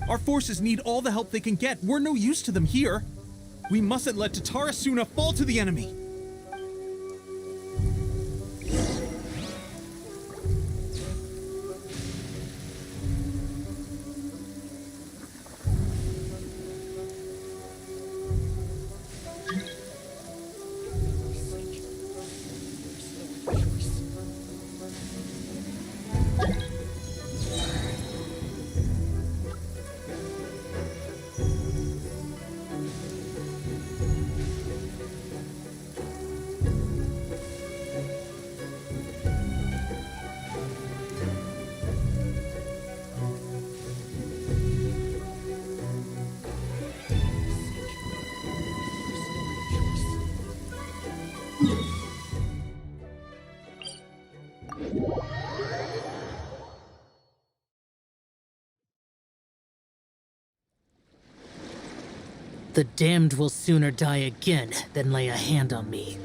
Our forces need all the help they can get. We're no use to them here. We mustn't let Tatarasuna fall to the enemy! The damned will sooner die again than lay a hand on me.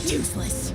Useless.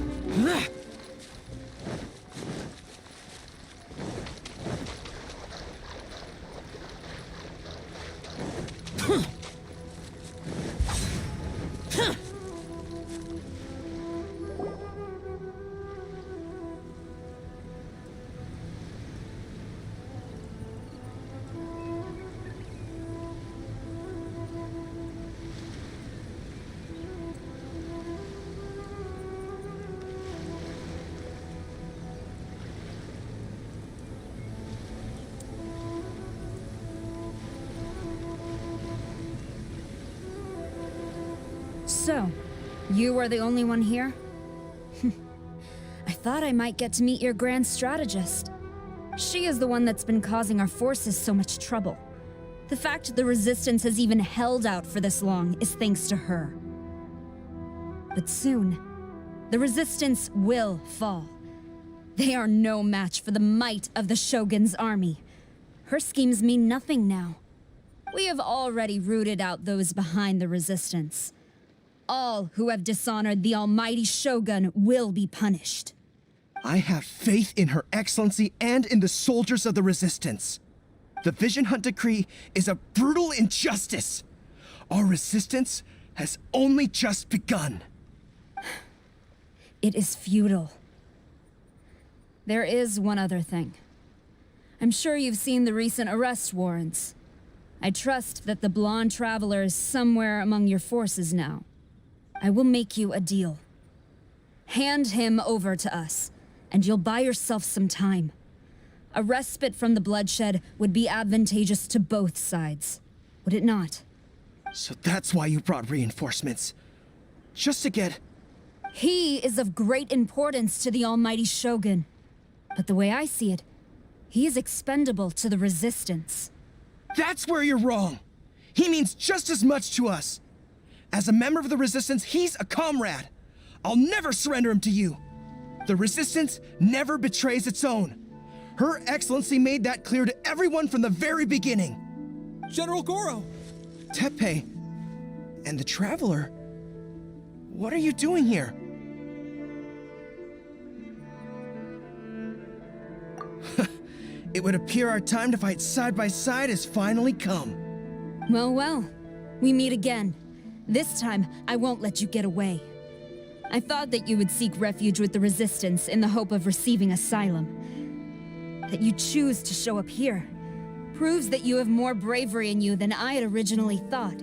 So, you are the only one here? I thought I might get to meet your grand strategist. She is the one that's been causing our forces so much trouble. The fact the Resistance has even held out for this long is thanks to her. But soon, the Resistance will fall. They are no match for the might of the Shogun's army. Her schemes mean nothing now. We have already rooted out those behind the Resistance. All who have dishonored the almighty Shogun will be punished. I have faith in Her Excellency and in the soldiers of the Resistance. The Vision Hunt Decree is a brutal injustice. Our resistance has only just begun. It is futile. There is one other thing. I'm sure you've seen the recent arrest warrants. I trust that the blonde traveler is somewhere among your forces now. I will make you a deal. Hand him over to us, and you'll buy yourself some time. A respite from the bloodshed would be advantageous to both sides, would it not? So that's why you brought reinforcements. Just to get... He is of great importance to the almighty Shogun. But the way I see it, he is expendable to the Resistance. That's where you're wrong. He means just as much to us. As a member of the Resistance, he's a comrade. I'll never surrender him to you. The Resistance never betrays its own. Her Excellency made that clear to everyone from the very beginning. General Goro! Teppei and the Traveler, what are you doing here? It would appear our time to fight side by side has finally come. Well, well, we meet again. This time, I won't let you get away. I thought that you would seek refuge with the Resistance in the hope of receiving asylum. That you choose to show up here proves that you have more bravery in you than I had originally thought.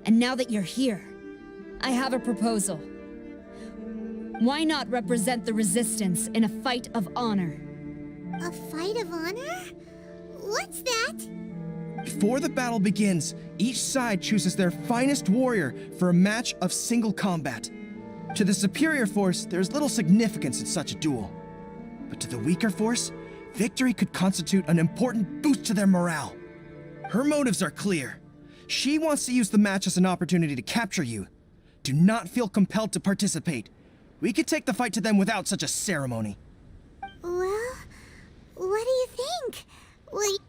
And now that you're here, I have a proposal. Why not represent the Resistance in a fight of honor? A fight of honor? What's that? Before the battle begins, each side chooses their finest warrior for a match of single combat. To the superior force, there's little significance in such a duel. But to the weaker force, victory could constitute an important boost to their morale. Her motives are clear. She wants to use the match as an opportunity to capture you. Do not feel compelled to participate. We could take the fight to them without such a ceremony. Well, what do you think? Will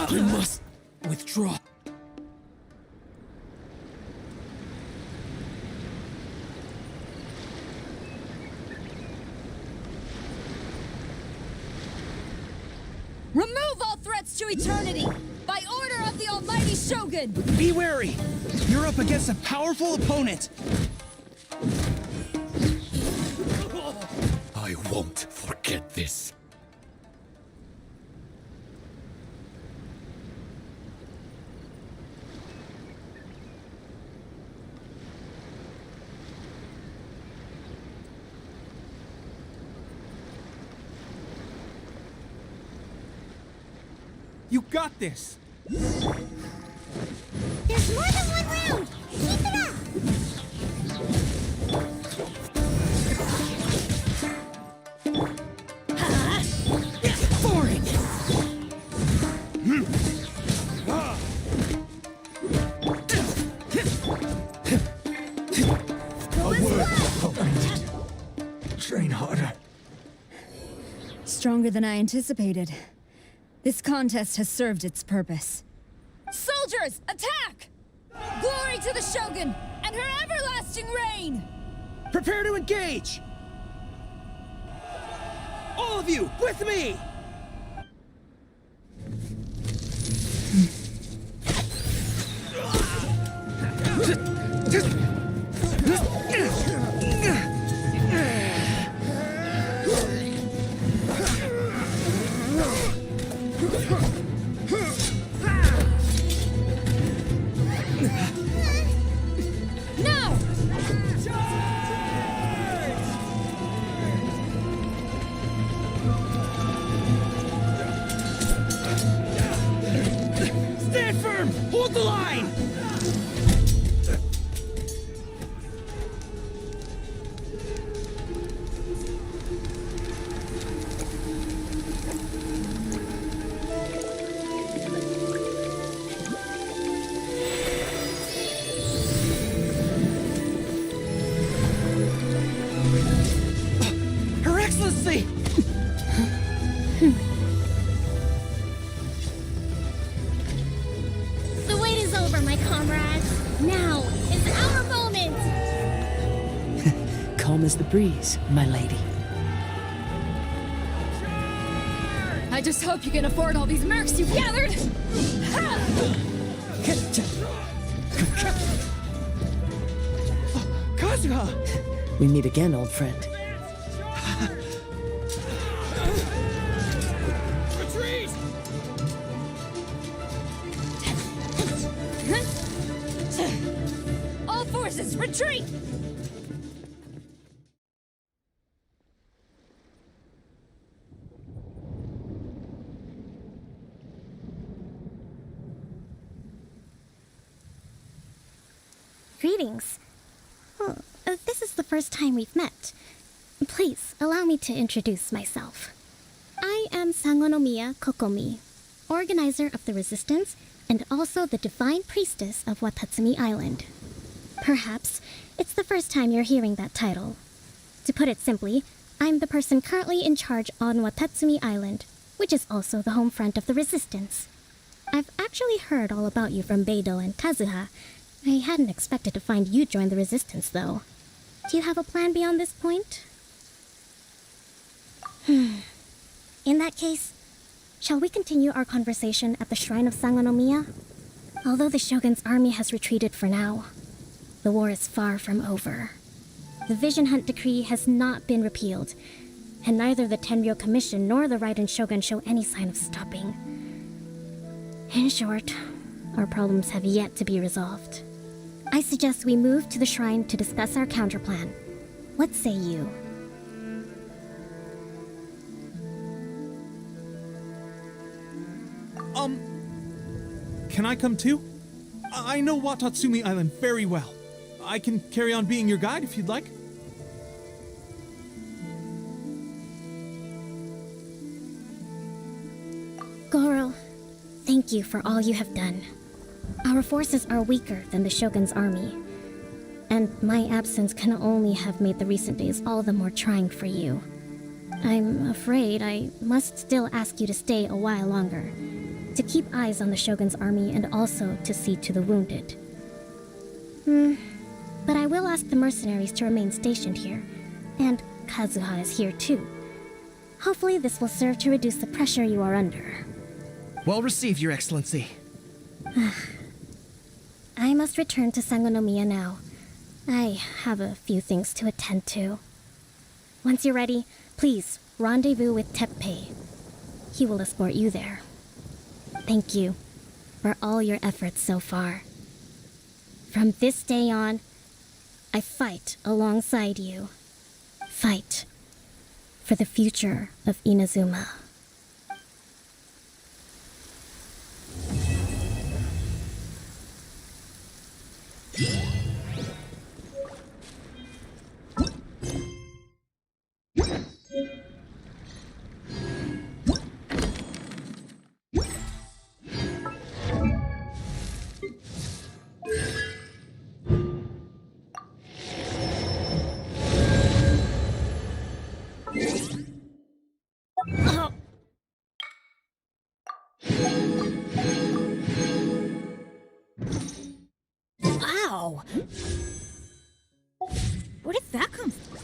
I must withdraw. Remove all threats to eternity! By order of the Almighty Shogun! Be wary! You're up against a powerful opponent! I won't forget this. You got this! There's more than one round! Keep it up! Boring! Train harder. Stronger than I anticipated. This contest has served its purpose. Soldiers, attack! Glory to the Shogun and her everlasting reign! Prepare to engage! All of you, with me! No! Stand firm! Hold the line! Her Excellency! The wait is over, my comrades. Now is our moment! Calm as the breeze, my lady. I just hope you can afford all these mercs you've gathered! Kazuha! We meet again, old friend. Retreat! All forces, retreat! Greetings. Well, this is the first time we've met. Please, allow me to introduce myself. I am Sangonomiya Kokomi, organizer of the Resistance and also the Divine Priestess of Watatsumi Island. Perhaps it's the first time you're hearing that title. To put it simply, I'm the person currently in charge on Watatsumi Island, which is also the home front of the Resistance. I've actually heard all about you from Beidou and Kazuha, I hadn't expected to find you join the Resistance, though. Do you have a plan beyond this point? In that case, shall we continue our conversation at the Shrine of Sangonomiya? Although the Shogun's army has retreated for now, the war is far from over. The Vision Hunt Decree has not been repealed, and neither the Tenryou Commission nor the Raiden Shogun show any sign of stopping. In short, our problems have yet to be resolved. I suggest we move to the shrine to discuss our counterplan. What say you? Can I come too? I know Watatsumi Island very well. I can carry on being your guide if you'd like. Goro, thank you for all you have done. Our forces are weaker than the Shogun's army, and my absence can only have made the recent days all the more trying for you. I'm afraid I must still ask you to stay a while longer, to keep eyes on the Shogun's army and also to see to the wounded. But I will ask the mercenaries to remain stationed here, and Kazuha is here too. Hopefully this will serve to reduce the pressure you are under. Well received, Your Excellency. I must return to Sangonomiya now. I have a few things to attend to. Once you're ready, please rendezvous with Teppei. He will escort you there. Thank you for all your efforts so far. From this day on, I fight alongside you. Fight for the future of Inazuma. Wow! Where did that come from?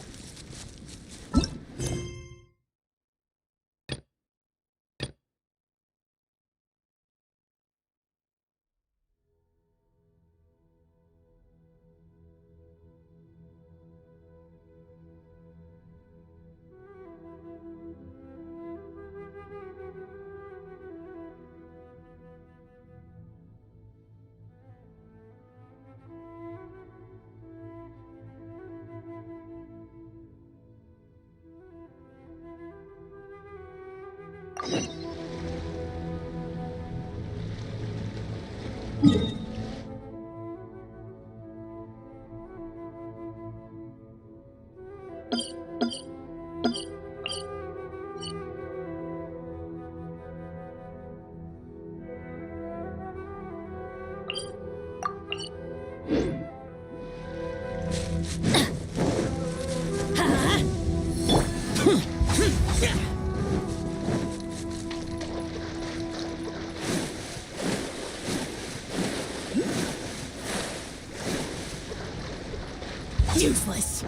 Useless.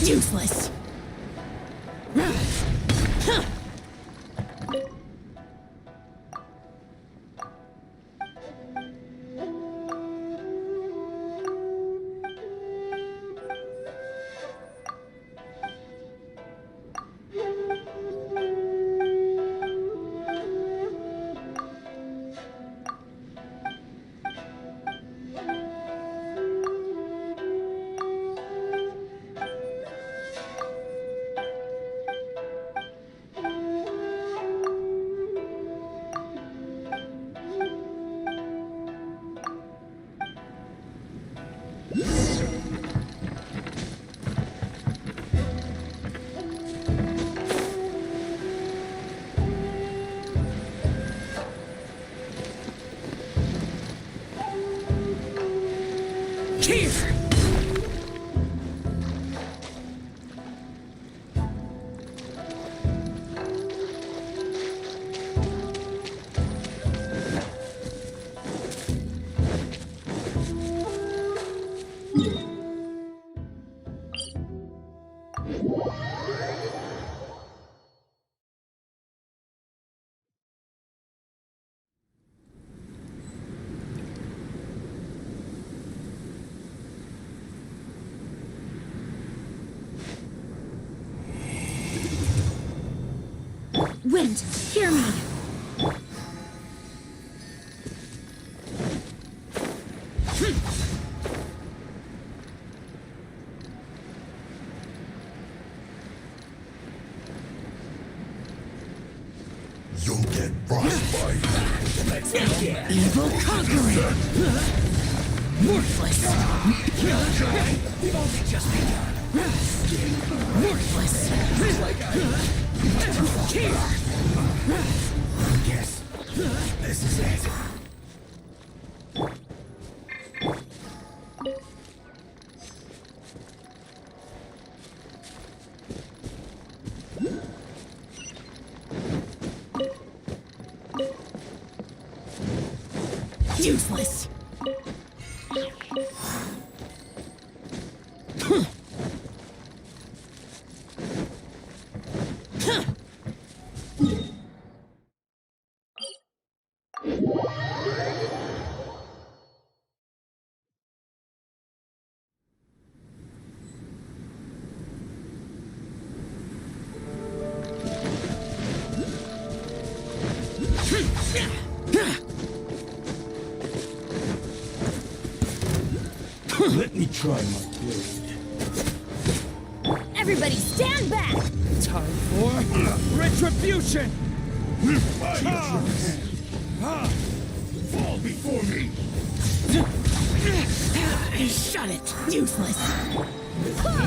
Useless. Here! Wind, hear me! You'll get frostbite. Evil conquering. Worthless. We've only just begun. Worthless. Here. Yes. This is it. Useless. Let me try my blade. Everybody stand back! Time for retribution! Fall before me! Shut it! Useless! Go and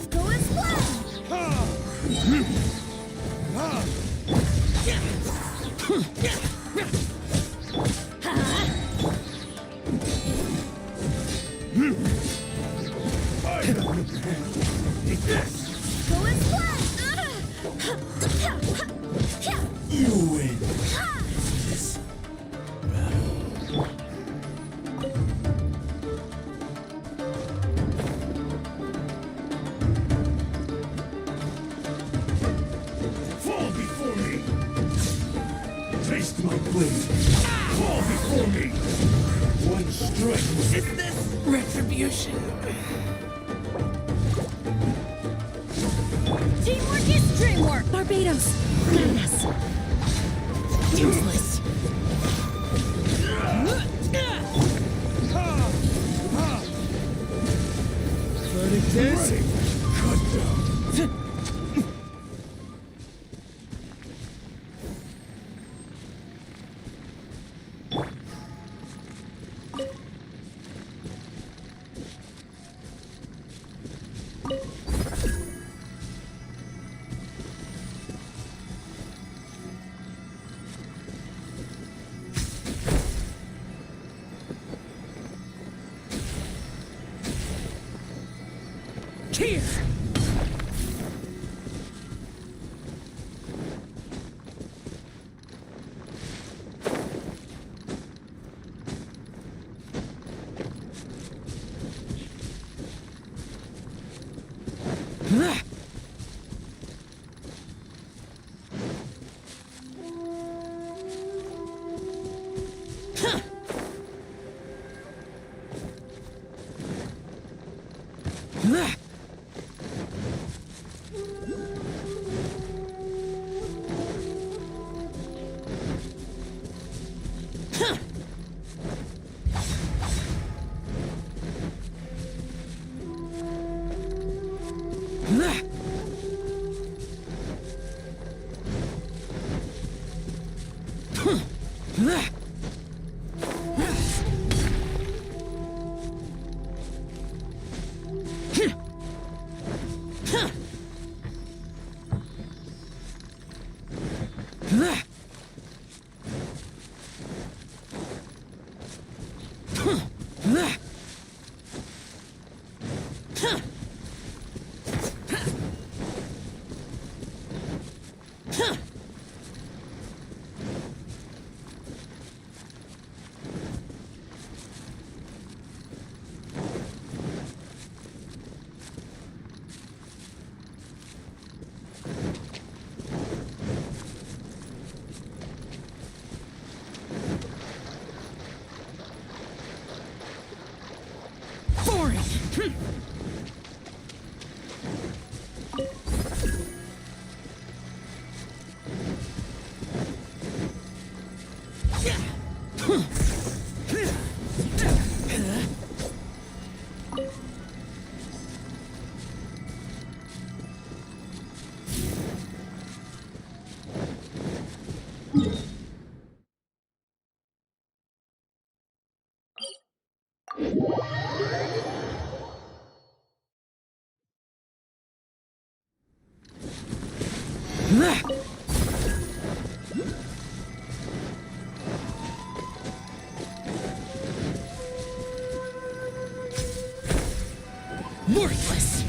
Go and You win. This battle. Fall before me. Taste my blade. Fall before me. One strike. Is this retribution? Teamwork is dreamwork! Barbados, guide us. Useless. Verdict is... Cut down. Here! Worthless!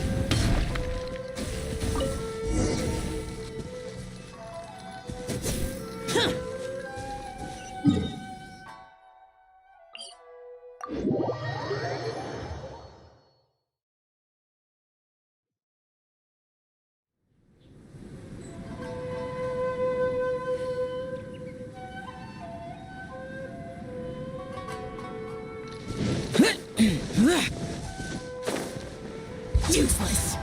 Useless!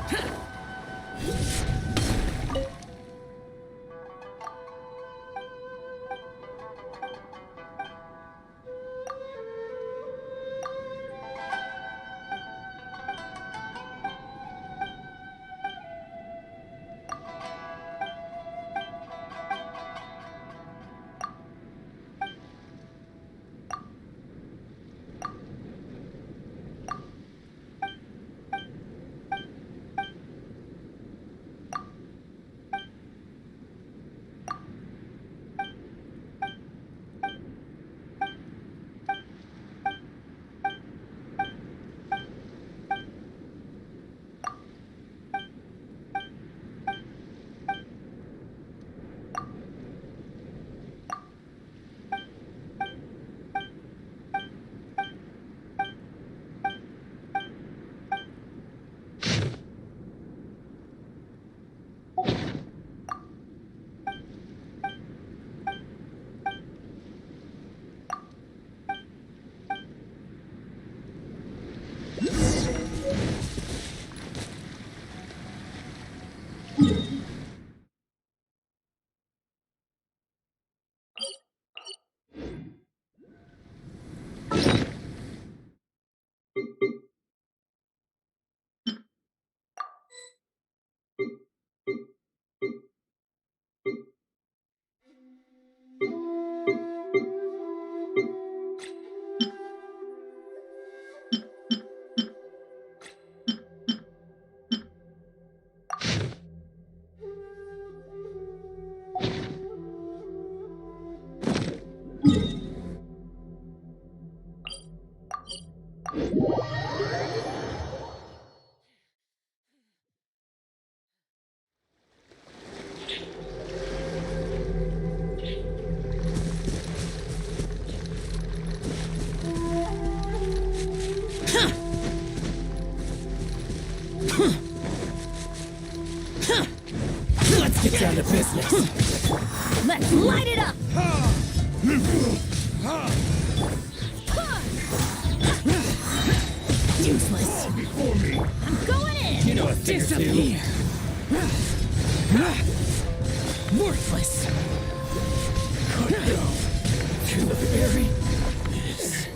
Let's get down to business. Let's light it up! Useless. Before me. I'm going in! You know a thing or two. Disappear! Worthless. Could go to the very abyss.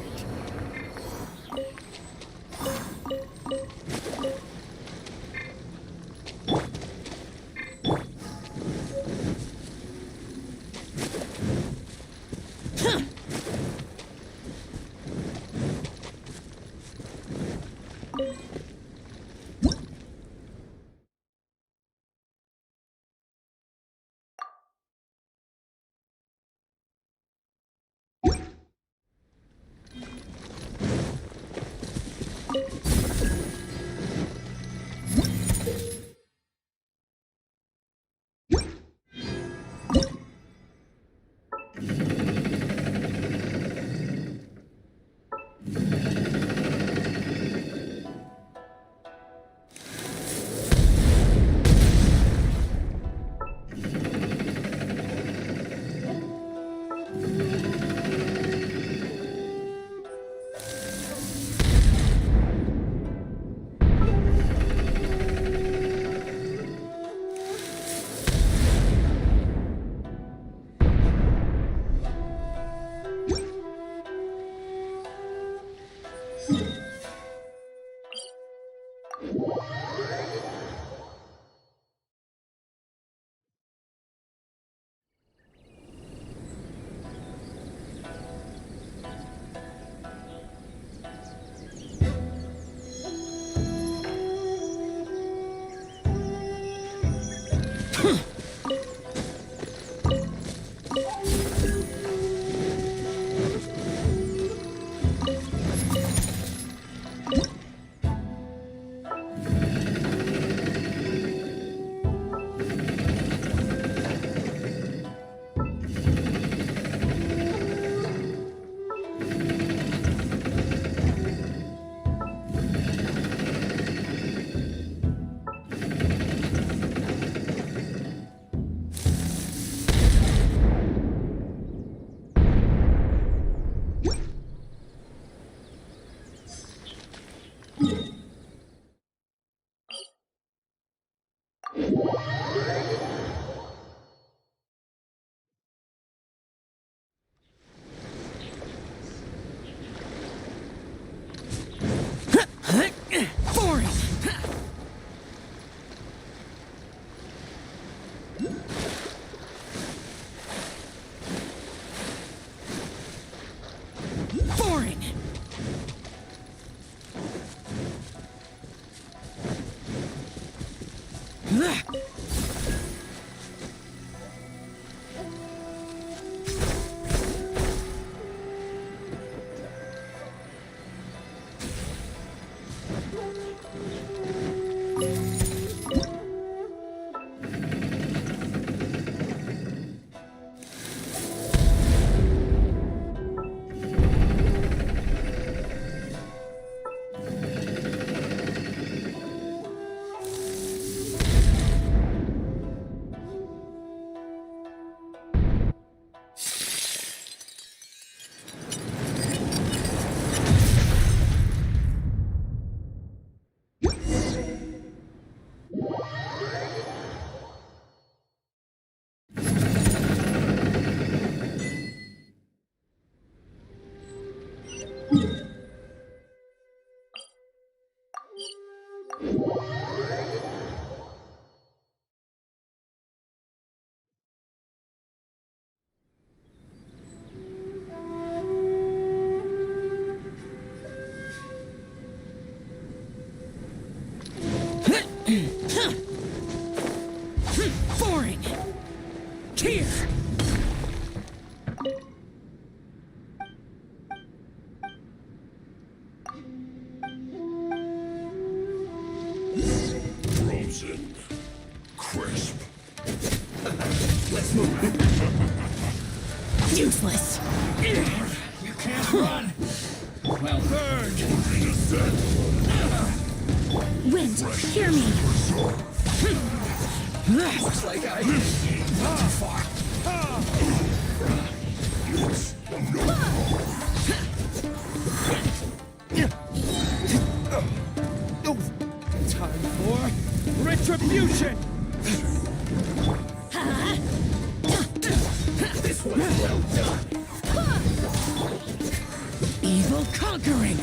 Boring. Here. Frozen. Crisp. Let's move. Useless. You can't run. Well burned. Wind, hear me. Looks like I went too far. Retribution! This one's well done. Evil conquering!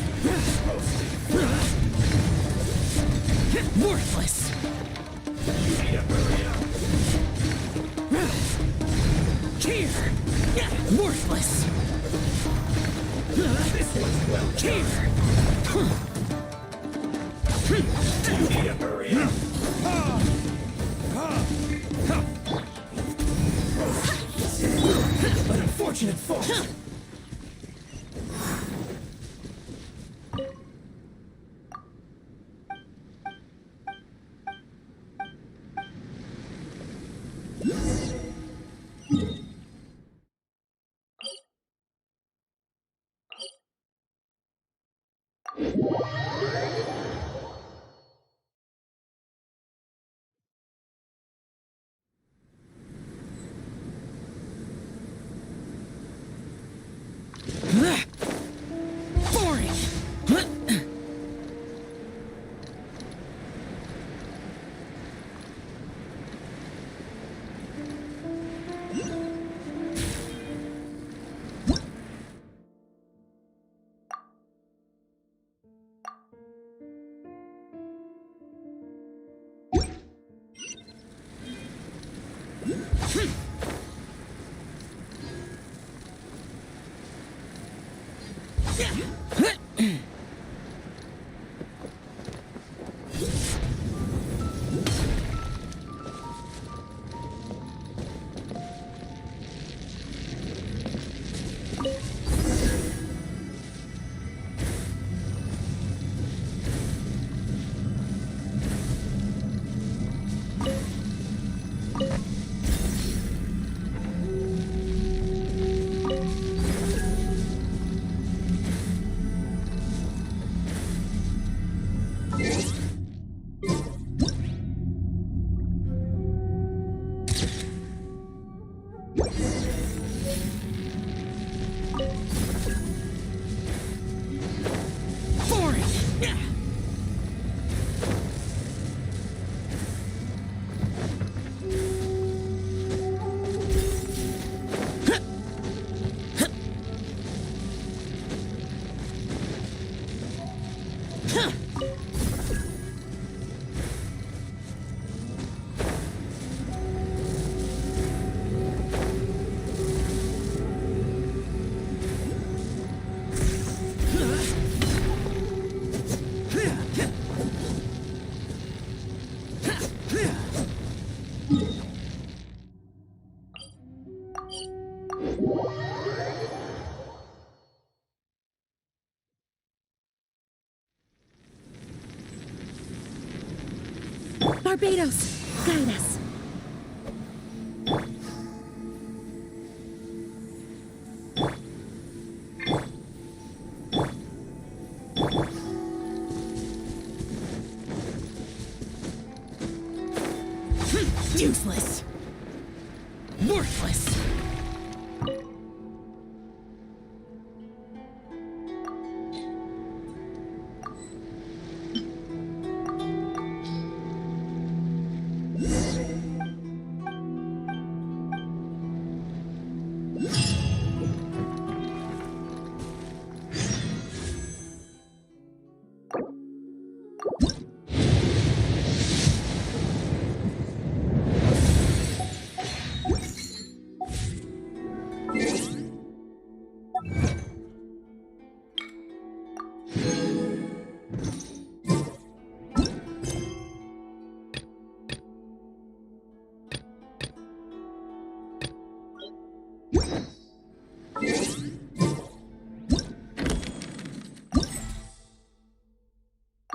Worthless! Here! Worthless! This one's well done. Here! You need to hurry up. An unfortunate fault! Boring! Barbados, guide us. Useless! Worthless!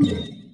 You